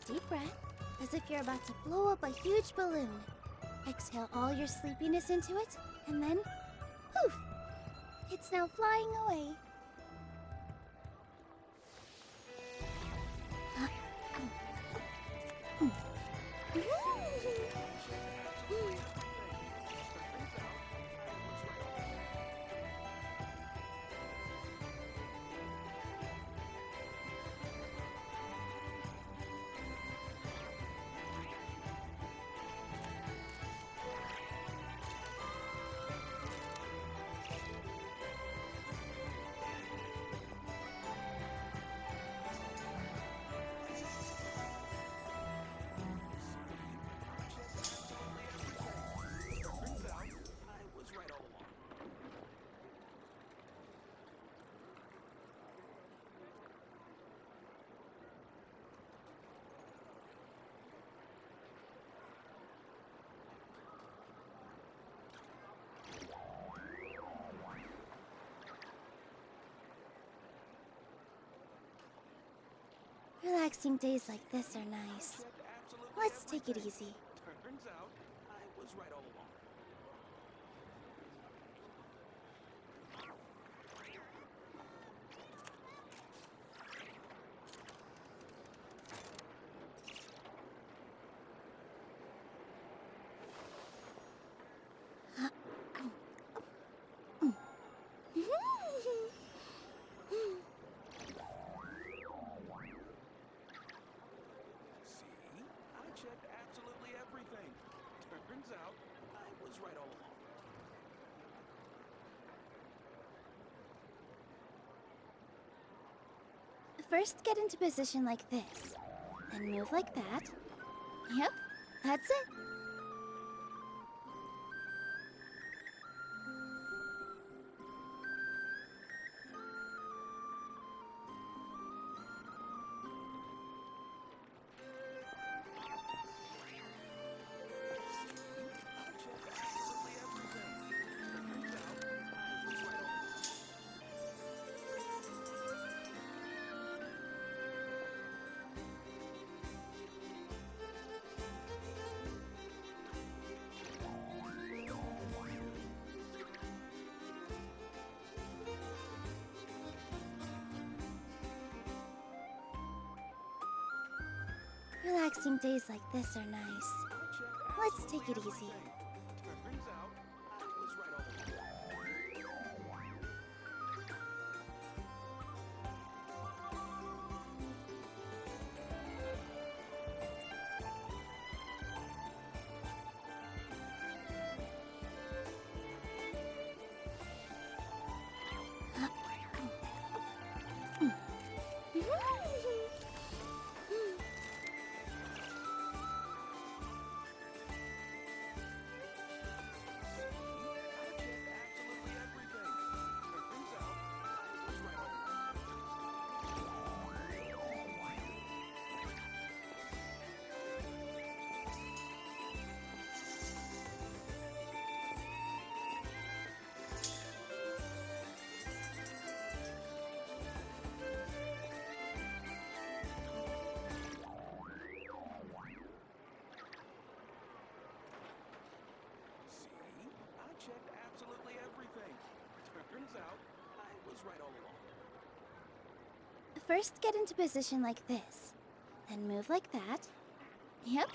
Speaker 2: Deep breath, as if you're about to blow up a huge balloon. Exhale all your sleepiness into it, and then, poof! It's now flying away. Relaxing days like this are nice. Let's take it easy.
Speaker 7: Turns out, I was right all along. Turns out, I was right all along.
Speaker 2: First, get into position like this. Then move like that. Yep, that's it. Relaxing days like this are nice. Let's take it easy.
Speaker 7: Turns out, I was right all along.
Speaker 9: first get into position like this, then move like that. Yep,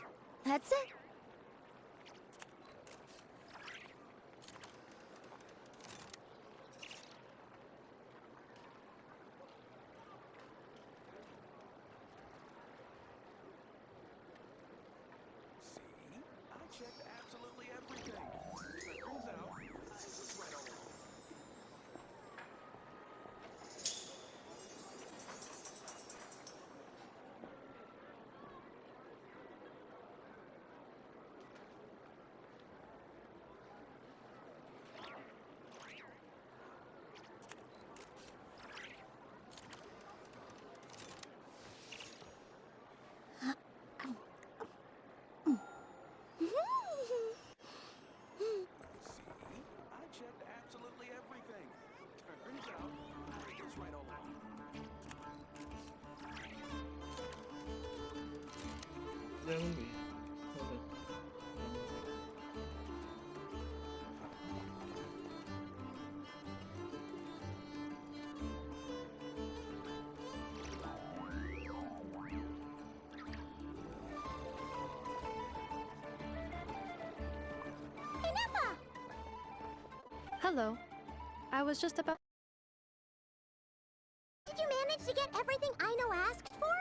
Speaker 9: that's it.
Speaker 7: See? I checked absolutely everything. Turns out, it's right all along. See? I checked absolutely everything. Turns out, it's right all along.
Speaker 1: Ya volví. Joder.
Speaker 2: Hey, Neppa!
Speaker 3: Hello. I was just about.
Speaker 2: Did you manage to get everything Ino asked for?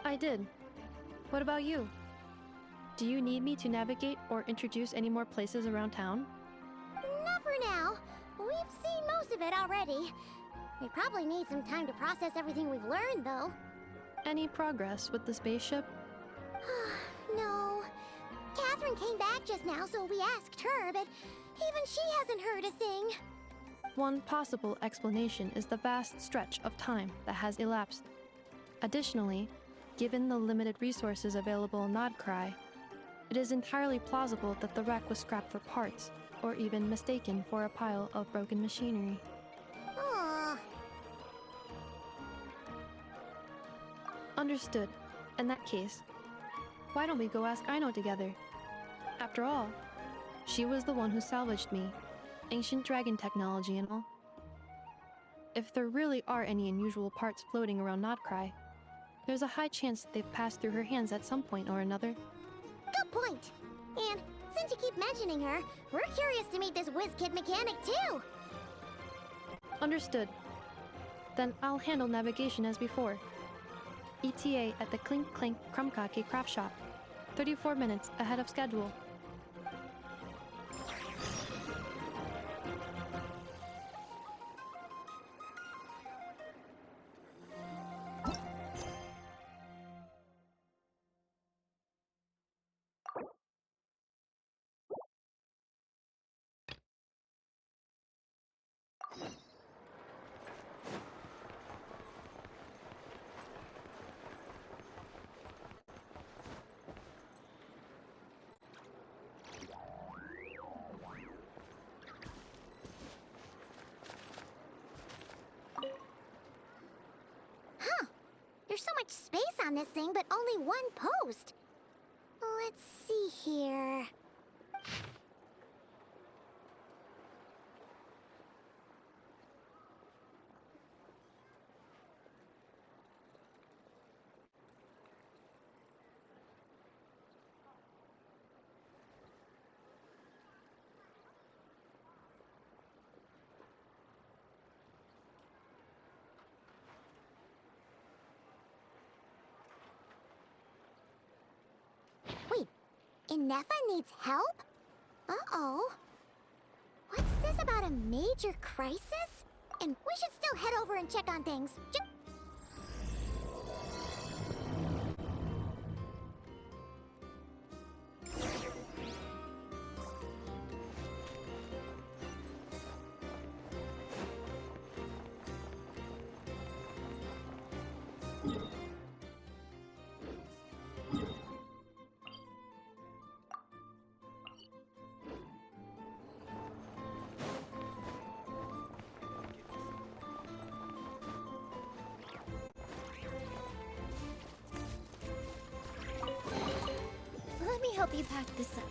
Speaker 3: I did. What about you? Do you need me to navigate or introduce any more places around town?
Speaker 2: Not for now. We've seen most of it already. We probably need some time to process everything we've learned, though.
Speaker 3: Any progress with the spaceship?
Speaker 2: No. Catherine came back just now, so we asked her, but even she hasn't heard a thing.
Speaker 3: One possible explanation is the vast stretch of time that has elapsed. Additionally, given the limited resources available in Nodcry, it is entirely plausible that the wreck was scrapped for parts, or even mistaken for a pile of broken machinery.
Speaker 2: Aw.
Speaker 3: Understood. In that case, why don't we go ask Ino together? After all, she was the one who salvaged me, ancient dragon technology and all. If there really are any unusual parts floating around Nodcry, there's a high chance they've passed through her hands at some point or another.
Speaker 2: Good point. And since you keep mentioning her, we're curious to meet this whiz-kid mechanic, too.
Speaker 3: Understood. Then I'll handle navigation as before. ETA at the Clink Clink Krumkake craft shop. 34 minutes ahead of schedule.
Speaker 2: Huh. There's so much space on this thing, but only one post. Let's see here. Wait, Ineffa needs help? Uh-oh. What's this about a major crisis? And we should still head over and check on things. Let me help you pack this up.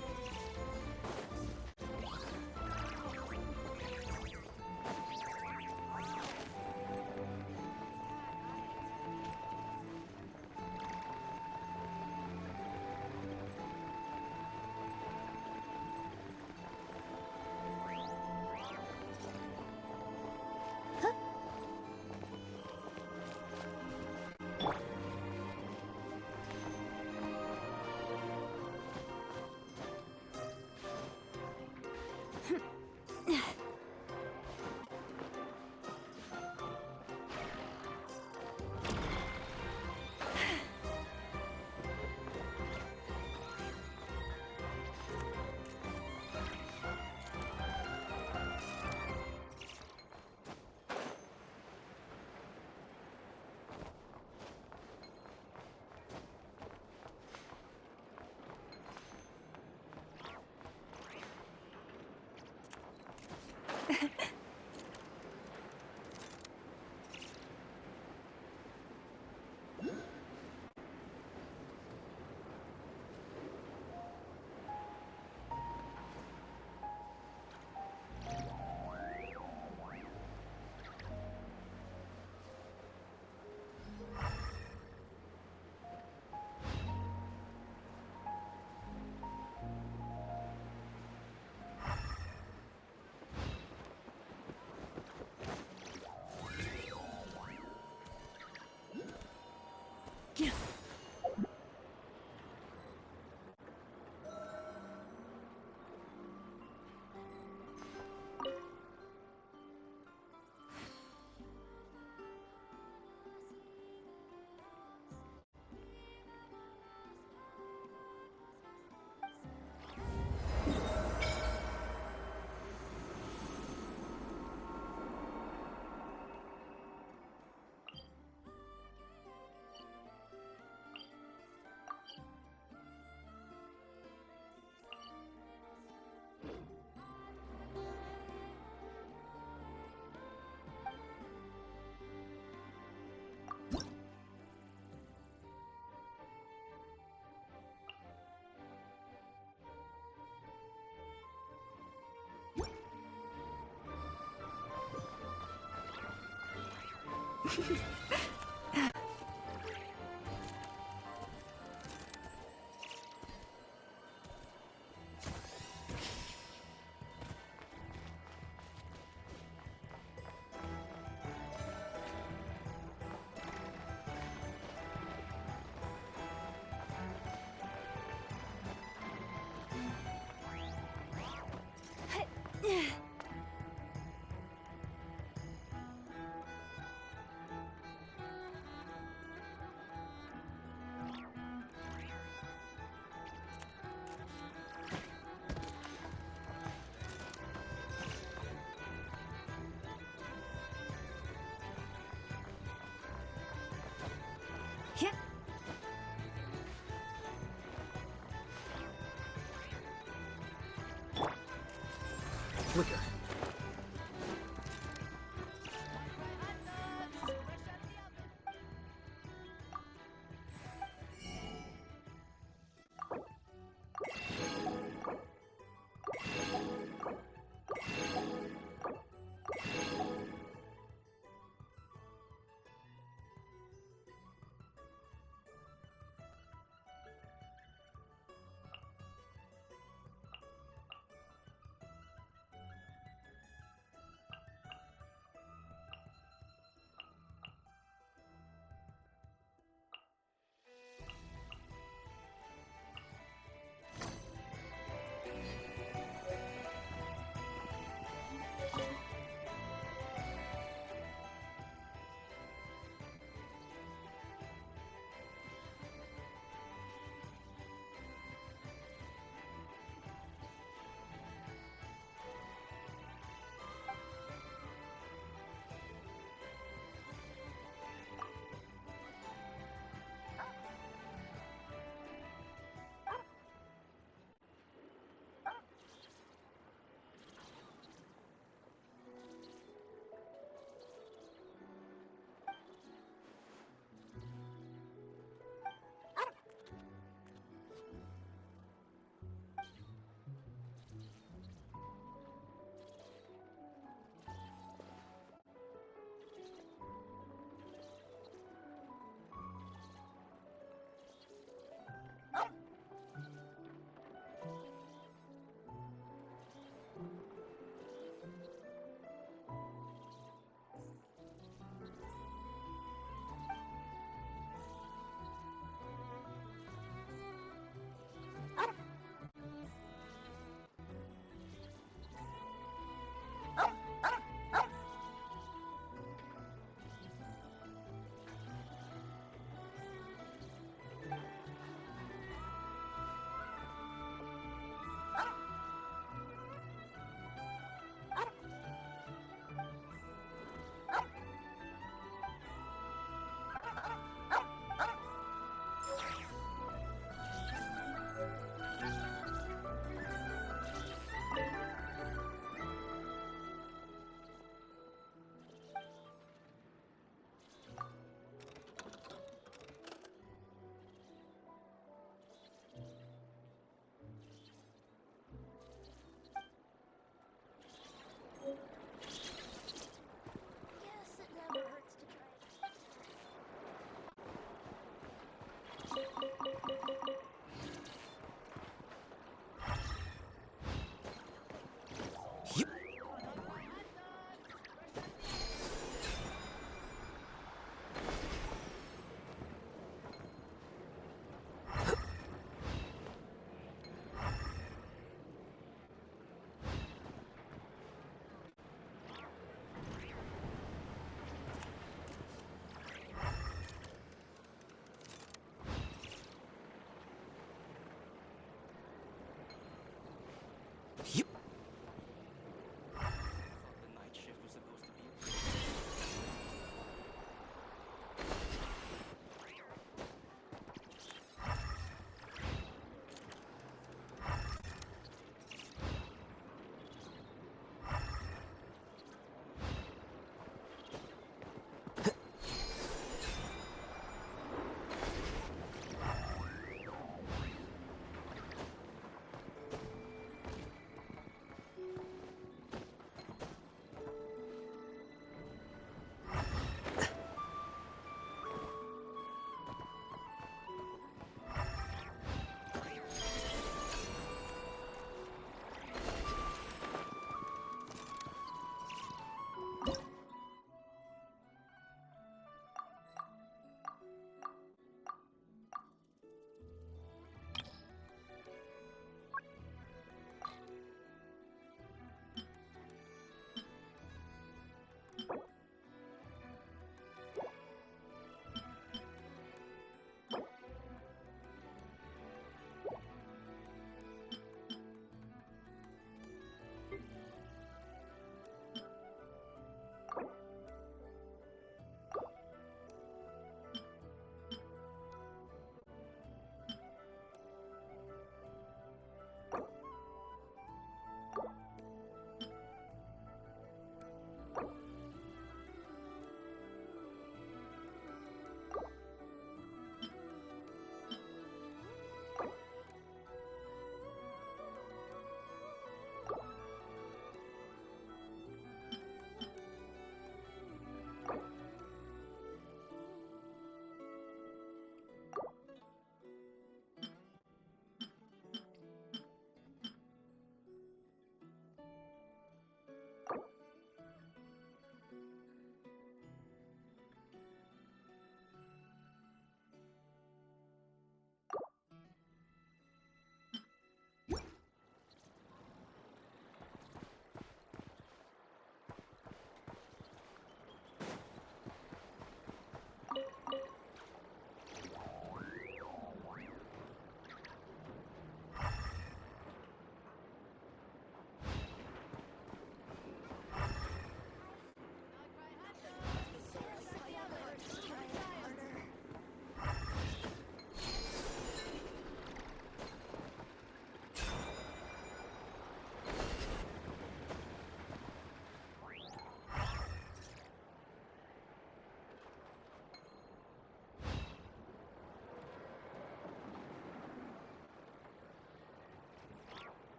Speaker 17: Yeah.
Speaker 21: Flicker.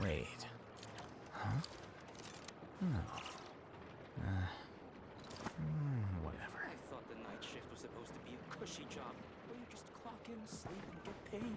Speaker 7: Wait. Huh? No. Whatever.
Speaker 15: I thought the night shift was supposed to be a cushy job where you just clock in, sleep, and get paid.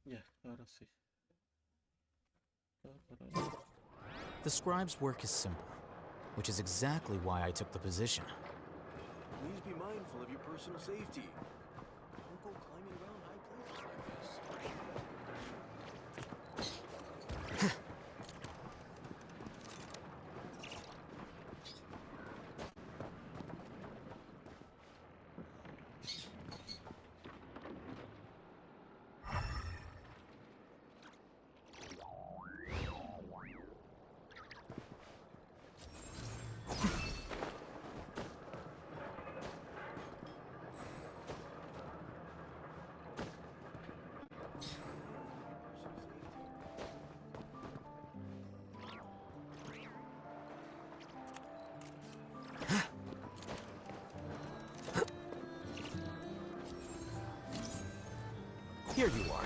Speaker 1: Ya, ahora sí.
Speaker 7: The scribe's work is simple, which is exactly why I took the position.
Speaker 16: Please be mindful of your personal safety. Don't go climbing around high places like this.
Speaker 7: Here you are.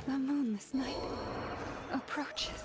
Speaker 12: The moonless night approaches.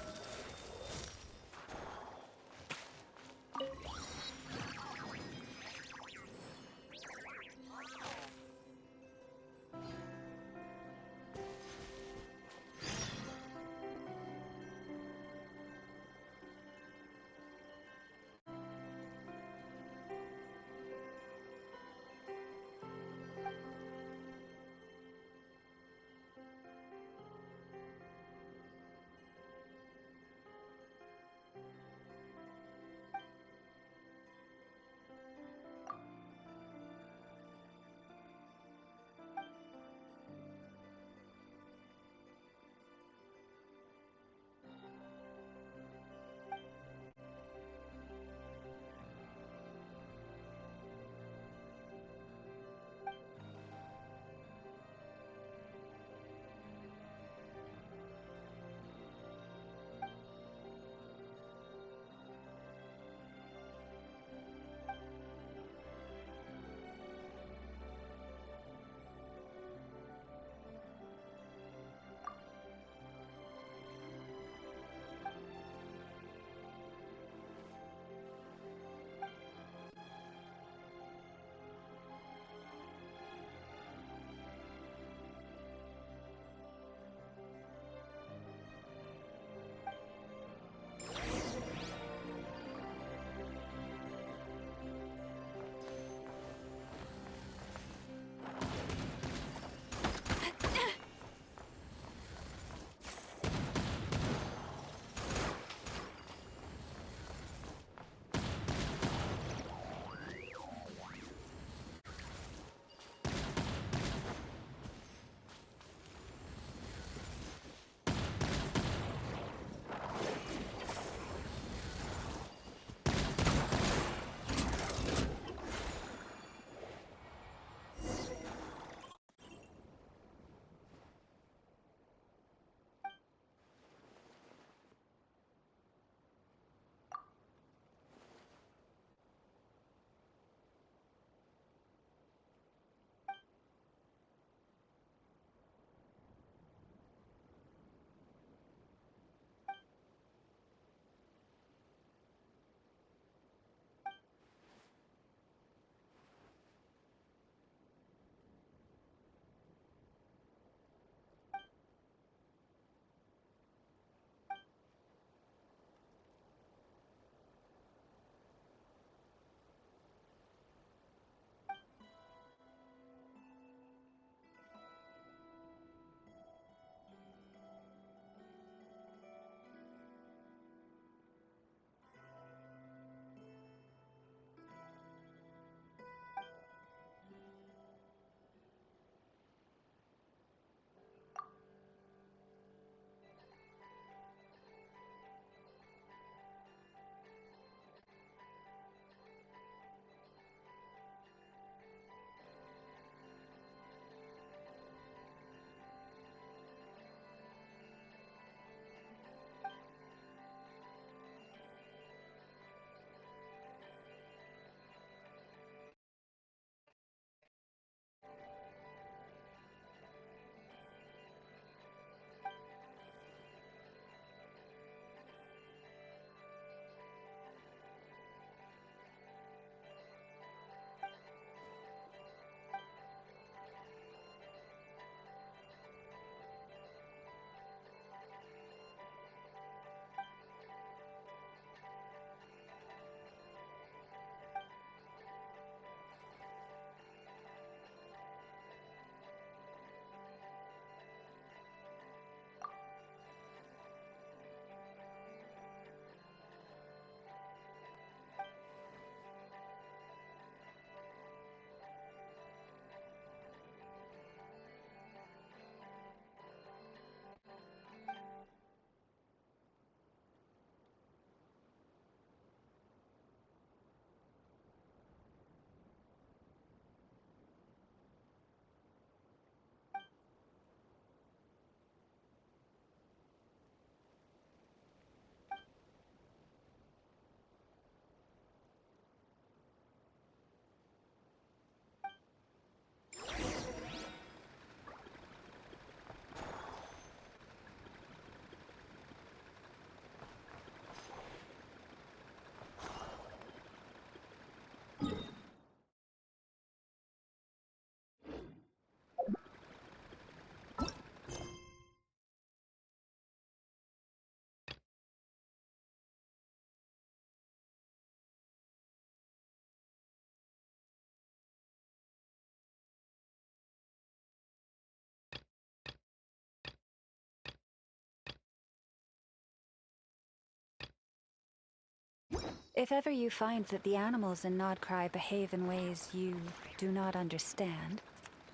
Speaker 12: If ever you find that the animals in Nodcry behave in ways you do not understand,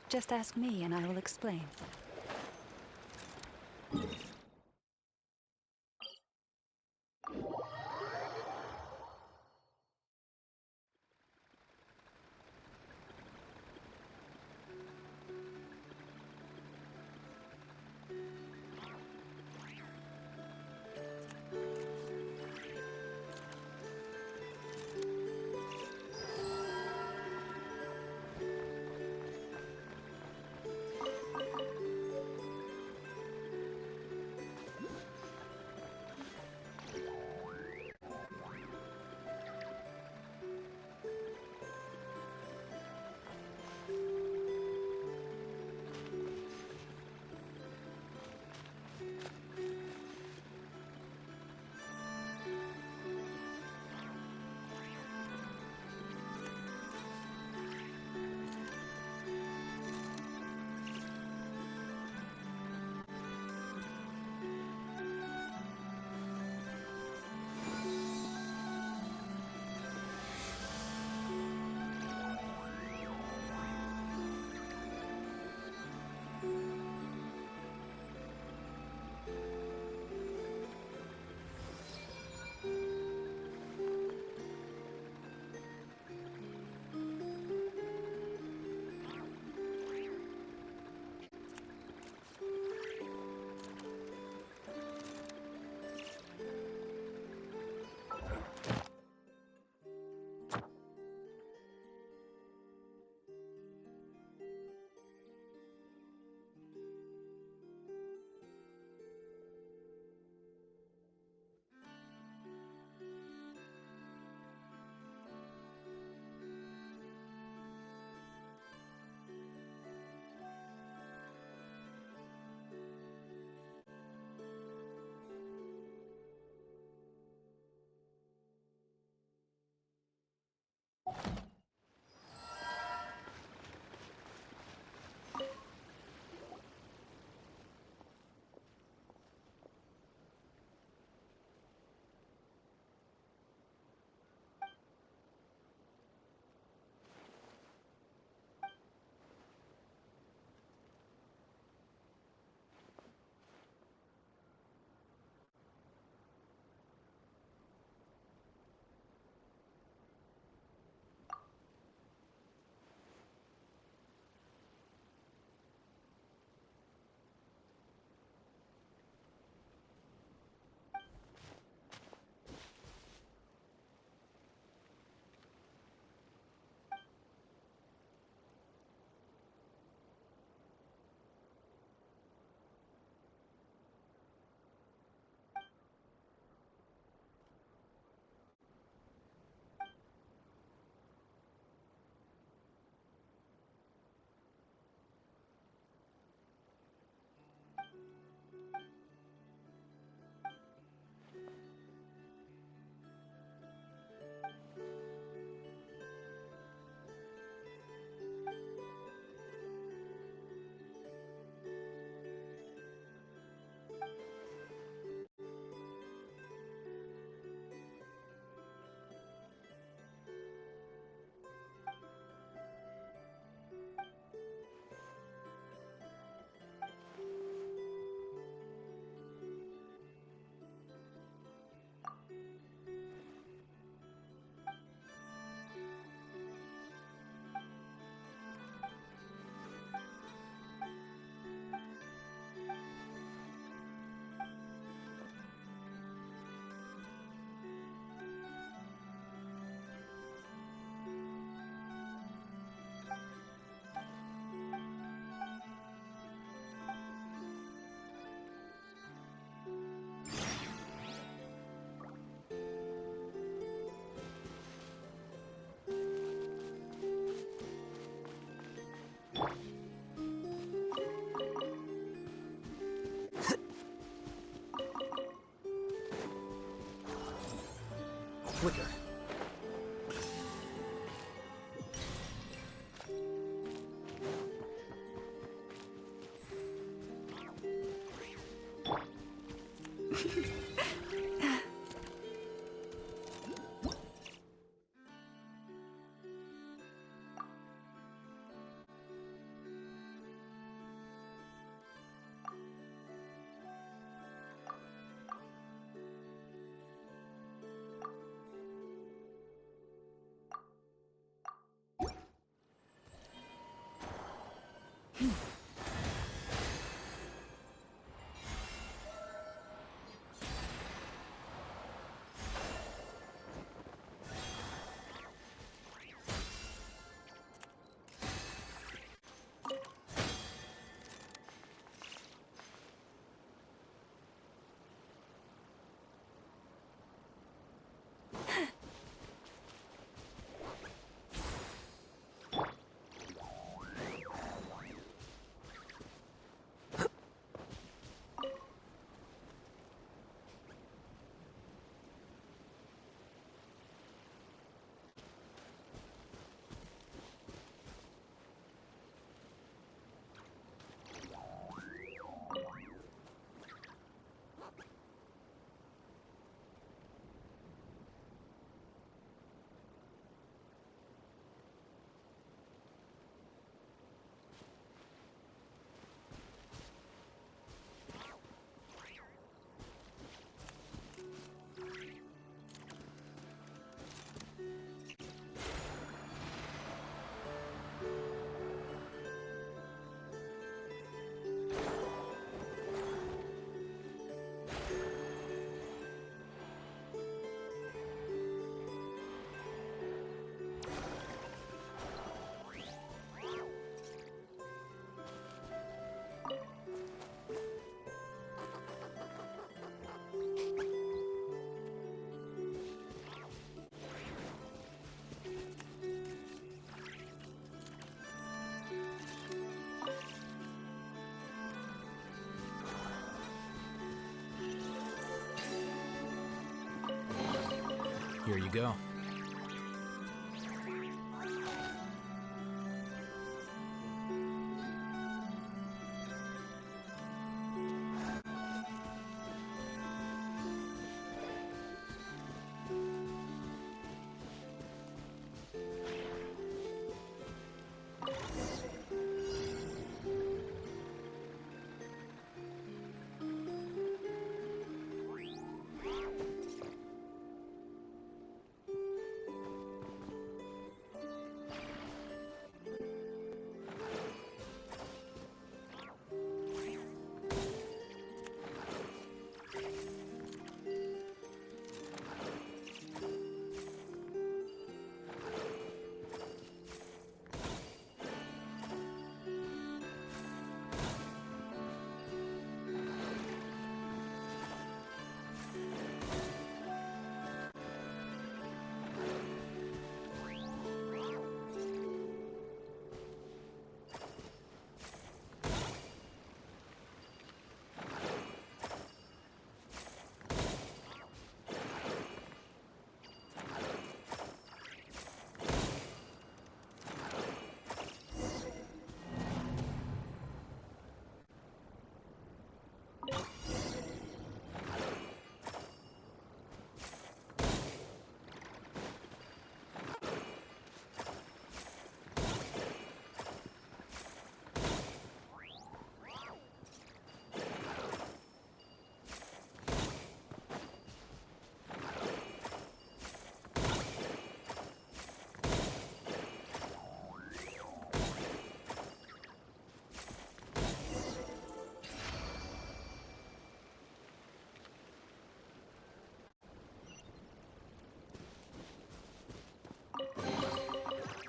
Speaker 12: just ask me and I will explain.
Speaker 10: Flicker.
Speaker 21: Here you go.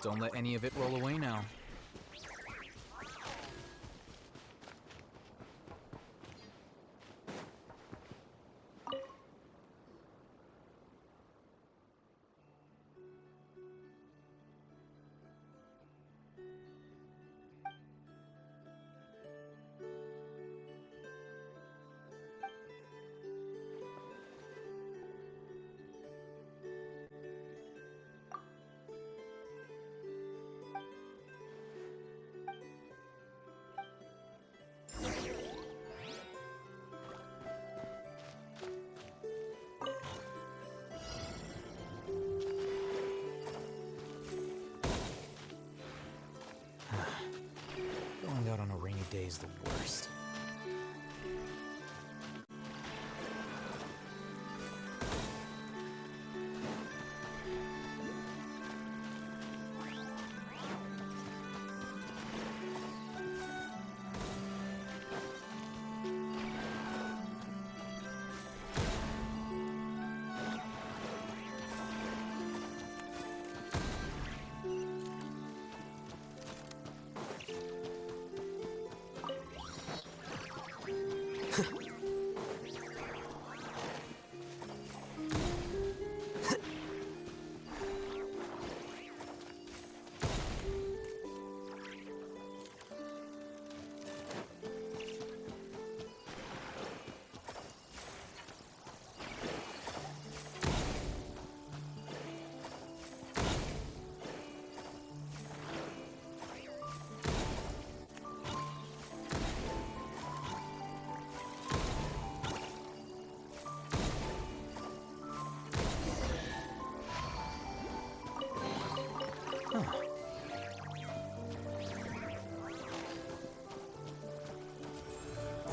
Speaker 21: Don't let any of it roll away now. Going out on a rainy day is the worst.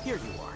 Speaker 21: Here you are.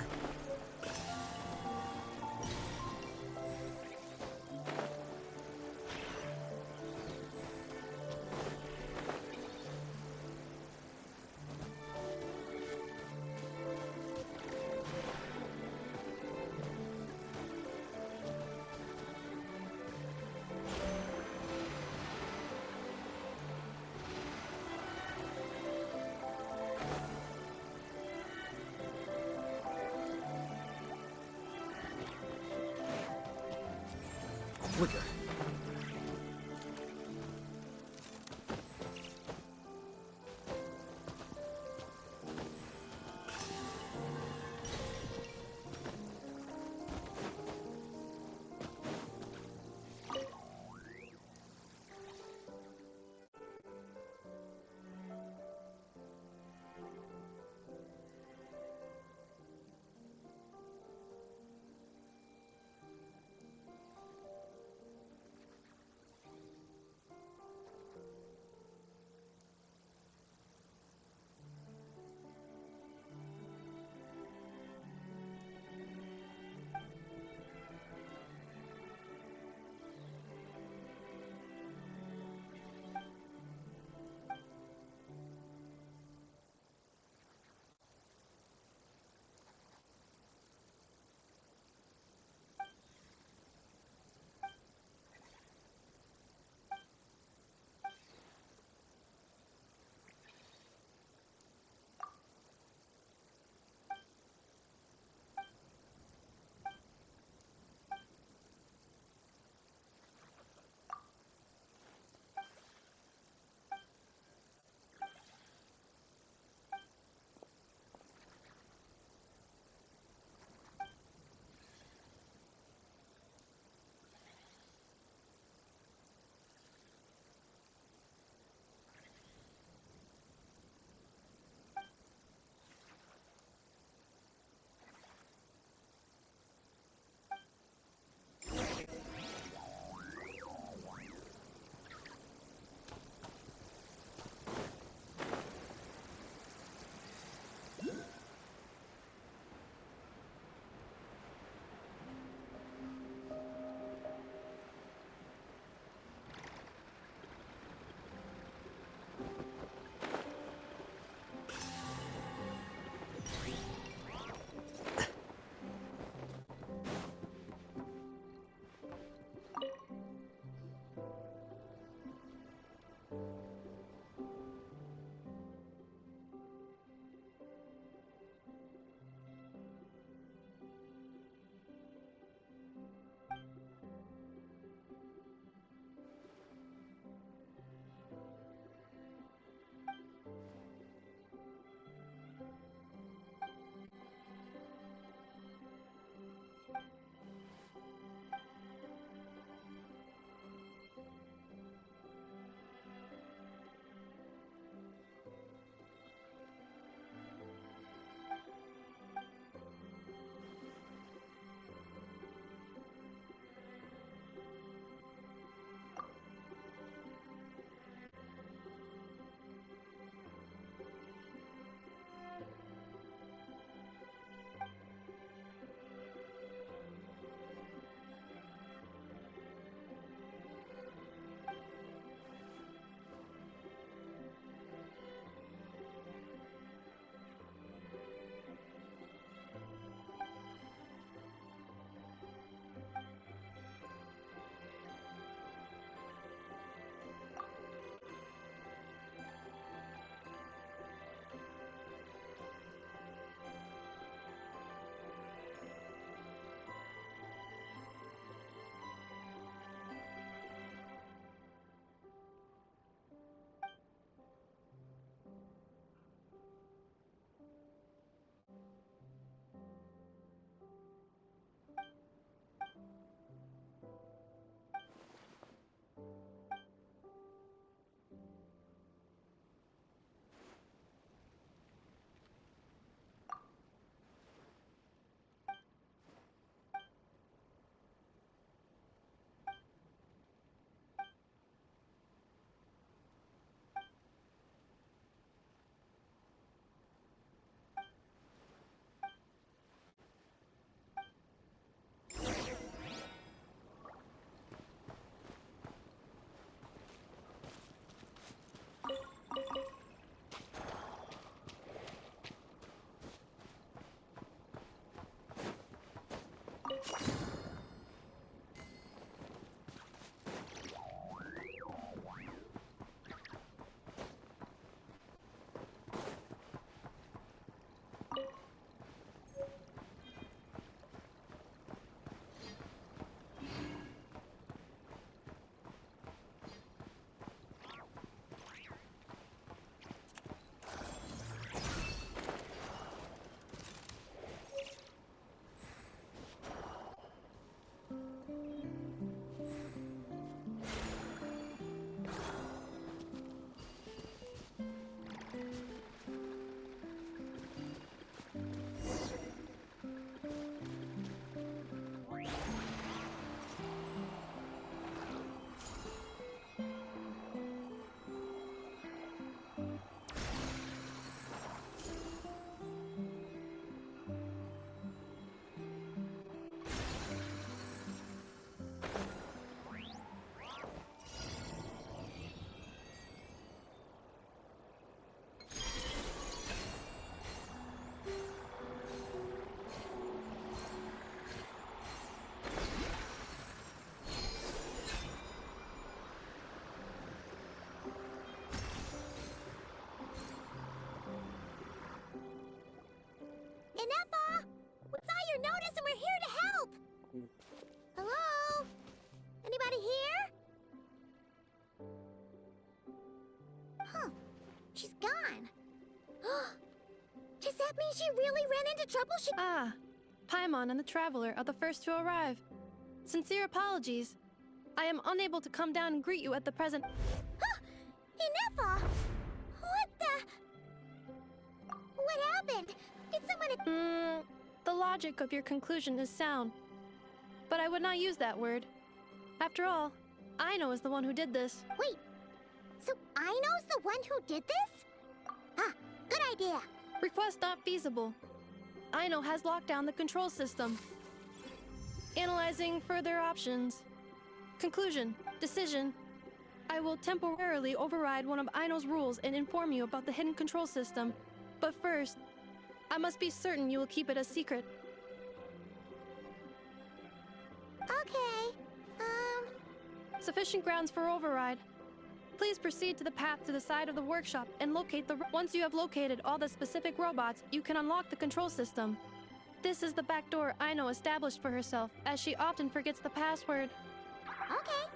Speaker 21: Flicker.
Speaker 2: She's gone. Does that mean she really ran into trouble?
Speaker 3: Paimon and the Traveler are the first to arrive. Sincere apologies. I am unable to come down and greet you at the present.
Speaker 2: Inefa! What the... What happened? Did someone...
Speaker 3: The logic of your conclusion is sound. But I would not use that word. After all, Aino is the one who did this.
Speaker 2: Wait, so Aino's the one who did this? Good idea.
Speaker 3: Request not feasible. Aino has locked down the control system. Analyzing further options. Conclusion. Decision. I will temporarily override one of Aino's rules and inform you about the hidden control system. But first, I must be certain you will keep it a secret.
Speaker 2: Okay.
Speaker 3: Sufficient grounds for override. Please proceed to the path to the side of the workshop and locate the... Once you have located all the specific robots, you can unlock the control system. This is the back door Aino established for herself, as she often forgets the password.
Speaker 2: Okay,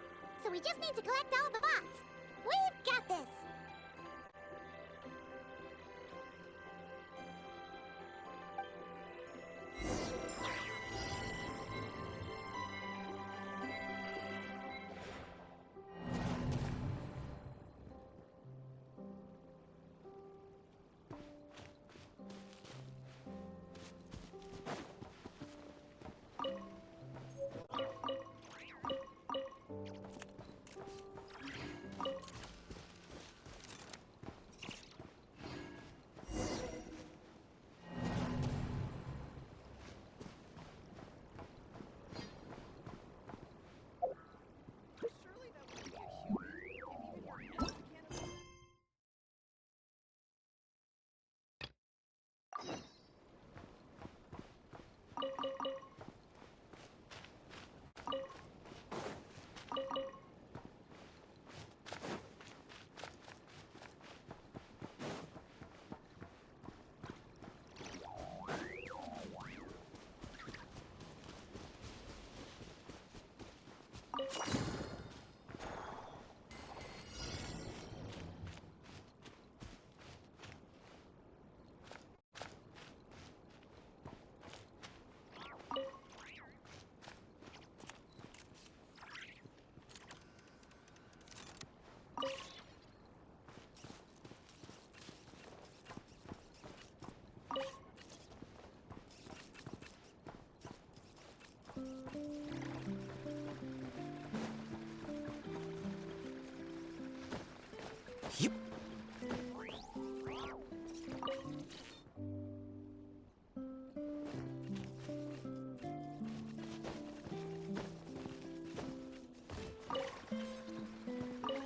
Speaker 2: so we just need to collect all the bots. We've got this.
Speaker 13: Yep.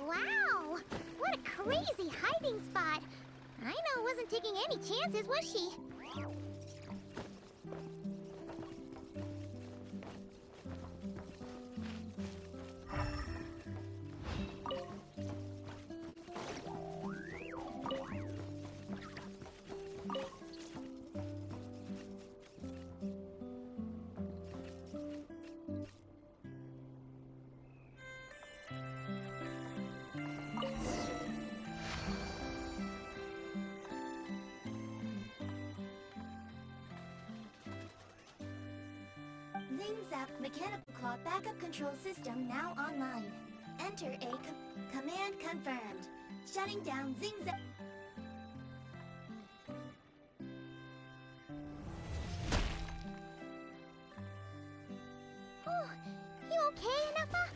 Speaker 2: Wow! What a crazy hiding spot! Aino wasn't taking any chances, was she?
Speaker 19: Zing Zap Mechanical Claw Backup Control System now online. Enter a command confirmed. Shutting down Zing Zap.
Speaker 2: Oh, you okay, Inefa?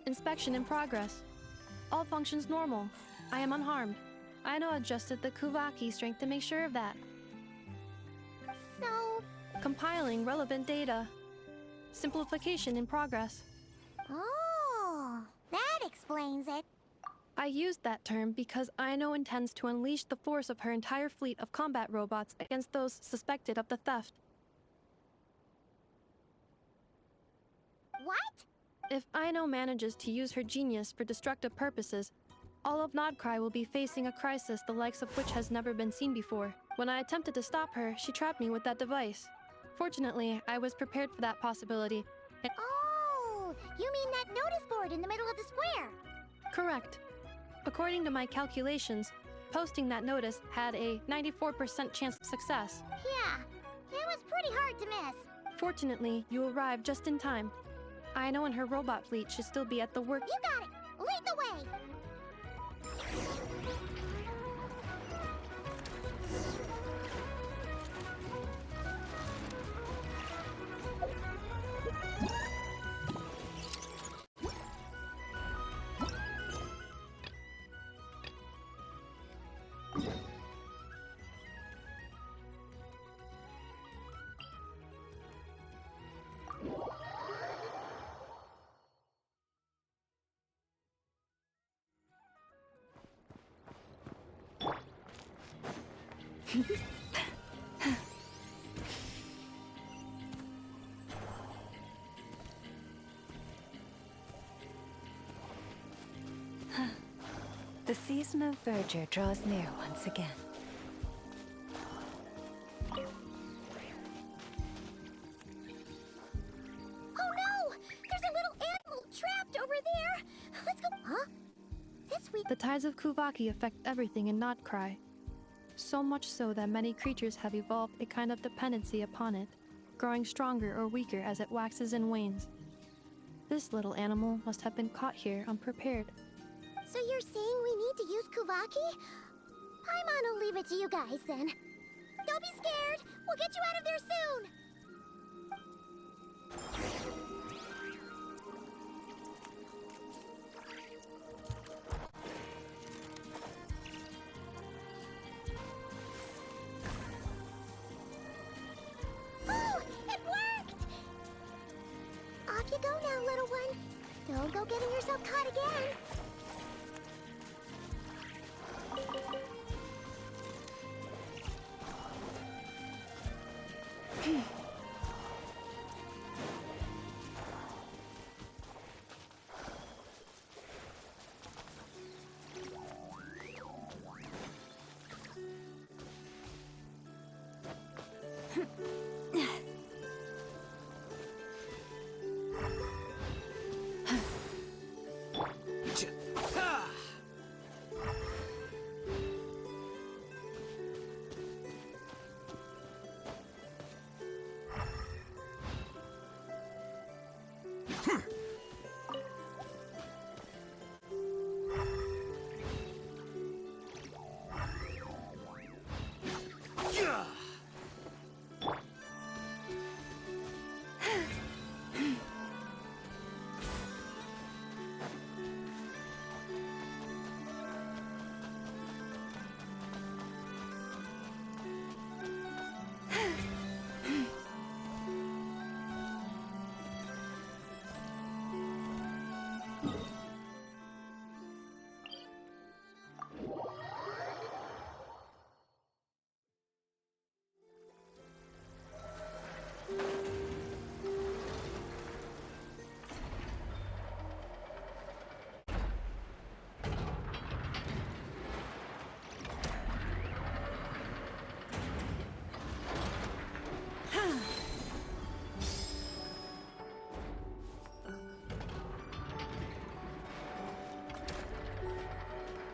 Speaker 3: Inspection in progress. All functions normal. I am unharmed. Aino adjusted the Kuvaki strength to make sure of that.
Speaker 2: So...
Speaker 3: Compiling relevant data. Simplification in progress.
Speaker 2: Oh, that explains it.
Speaker 3: I used that term because Aino intends to unleash the force of her entire fleet of combat robots against those suspected of the theft.
Speaker 2: What?
Speaker 3: If Aino manages to use her genius for destructive purposes, all of Nodcry will be facing a crisis the likes of which has never been seen before. When I attempted to stop her, she trapped me with that device. Fortunately, I was prepared for that possibility.
Speaker 2: Oh, you mean that notice board in the middle of the square?
Speaker 3: Correct. According to my calculations, posting that notice had a 94% chance of success.
Speaker 2: Yeah, it was pretty hard to miss.
Speaker 3: Fortunately, you arrived just in time. Aino and her robot fleet should still be at the work.
Speaker 2: You got it! Lead the way!
Speaker 12: The season of verdure draws near once again.
Speaker 2: Oh no! There's a little animal trapped over there! Let's go. Huh? This week.
Speaker 3: The tides of Kuvaki affect everything in Nodcry. So much so that many creatures have evolved a kind of dependency upon it, growing stronger or weaker as it waxes and wanes. This little animal must have been caught here unprepared.
Speaker 2: So you're saying we need to use Kuvaki? Paimon will leave it to you guys then. Don't be scared! We'll get you out of there soon! Oh! It worked! Off you go now, little one. Don't go getting yourself caught again.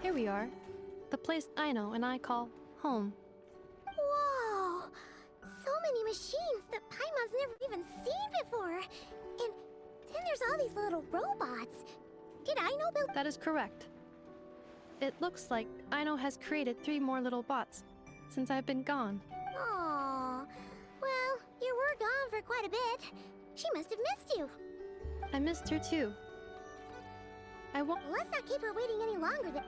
Speaker 3: Here we are. The place Aino and I call home.
Speaker 2: Whoa! So many machines that Paimon's never even seen before. And then there's all these little robots. Did Aino build?
Speaker 3: That is correct. It looks like Aino has created 3 more little bots since I've been gone.
Speaker 2: Aww. Well, you were gone for quite a bit. She must have missed you.
Speaker 3: I missed her too. I won't.
Speaker 2: Let's not keep her waiting any longer then.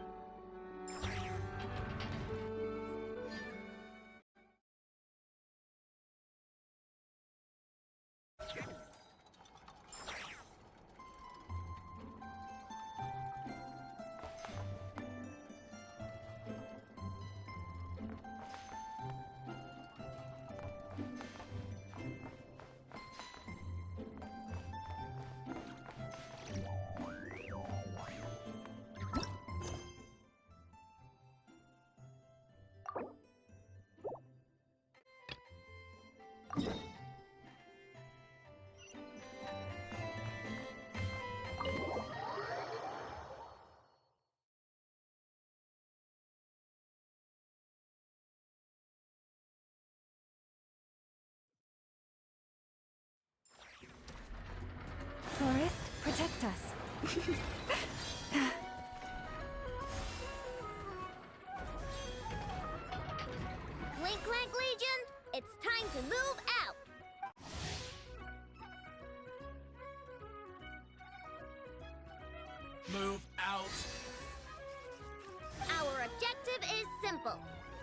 Speaker 2: Clink Clank Legion, it's time to move out!
Speaker 20: Move out.
Speaker 2: Our objective is simple.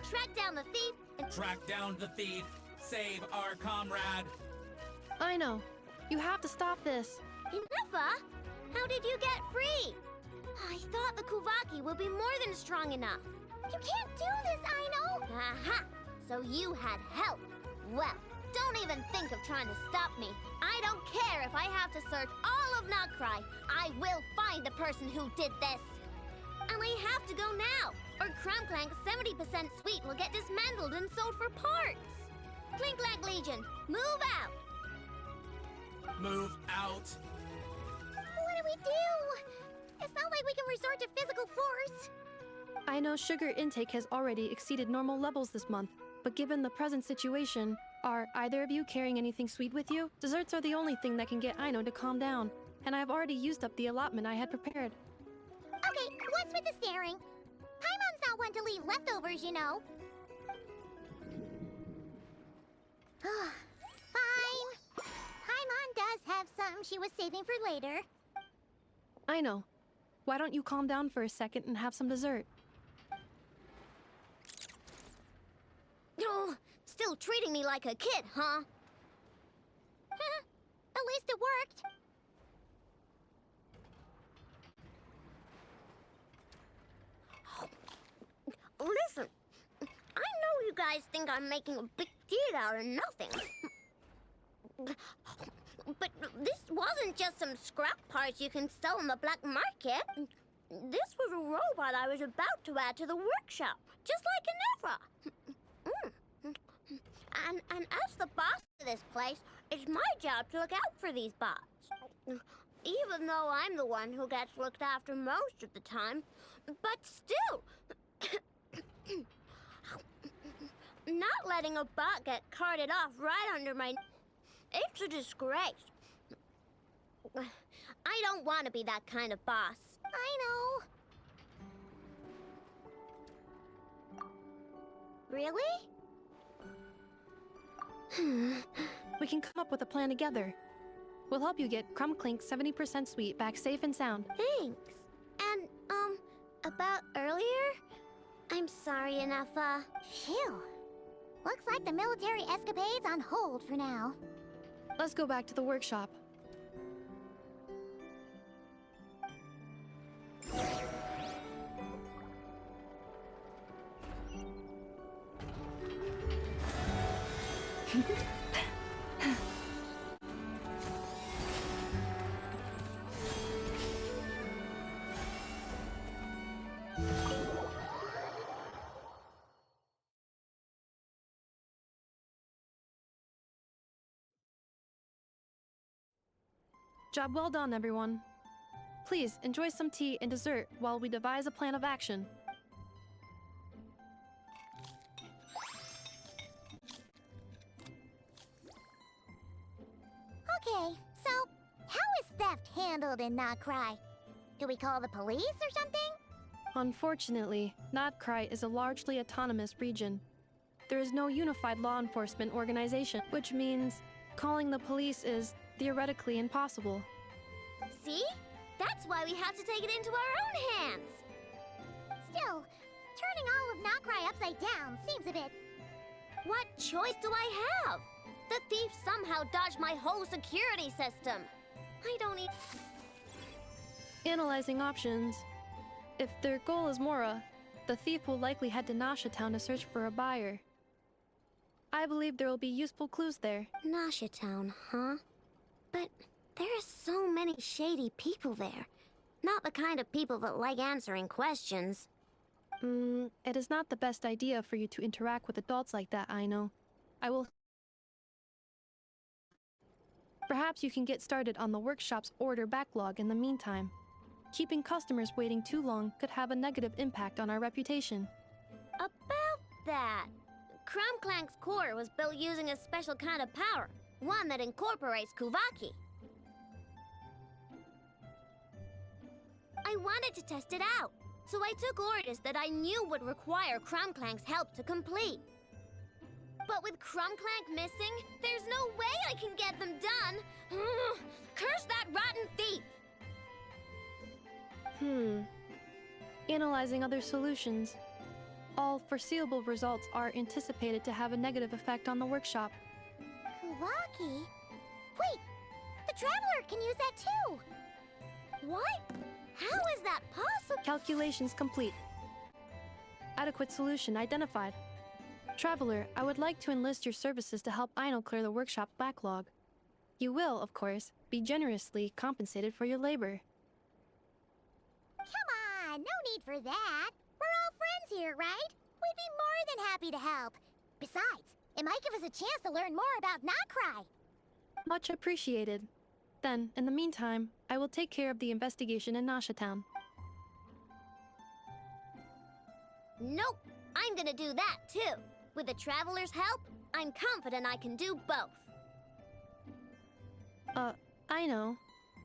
Speaker 2: Track down the thief and
Speaker 20: Track down the thief. Save our comrade.
Speaker 3: I know. You have to stop this.
Speaker 2: Enough, how did you get free? I thought the Kuvaki would be more than strong enough. You can't do this, Aino! Aha! So you had help. Well, don't even think of trying to stop me. I don't care if I have to search all of Nagcry. I will find the person who did this. And I have to go now, or Crank's 70% sweet will get dismantled and sold for parts. Clink Clank Legion, move out!
Speaker 20: Move out.
Speaker 2: What do we do? It's not like we can resort to physical force.
Speaker 3: I know sugar intake has already exceeded normal levels this month, but given the present situation, are either of you carrying anything sweet with you? Desserts are the only thing that can get Aino to calm down, and I've already used up the allotment I had prepared.
Speaker 2: Okay, what's with the staring? Paimon's not one to leave leftovers, you know. Fine. Paimon does have some she was saving for later.
Speaker 3: I know. Why don't you calm down for a second and have some dessert?
Speaker 2: Oh, still treating me like a kid, huh? At least it worked. Listen, I know you guys think I'm making a big deal out of nothing. But this wasn't just some scrap parts you can sell on the black market. This was a robot I was about to add to the workshop, just like Anevra. And as the boss of this place, it's my job to look out for these bots. Even though I'm the one who gets looked after most of the time. But still, not letting a bot get carted off right under my... It's a disgrace. I don't want to be that kind of boss. I know. Really?
Speaker 3: We can come up with a plan together. We'll help you get Crumbclink's 70% sweet back safe and sound.
Speaker 2: Thanks. And, about earlier? I'm sorry, Anafa. Phew. Looks like the military escapade's on hold for now.
Speaker 3: Let's go back to the workshop. Job well done, everyone. Please, enjoy some tea and dessert while we devise a plan of action.
Speaker 2: Okay, so how is theft handled in Nagcry? Do we call the police or something?
Speaker 3: Unfortunately, Nagcry is a largely autonomous region. There is no unified law enforcement organization, which means calling the police is theoretically impossible.
Speaker 2: See? That's why we have to take it into our own hands. Still, turning all of Nagcry upside down seems a bit... What choice do I have? The thief somehow dodged my whole security system. I don't even...
Speaker 3: Analyzing options. If their goal is Mora, the thief will likely head to Nasha Town to search for a buyer. I believe there will be useful clues there.
Speaker 2: Nasha Town, huh? But there are so many shady people there. Not the kind of people that like answering questions.
Speaker 3: It is not the best idea for you to interact with adults like that, I know. I will... Perhaps you can get started on the workshop's order backlog in the meantime. Keeping customers waiting too long could have a negative impact on our reputation.
Speaker 2: About that, Crumbclank's core was built using a special kind of power, one that incorporates Kuvaki. I wanted to test it out, so I took orders that I knew would require Crumclank's help to complete. But with Crumclank missing, there's no way I can get them done. Curse that rotten thief!
Speaker 3: Analyzing other solutions. All foreseeable results are anticipated to have a negative effect on the workshop.
Speaker 2: Kawaki? Wait! The Traveler can use that too! What? How is that possible?
Speaker 3: Calculations complete. Adequate solution identified. Traveler, I would like to enlist your services to help Ando clear the workshop backlog. You will, of course, be generously compensated for your labor.
Speaker 2: Come on, no need for that. We're all friends here, right? We'd be more than happy to help. Besides, it might give us a chance to learn more about Nocry.
Speaker 3: Much appreciated. Then, in the meantime, I will take care of the investigation in Nasha Town.
Speaker 2: Nope, I'm gonna do that too. With the Traveler's help, I'm confident I can do both.
Speaker 3: I know.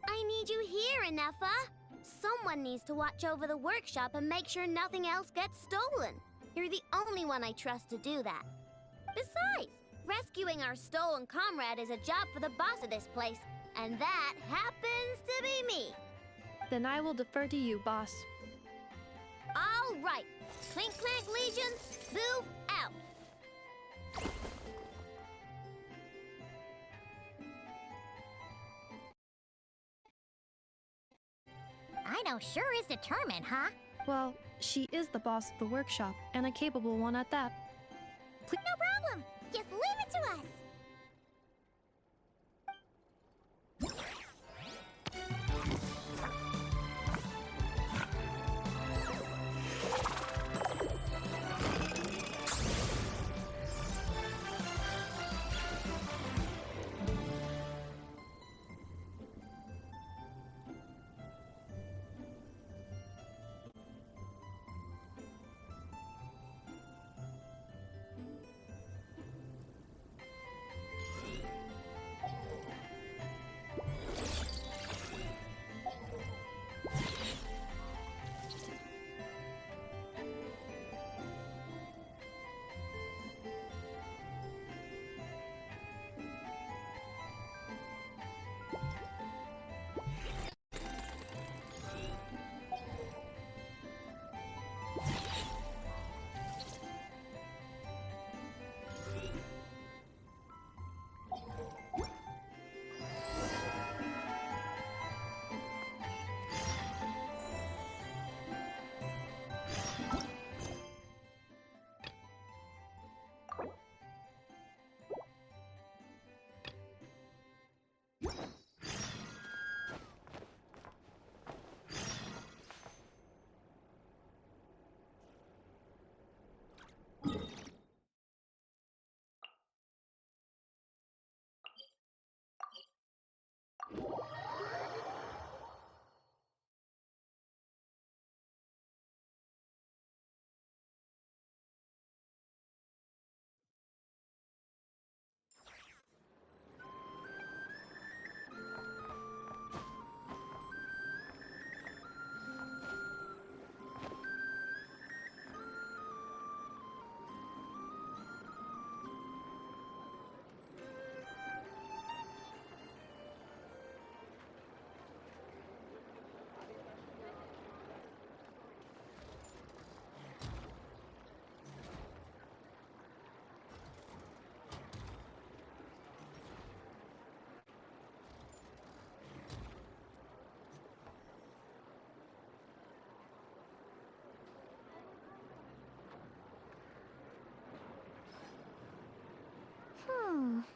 Speaker 2: I need you here, Inefa. Someone needs to watch over the workshop and make sure nothing else gets stolen. You're the only one I trust to do that. Besides, rescuing our stolen comrade is a job for the boss of this place, and that happens to be me.
Speaker 3: Then I will defer to you, boss.
Speaker 2: All right. Clink Clank Legion, move out. Ino sure is determined, huh?
Speaker 3: Well, she is the boss of the workshop, and a capable one at that.
Speaker 2: No problem. Just leave it to us.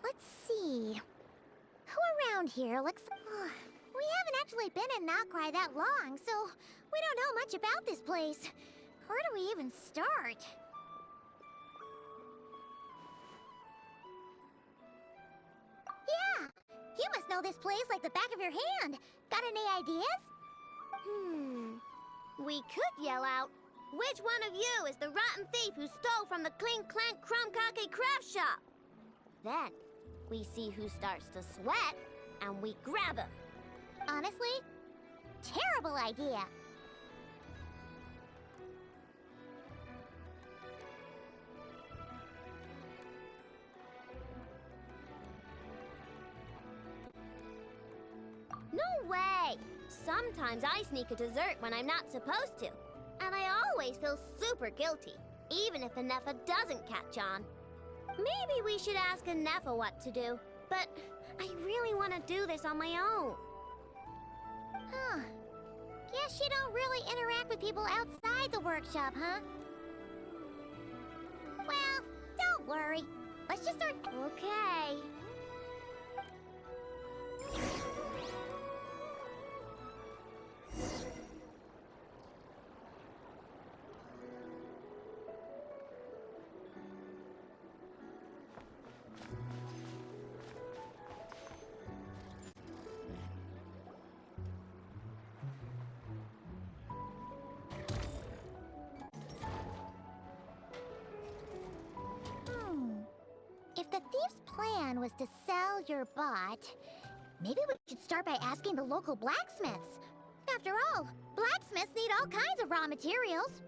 Speaker 2: Let's see. Who around here looks... we haven't actually been in Nocry that long, so we don't know much about this place. Where do we even start? Yeah! You must know this place like the back of your hand. Got any ideas? We could yell out, which one of you is the rotten thief who stole from the Clink Clank Crumcocky craft shop? Then, we see who starts to sweat, and we grab him. Honestly, terrible idea. No way! Sometimes I sneak a dessert when I'm not supposed to. And I always feel super guilty, even if Anefa doesn't catch on. Maybe we should ask Anefa what to do, but I really want to do this on my own. Huh. Guess you don't really interact with people outside the workshop, huh? Well, don't worry. Let's just start... Okay. If the thief's plan was to sell your bot, maybe we should start by asking the local blacksmiths. After all, blacksmiths need all kinds of raw materials.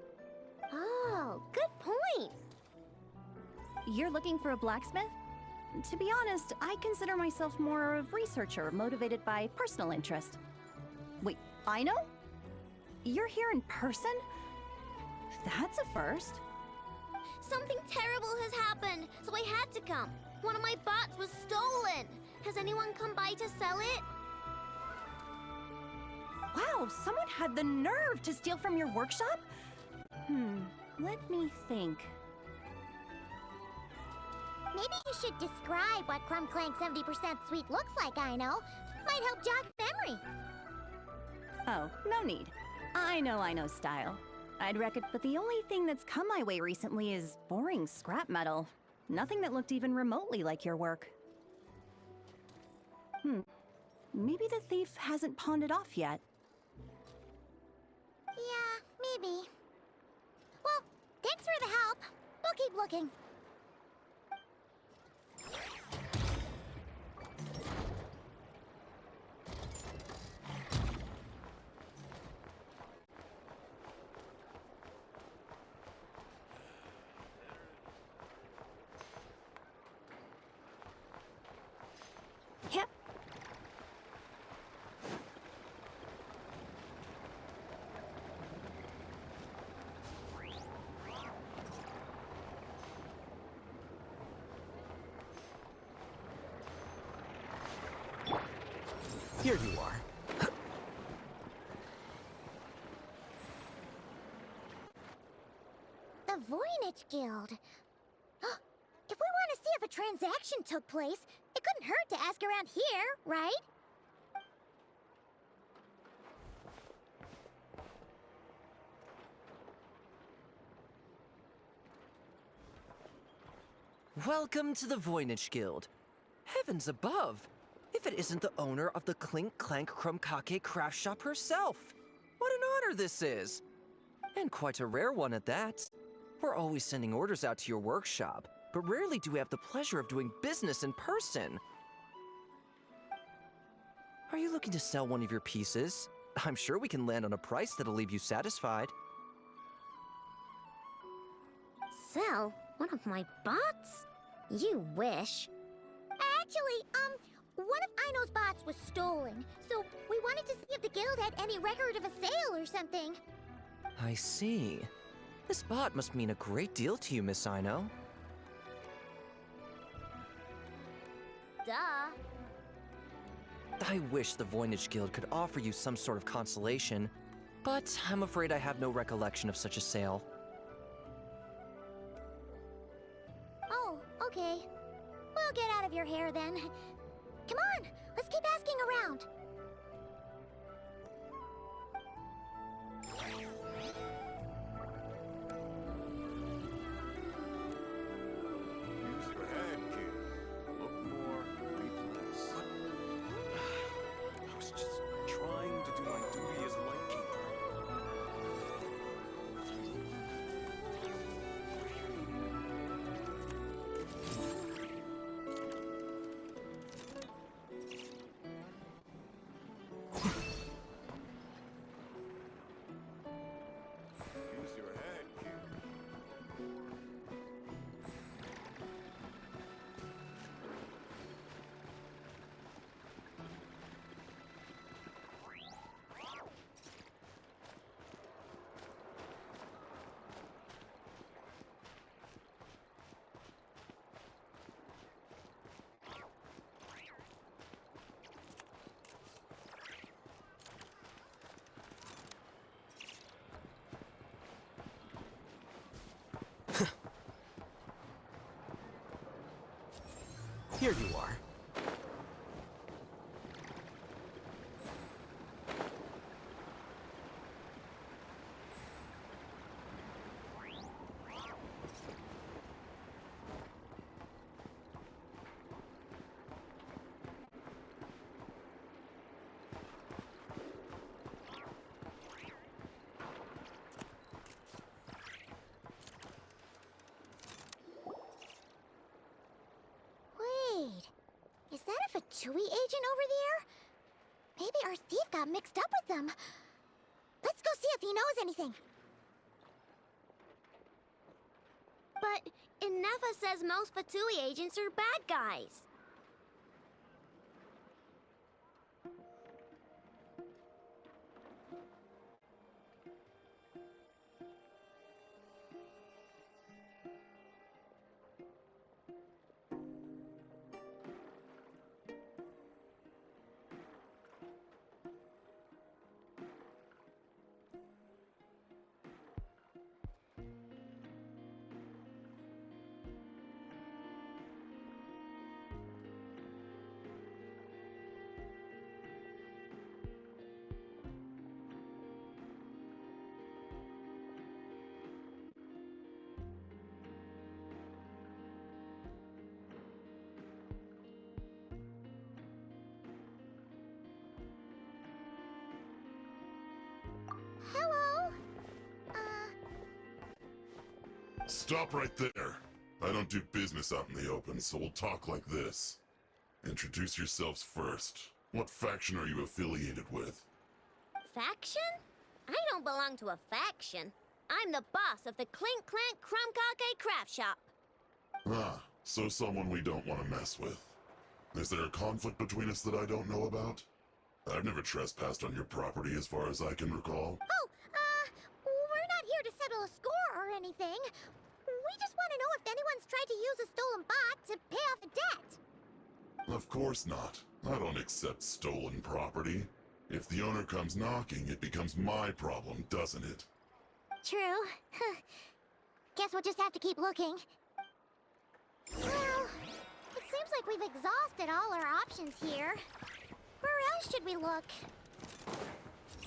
Speaker 2: Oh, good point.
Speaker 11: You're looking for a blacksmith? To be honest, I consider myself more a researcher motivated by personal interest. Wait, I know? You're here in person? That's a first.
Speaker 2: Something terrible has happened, so I had to come. One of my bots was stolen. Has anyone come by to sell it?
Speaker 11: Wow, someone had the nerve to steal from your workshop? Let me think.
Speaker 2: Maybe you should describe what Crumb Clank 70% sweet looks like, I know. Might help jog memory.
Speaker 11: Oh, no need. I know style. I'd reckon, but the only thing that's come my way recently is boring scrap metal. Nothing that looked even remotely like your work. Maybe the thief hasn't pawned it off yet.
Speaker 2: Yeah, maybe. Well, thanks for the help. We'll keep looking.
Speaker 11: Yep.
Speaker 10: Here you are.
Speaker 2: The Voynich Guild. If we want to see if a transaction took place, it couldn't hurt to ask around here, right?
Speaker 14: Welcome to the Voynich Guild. Heavens above! If it isn't the owner of the Clink Clank Krumkake craft shop herself! What an honor this is! And quite a rare one at that. We're always sending orders out to your workshop, but rarely do we have the pleasure of doing business in person. Are you looking to sell one of your pieces? I'm sure we can land on a price that'll leave you satisfied.
Speaker 2: Sell one of my bots? You wish. Actually, one of Aino's bots was stolen, so we wanted to see if the guild had any record of a sale or something.
Speaker 14: I see. This bot must mean a great deal to you, Miss Aino.
Speaker 2: Duh.
Speaker 14: I wish the Voynich Guild could offer you some sort of consolation, but I'm afraid I have no recollection of such a sale.
Speaker 2: Oh, okay. We'll get out of your hair then. Come on, let's keep asking around.
Speaker 16: Use your head, kid. Look more, read less. I was just trying to do my duty as lightkeeper.
Speaker 13: Here you are.
Speaker 2: Wait, is that a Fatui agent over there? Maybe our thief got mixed up with them. Let's go see if he knows anything.
Speaker 5: But Inefa says most Fatui agents are bad guys.
Speaker 2: Hello?
Speaker 22: Stop right there. I don't do business out in the open, so we'll talk like this. Introduce yourselves first. What faction are you affiliated with?
Speaker 5: Faction? I don't belong to a faction. I'm the boss of the Clink Clank Crumcock Craft Shop.
Speaker 22: Ah, so someone we don't want to mess with. Is there a conflict between us that I don't know about? I've never trespassed on your property as far as I can recall.
Speaker 2: Oh, we're not here to settle a score or anything. We just want to know if anyone's tried to use a stolen bot to pay off a debt.
Speaker 22: Of course not. I don't accept stolen property. If the owner comes knocking, it becomes my problem, doesn't it?
Speaker 2: True. Guess we'll just have to keep looking. Well, it seems like we've exhausted all our options here. Where else should we look?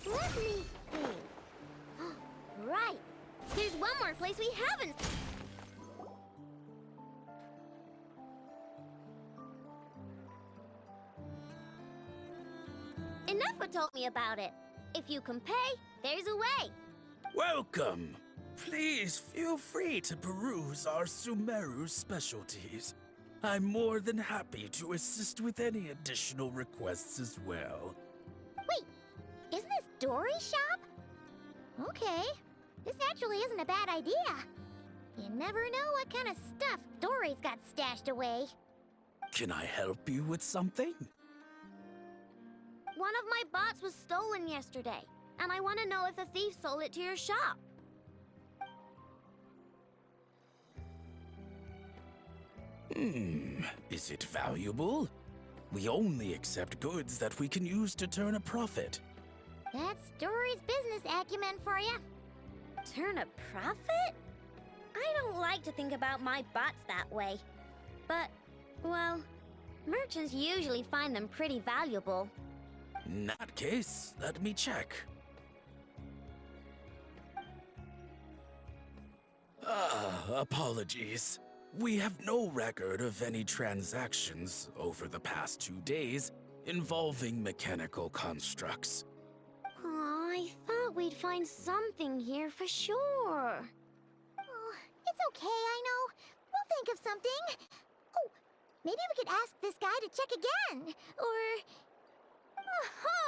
Speaker 5: Let me think. Right. There's one more place we haven't. Inefa told me about it. If you can pay, there's a way.
Speaker 20: Welcome! Please feel free to peruse our Sumeru specialties. I'm more than happy to assist with any additional requests as well.
Speaker 2: Wait, isn't this Dory's shop? Okay, this actually isn't a bad idea. You never know what kind of stuff Dory's got stashed away.
Speaker 20: Can I help you with something?
Speaker 5: One of my bots was stolen yesterday, and I want to know if the thief sold it to your shop.
Speaker 20: Is it valuable? We only accept goods that we can use to turn a profit.
Speaker 2: That's Dory's business acumen for you.
Speaker 5: Turn a profit? I don't like to think about my bots that way. But, well, merchants usually find them pretty valuable.
Speaker 20: In that case, let me check. Apologies. We have no record of any transactions over the past 2 days involving mechanical constructs.
Speaker 5: Aw, I thought we'd find something here for sure.
Speaker 2: Oh, it's okay, I know. We'll think of something. Oh, maybe we could ask this guy to check again. Or...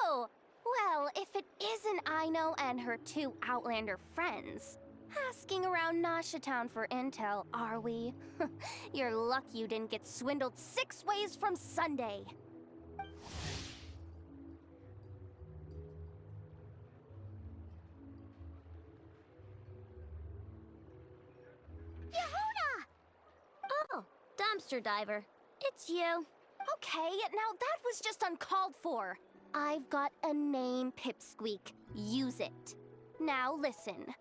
Speaker 9: Oh! Well, if it isn't Aino and her 2 Outlander friends. Asking around Nasha Town for intel, are we? You're lucky you didn't get swindled 6 ways from Sunday.
Speaker 2: Yehuda!
Speaker 5: Oh, dumpster diver. It's you.
Speaker 9: Okay, now that was just uncalled for. I've got a name, Pipsqueak. Use it. Now listen.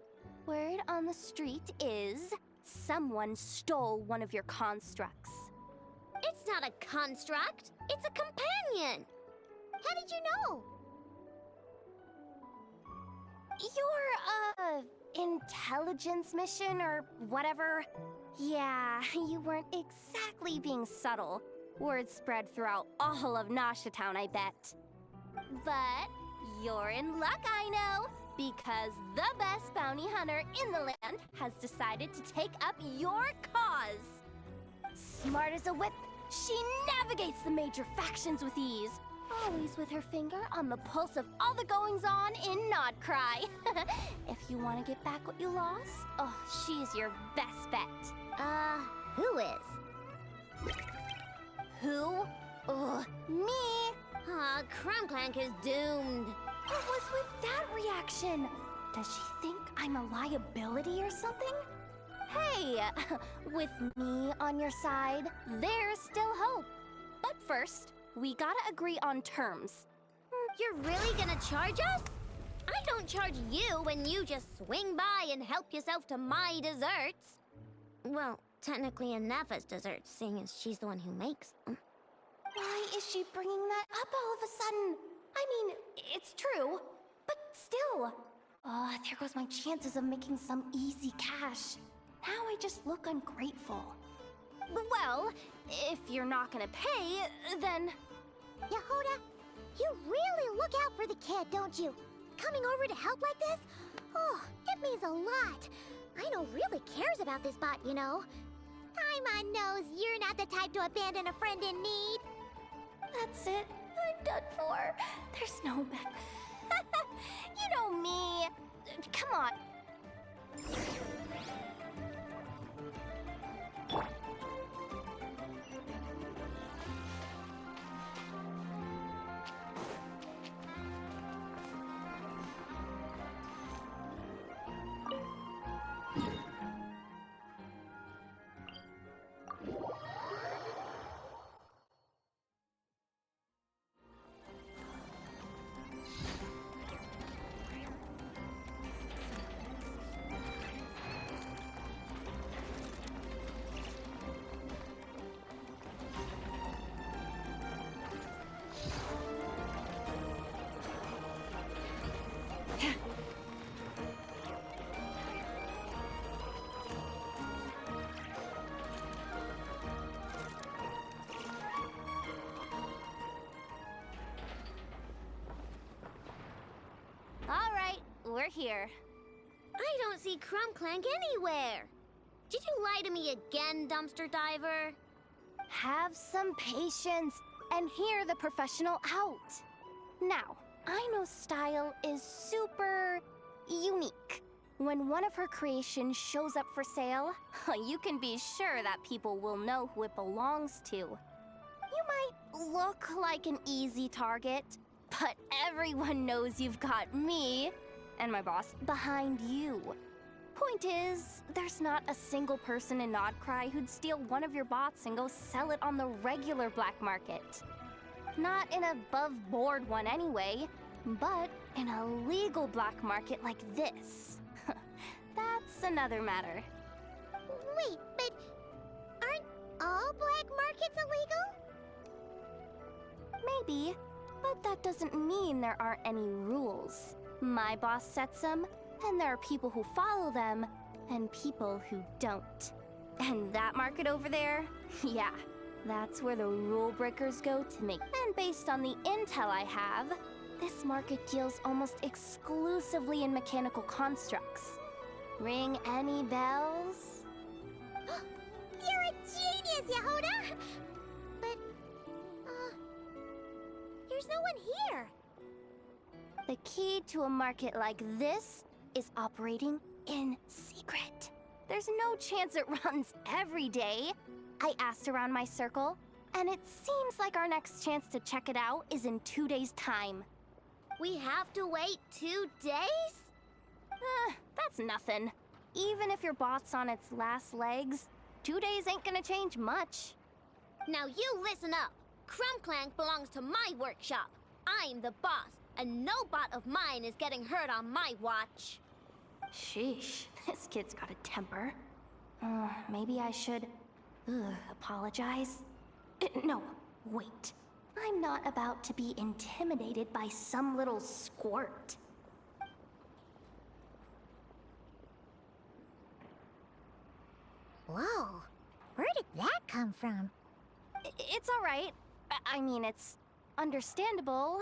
Speaker 9: Word on the street is someone stole one of your constructs.
Speaker 5: It's not a construct. It's a companion.
Speaker 2: How did you know?
Speaker 9: Your, intelligence mission or whatever. Yeah, you weren't exactly being subtle. Word spread throughout all of Nasha Town, I bet. But you're in luck, I know, because the best bounty hunter in the land has decided to take up your cause. Smart as a whip, she navigates the major factions with ease, always with her finger on the pulse of all the goings-on in Nodcry. If you want to get back what you lost, oh, she's your best bet.
Speaker 2: Who is?
Speaker 9: Who? Me.
Speaker 5: Crumclank is doomed.
Speaker 9: What was with that reaction? Does she think I'm a liability or something? Hey, with me on your side, there's still hope. But first, we gotta agree on terms.
Speaker 5: You're really gonna charge us? I don't charge you when you just swing by and help yourself to my desserts. Well, technically Anafa's desserts, seeing as she's the one who makes them.
Speaker 9: Why is she bringing that up all of a sudden? I mean, it's true, but still. Oh, there goes my chances of making some easy cash. Now I just look ungrateful. Well, if you're not gonna pay, then...
Speaker 2: Yehuda, you really look out for the kid, don't you? Coming over to help like this? Oh, it means a lot. Ino really cares about this bot, you know. Paimon knows you're not the type to abandon a friend in need.
Speaker 9: That's it. I'm done for. There's no bet. You know me. Come on. All right, we're here.
Speaker 5: I don't see Crumclank anywhere. Did you lie to me again, dumpster diver?
Speaker 9: Have some patience and hear the professional out. Now, Ino's style is super unique. When one of her creations shows up for sale, you can be sure that people will know who it belongs to. You might look like an easy target, but everyone knows you've got me and my boss behind you. Point is, there's not a single person in Nodcry who'd steal one of your bots and go sell it on the regular black market. Not an above-board one anyway, but in a legal black market like this. That's another matter.
Speaker 2: Wait, but aren't all black markets illegal?
Speaker 9: Maybe, but that doesn't mean there aren't any rules. My boss sets them, and there are people who follow them, and people who don't. And that market over there, yeah, that's where the rule breakers go to make. And based on the intel I have, this market deals almost exclusively in mechanical constructs. Ring any bells?
Speaker 2: You're a genius, Yehuda! But, there's no one here.
Speaker 9: The key to a market like this is operating in secret. There's no chance it runs every day. I asked around my circle, and it seems like our next chance to check it out is in 2 days' time.
Speaker 5: We have to wait 2 days?
Speaker 9: That's nothing. Even if your bot's on its last legs, 2 days ain't gonna change much.
Speaker 5: Now you listen up. Crumclank belongs to my workshop. I'm the boss, and no bot of mine is getting hurt on my watch.
Speaker 9: Sheesh, this kid's got a temper. Maybe I should apologize. No, wait. I'm not about to be intimidated by some little squirt.
Speaker 2: Whoa, where did that come from?
Speaker 9: It's alright. I mean, it's understandable.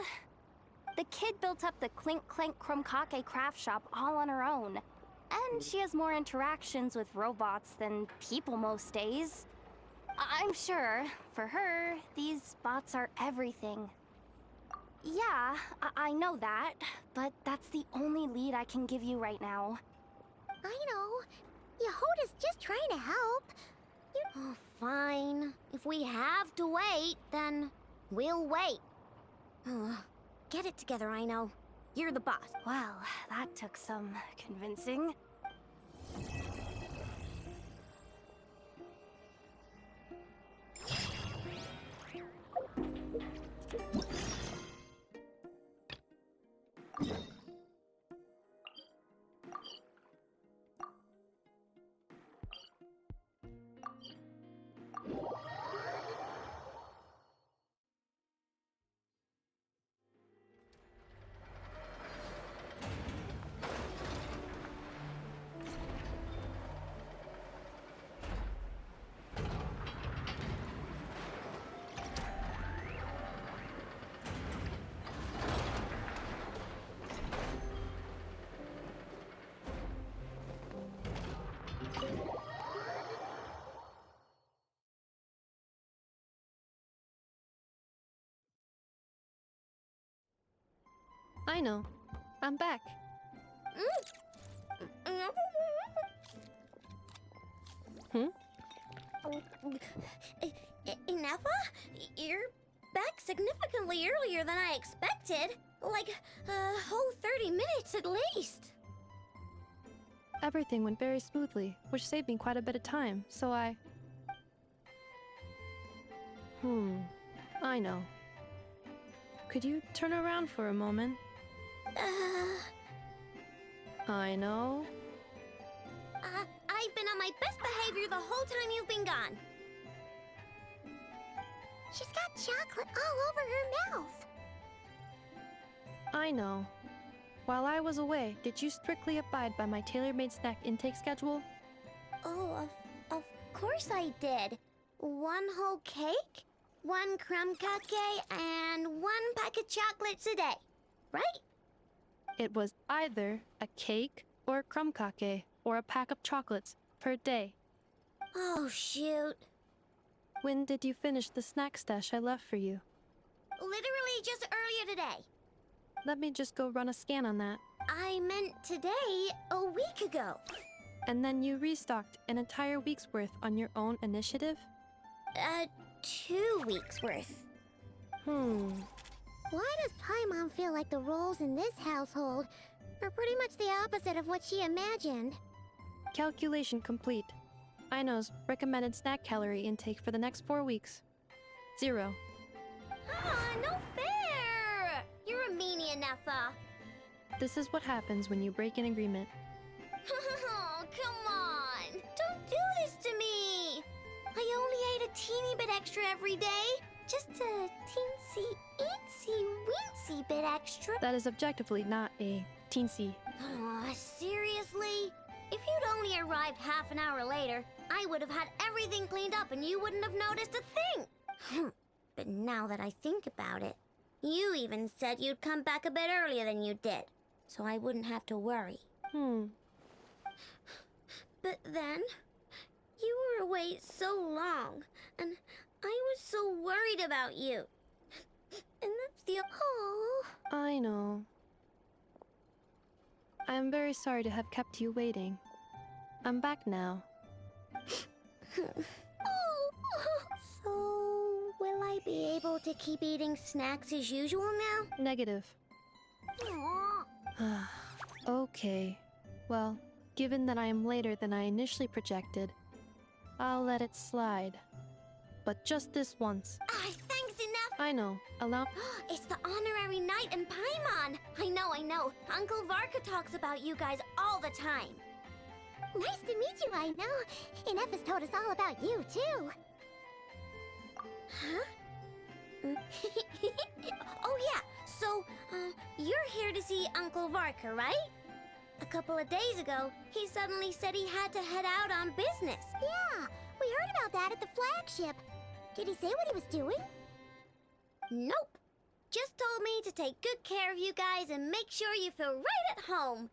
Speaker 9: The kid built up the Clink Clank Krumkake craft shop all on her own. And she has more interactions with robots than people most days. I'm sure, for her, these bots are everything. Yeah, I know that, but that's the only lead I can give you right now.
Speaker 2: I know. Yehoda's just trying to help.
Speaker 5: Oh, fine. If we have to wait, then we'll wait. Get it together, I know. You're the boss.
Speaker 9: Well, that took some convincing.
Speaker 3: I know. I'm back.
Speaker 5: Ineffa? You're back significantly earlier than I expected. Like, a whole 30 minutes at least.
Speaker 3: Everything went very smoothly, which saved me quite a bit of time, so I know. Could you turn around for a moment? I know.
Speaker 5: I've been on my best behavior the whole time you've been gone.
Speaker 2: She's got chocolate all over her mouth.
Speaker 3: I know. While I was away, did you strictly abide by my tailor-made snack intake schedule?
Speaker 5: Oh, of course I did. 1 whole cake, 1 crumb cake, and 1 pack of chocolates a day, right?
Speaker 3: It was either a cake or a crumb cake or a pack of chocolates per day.
Speaker 5: Oh, shoot.
Speaker 3: When did you finish the snack stash I left for you?
Speaker 5: Literally just earlier today.
Speaker 3: Let me just go run a scan on that.
Speaker 5: I meant today, a week ago.
Speaker 3: And then you restocked an entire week's worth on your own initiative?
Speaker 5: 2 weeks worth.
Speaker 2: Why does Paimon feel like the roles in this household are pretty much the opposite of what she imagined?
Speaker 3: Calculation complete. Aino's recommended snack calorie intake for the next 4 weeks. 0.
Speaker 5: No fair! You're a meanie, Ineffa.
Speaker 3: This is what happens when you break an agreement.
Speaker 5: Oh, come on! Don't do this to me! I only ate a teeny bit extra every day. Just a teensy, eensy, weensy bit extra.
Speaker 3: That is objectively not a teensy.
Speaker 5: Seriously? If you'd only arrived half an hour later, I would have had everything cleaned up and you wouldn't have noticed a thing. But now that I think about it, you even said you'd come back a bit earlier than you did, so I wouldn't have to worry. But then, you were away so long, and I was so worried about you. And that's the...
Speaker 3: I know. I am very sorry to have kept you waiting. I'm back now.
Speaker 5: So, will I be able to keep eating snacks as usual now?
Speaker 3: Negative. Okay. Well, given that I am later than I initially projected, I'll let it slide. But just this once.
Speaker 5: Thanks enough!
Speaker 3: I know. Allow...
Speaker 5: It's the honorary knight in Paimon! I know. Uncle Varka talks about you guys all the time.
Speaker 2: Nice to meet you, I know. Ineffa's told us all about you, too.
Speaker 5: Huh? Oh yeah, so, you're here to see Uncle Varka, right? A couple of days ago, he suddenly said he had to head out on business.
Speaker 2: Yeah, we heard about that at the flagship. Did he say what he was doing?
Speaker 5: Nope. Just told me to take good care of you guys and make sure you feel right at home.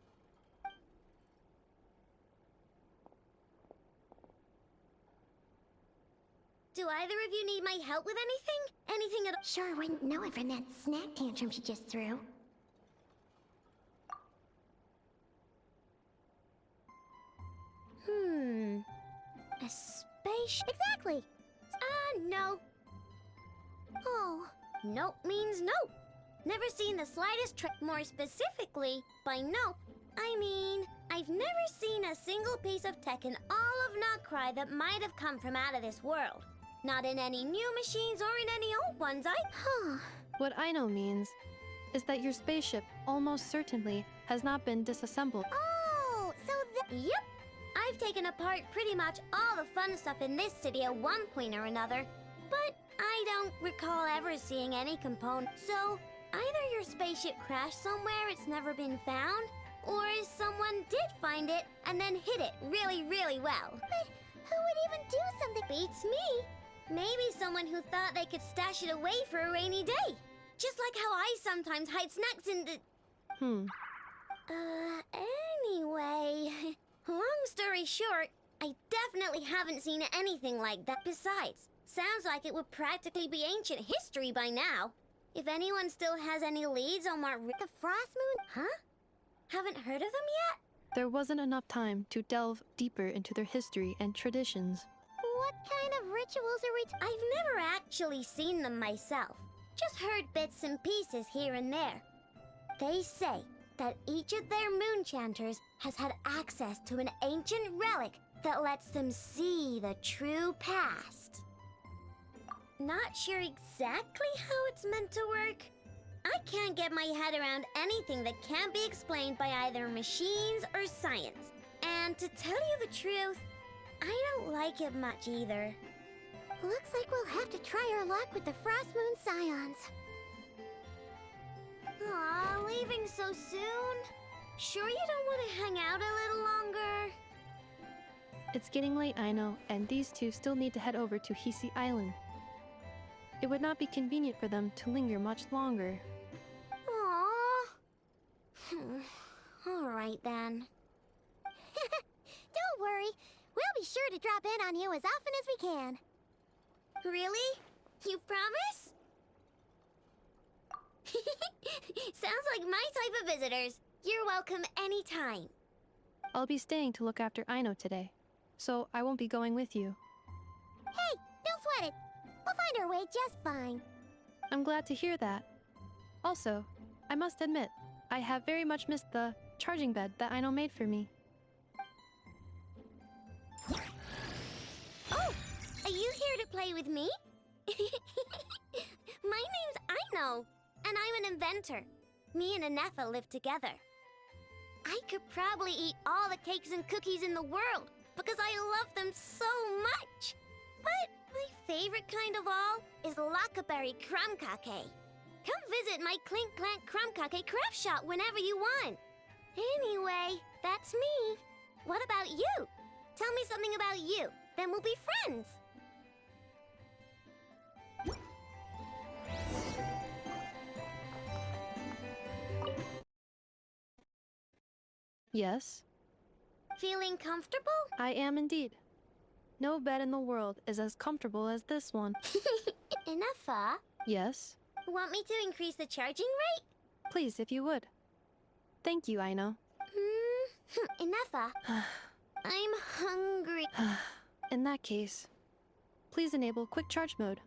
Speaker 5: Do either of you need my help with anything? Anything at all?
Speaker 2: Sure wouldn't know it from that snack tantrum she just threw.
Speaker 5: A space?
Speaker 2: Exactly.
Speaker 5: No.
Speaker 2: Oh.
Speaker 5: Nope means no. Never seen the slightest trick. More specifically, by nope, I mean, I've never seen a single piece of tech in all of Notcry that might have come from out of this world. Not in any new machines or in any old ones,
Speaker 3: What I know means is that your spaceship almost certainly has not been disassembled.
Speaker 2: Oh, so
Speaker 5: Yep. I've taken apart pretty much all the fun stuff in this city at one point or another, but I don't recall ever seeing any component. So, either your spaceship crashed somewhere it's never been found, or someone did find it and then hid it really, really well.
Speaker 2: But who would even do something?
Speaker 5: Beats me. Maybe someone who thought they could stash it away for a rainy day. Just like how I sometimes hide snacks in the... Anyway... Long story short, I definitely haven't seen anything like that. Besides, sounds like it would practically be ancient history by now. If anyone still has any leads on what...
Speaker 2: The Frost Moon?
Speaker 5: Huh? Haven't heard of them yet?
Speaker 3: There wasn't enough time to delve deeper into their history and traditions.
Speaker 2: What kind of rituals are we...
Speaker 5: I've never actually seen them myself. Just heard bits and pieces here and there. They say that each of their moon chanters has had access to an ancient relic that lets them see the true past. Not sure exactly how it's meant to work. I can't get my head around anything that can't be explained by either machines or science. And to tell you the truth, I don't like it much either.
Speaker 2: Looks like we'll have to try our luck with the Frost Moon Scions.
Speaker 5: Aw, leaving so soon? Sure you don't want to hang out a little longer?
Speaker 3: It's getting late, I know, and these two still need to head over to Hisi Island. It would not be convenient for them to linger much longer.
Speaker 5: Aww. Alright then.
Speaker 2: Don't worry. We'll be sure to drop in on you as often as we can.
Speaker 5: Really? You promise? Sounds like my type of visitors. You're welcome anytime.
Speaker 3: I'll be staying to look after Aino today, so I won't be going with you.
Speaker 2: Hey, don't sweat it. We'll find our way just fine.
Speaker 3: I'm glad to hear that. Also, I must admit, I have very much missed the charging bed that Aino made for me.
Speaker 5: Oh, are you here to play with me? My name's Aino, and I'm an inventor. Me and Anefa live together. I could probably eat all the cakes and cookies in the world because I love them so much. But my favorite kind of all is lacquerberry crumb cake. Come visit my Clink Clank crumb cake craft shop whenever you want. Anyway, that's me. What about you? Tell me something about you, then we'll be friends.
Speaker 3: Yes?
Speaker 5: Feeling comfortable?
Speaker 3: I am indeed. No bed in the world is as comfortable as this one.
Speaker 5: Anefa?
Speaker 3: Yes?
Speaker 5: Want me to increase the charging rate?
Speaker 3: Please, if you would. Thank you, Aino.
Speaker 5: Anefa, I'm hungry.
Speaker 3: In that case, please enable quick charge mode.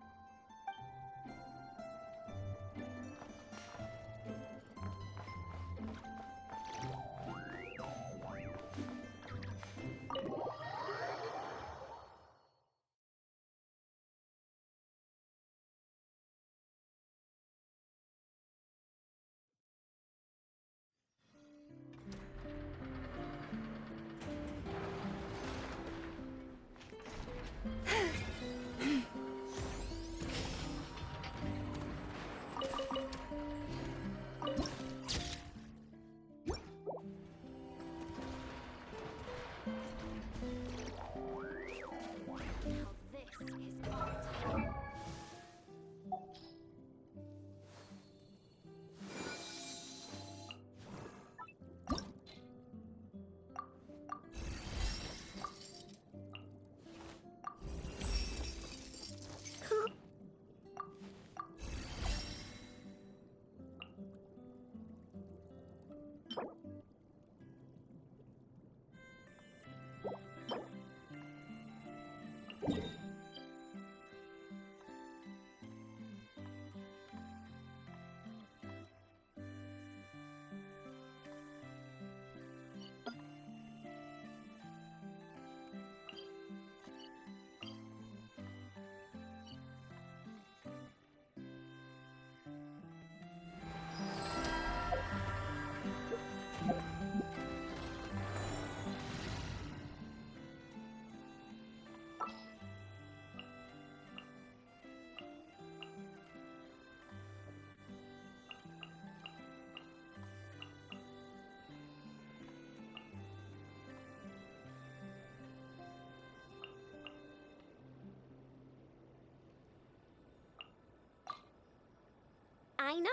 Speaker 5: I know?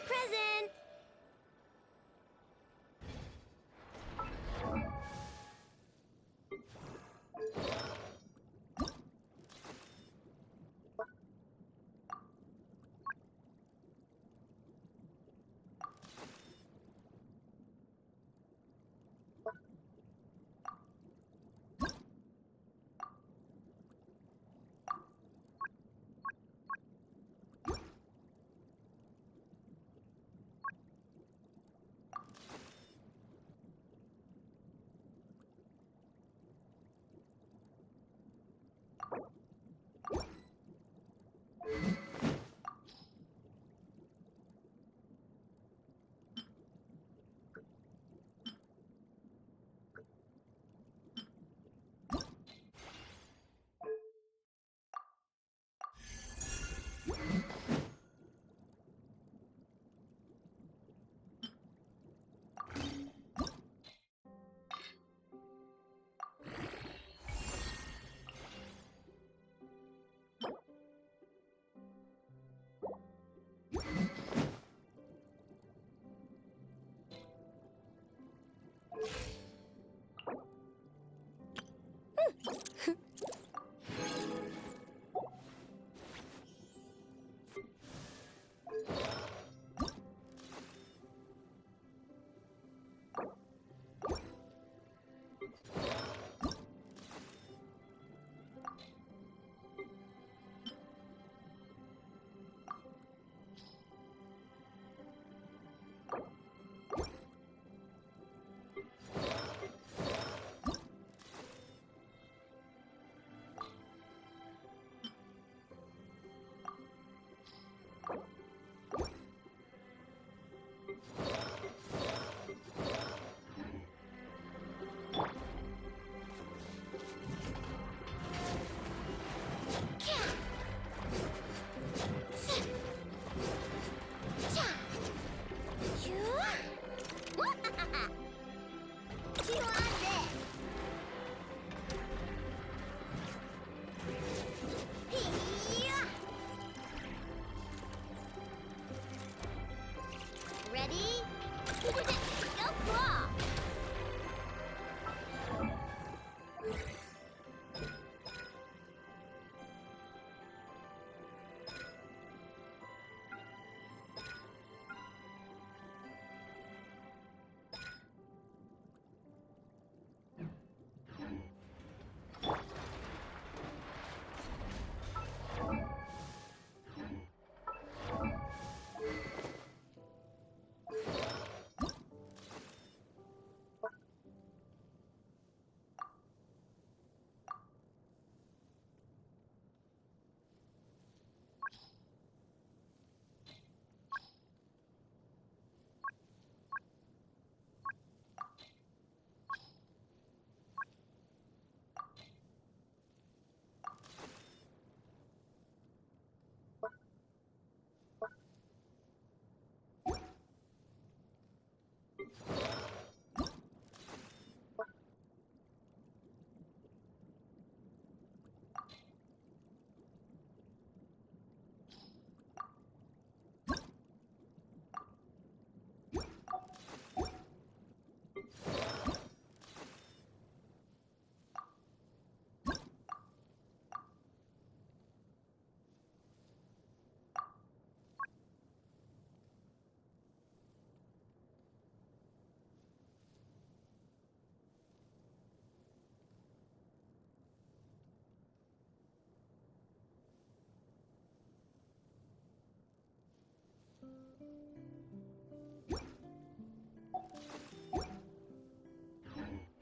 Speaker 5: Present! Ready? Go claw!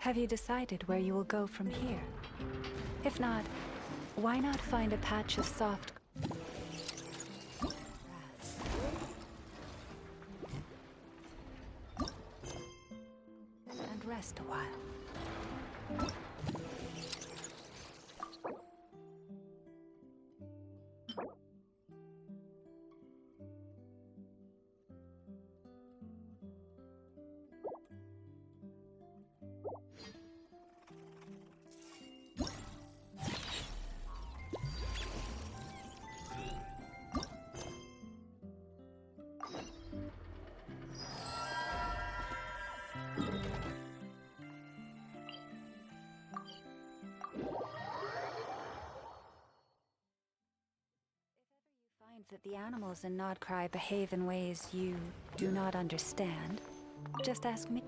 Speaker 12: Have you decided where you will go from here? If not, why not find a patch of soft grass and rest a while? that the animals in Nodcry behave in ways you do not understand, just ask me.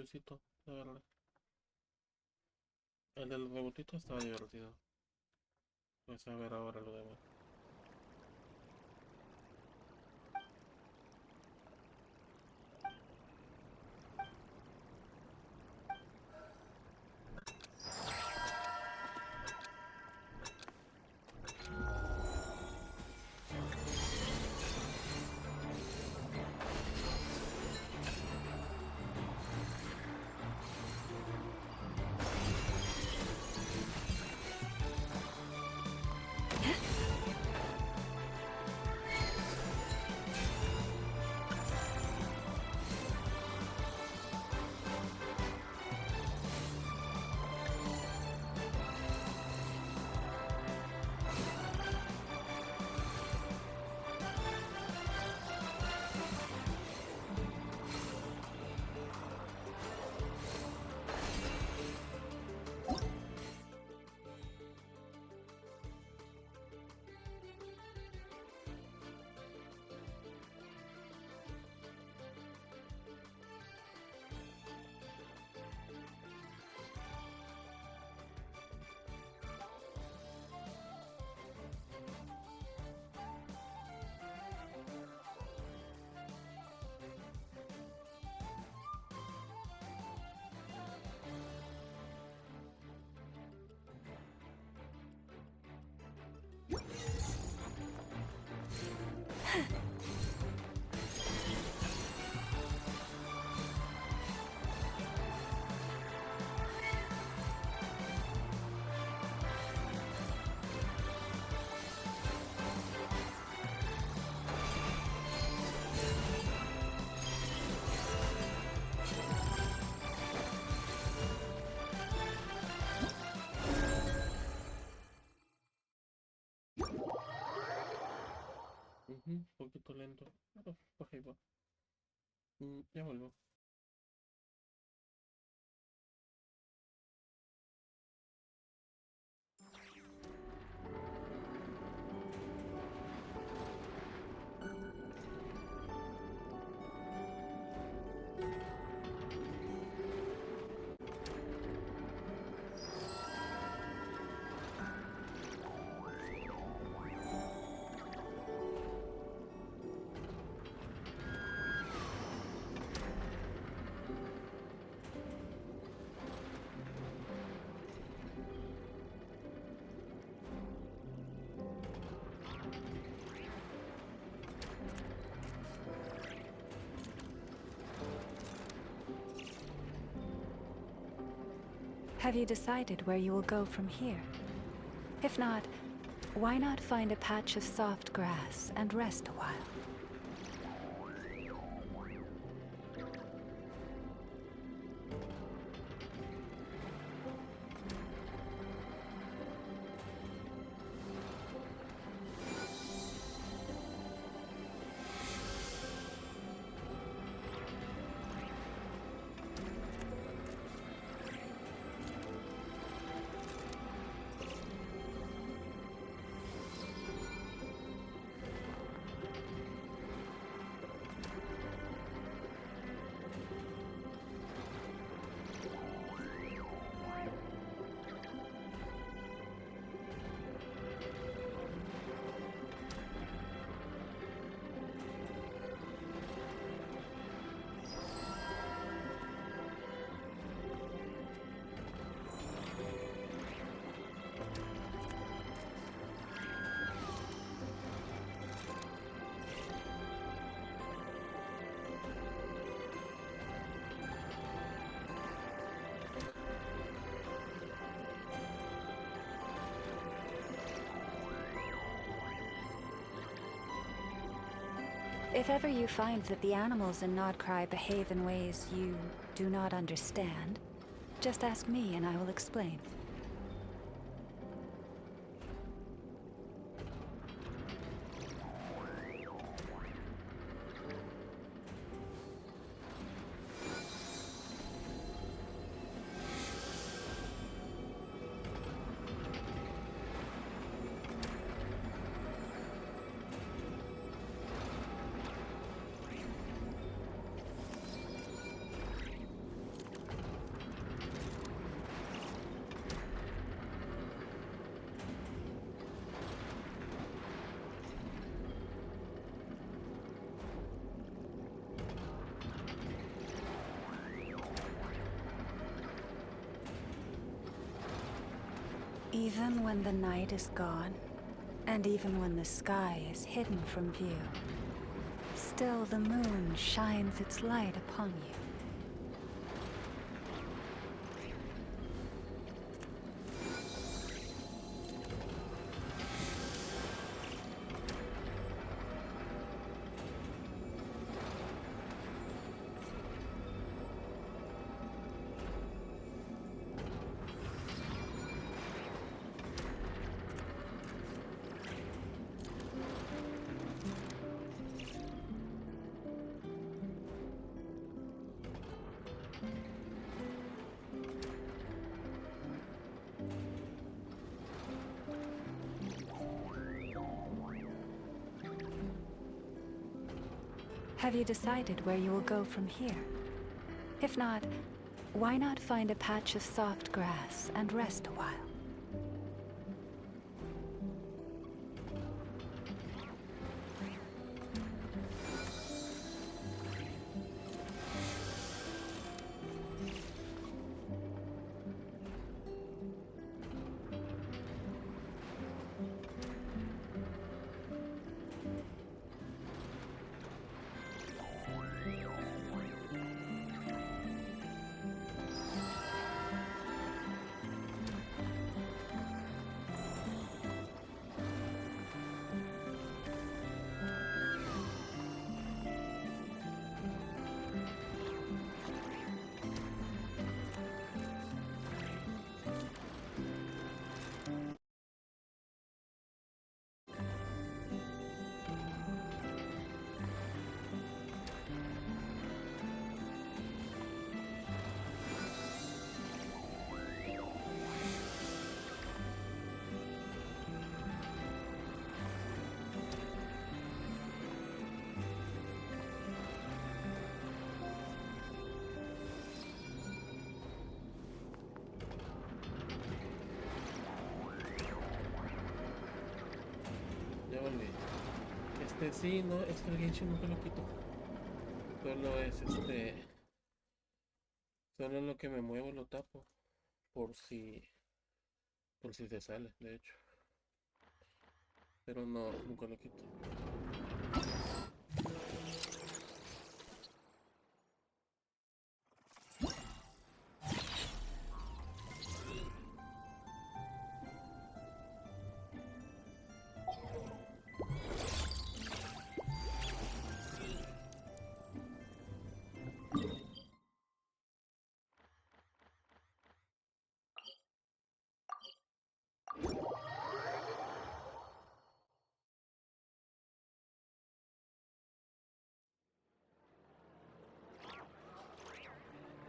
Speaker 1: curiosito, de verdad. El del rebotito estaba divertido. Pues a ver ahora lo demás. Un poquito lento, pero pues ahí va. Ya vuelvo.
Speaker 12: Have you decided where you will go from here? If not, why not find a patch of soft grass and rest a while? If ever you find that the animals in Nodcry behave in ways you do not understand, just ask me and I will explain. Even when the night is gone, and even when the sky is hidden from view, still the moon shines its light upon you. Have you decided where you will go from here? If not, why not find a patch of soft grass and rest a while?
Speaker 1: Sí, no, es que el Genshin nunca lo quito. Solo es solo en lo que me muevo lo tapo. Por si te sale, de hecho. Pero no, nunca lo quito.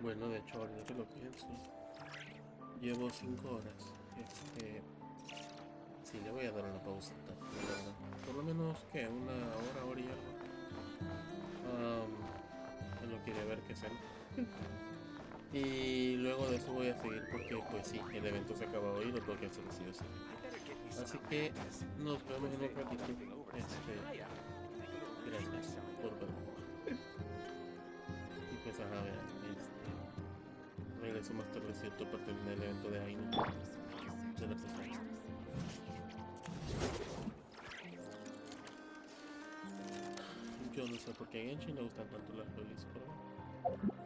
Speaker 1: Bueno, de hecho, ahorita que lo pienso, llevo 5 horas. Sí, le voy a dar una pausita, la verdad. Por lo menos que una hora y algo. No quiere ver qué hacen. Y luego de eso voy a seguir porque, pues sí, el evento se acaba hoy y lo tengo que hacer sí o sí. Así que nos vemos en un ratito. Gracias por verme. Y pues ajá, vean, regreso más tardecito para terminar el evento de Ando de la persona. Yo no sé por qué a Genshin le gustan tanto las lolis, pero bueno.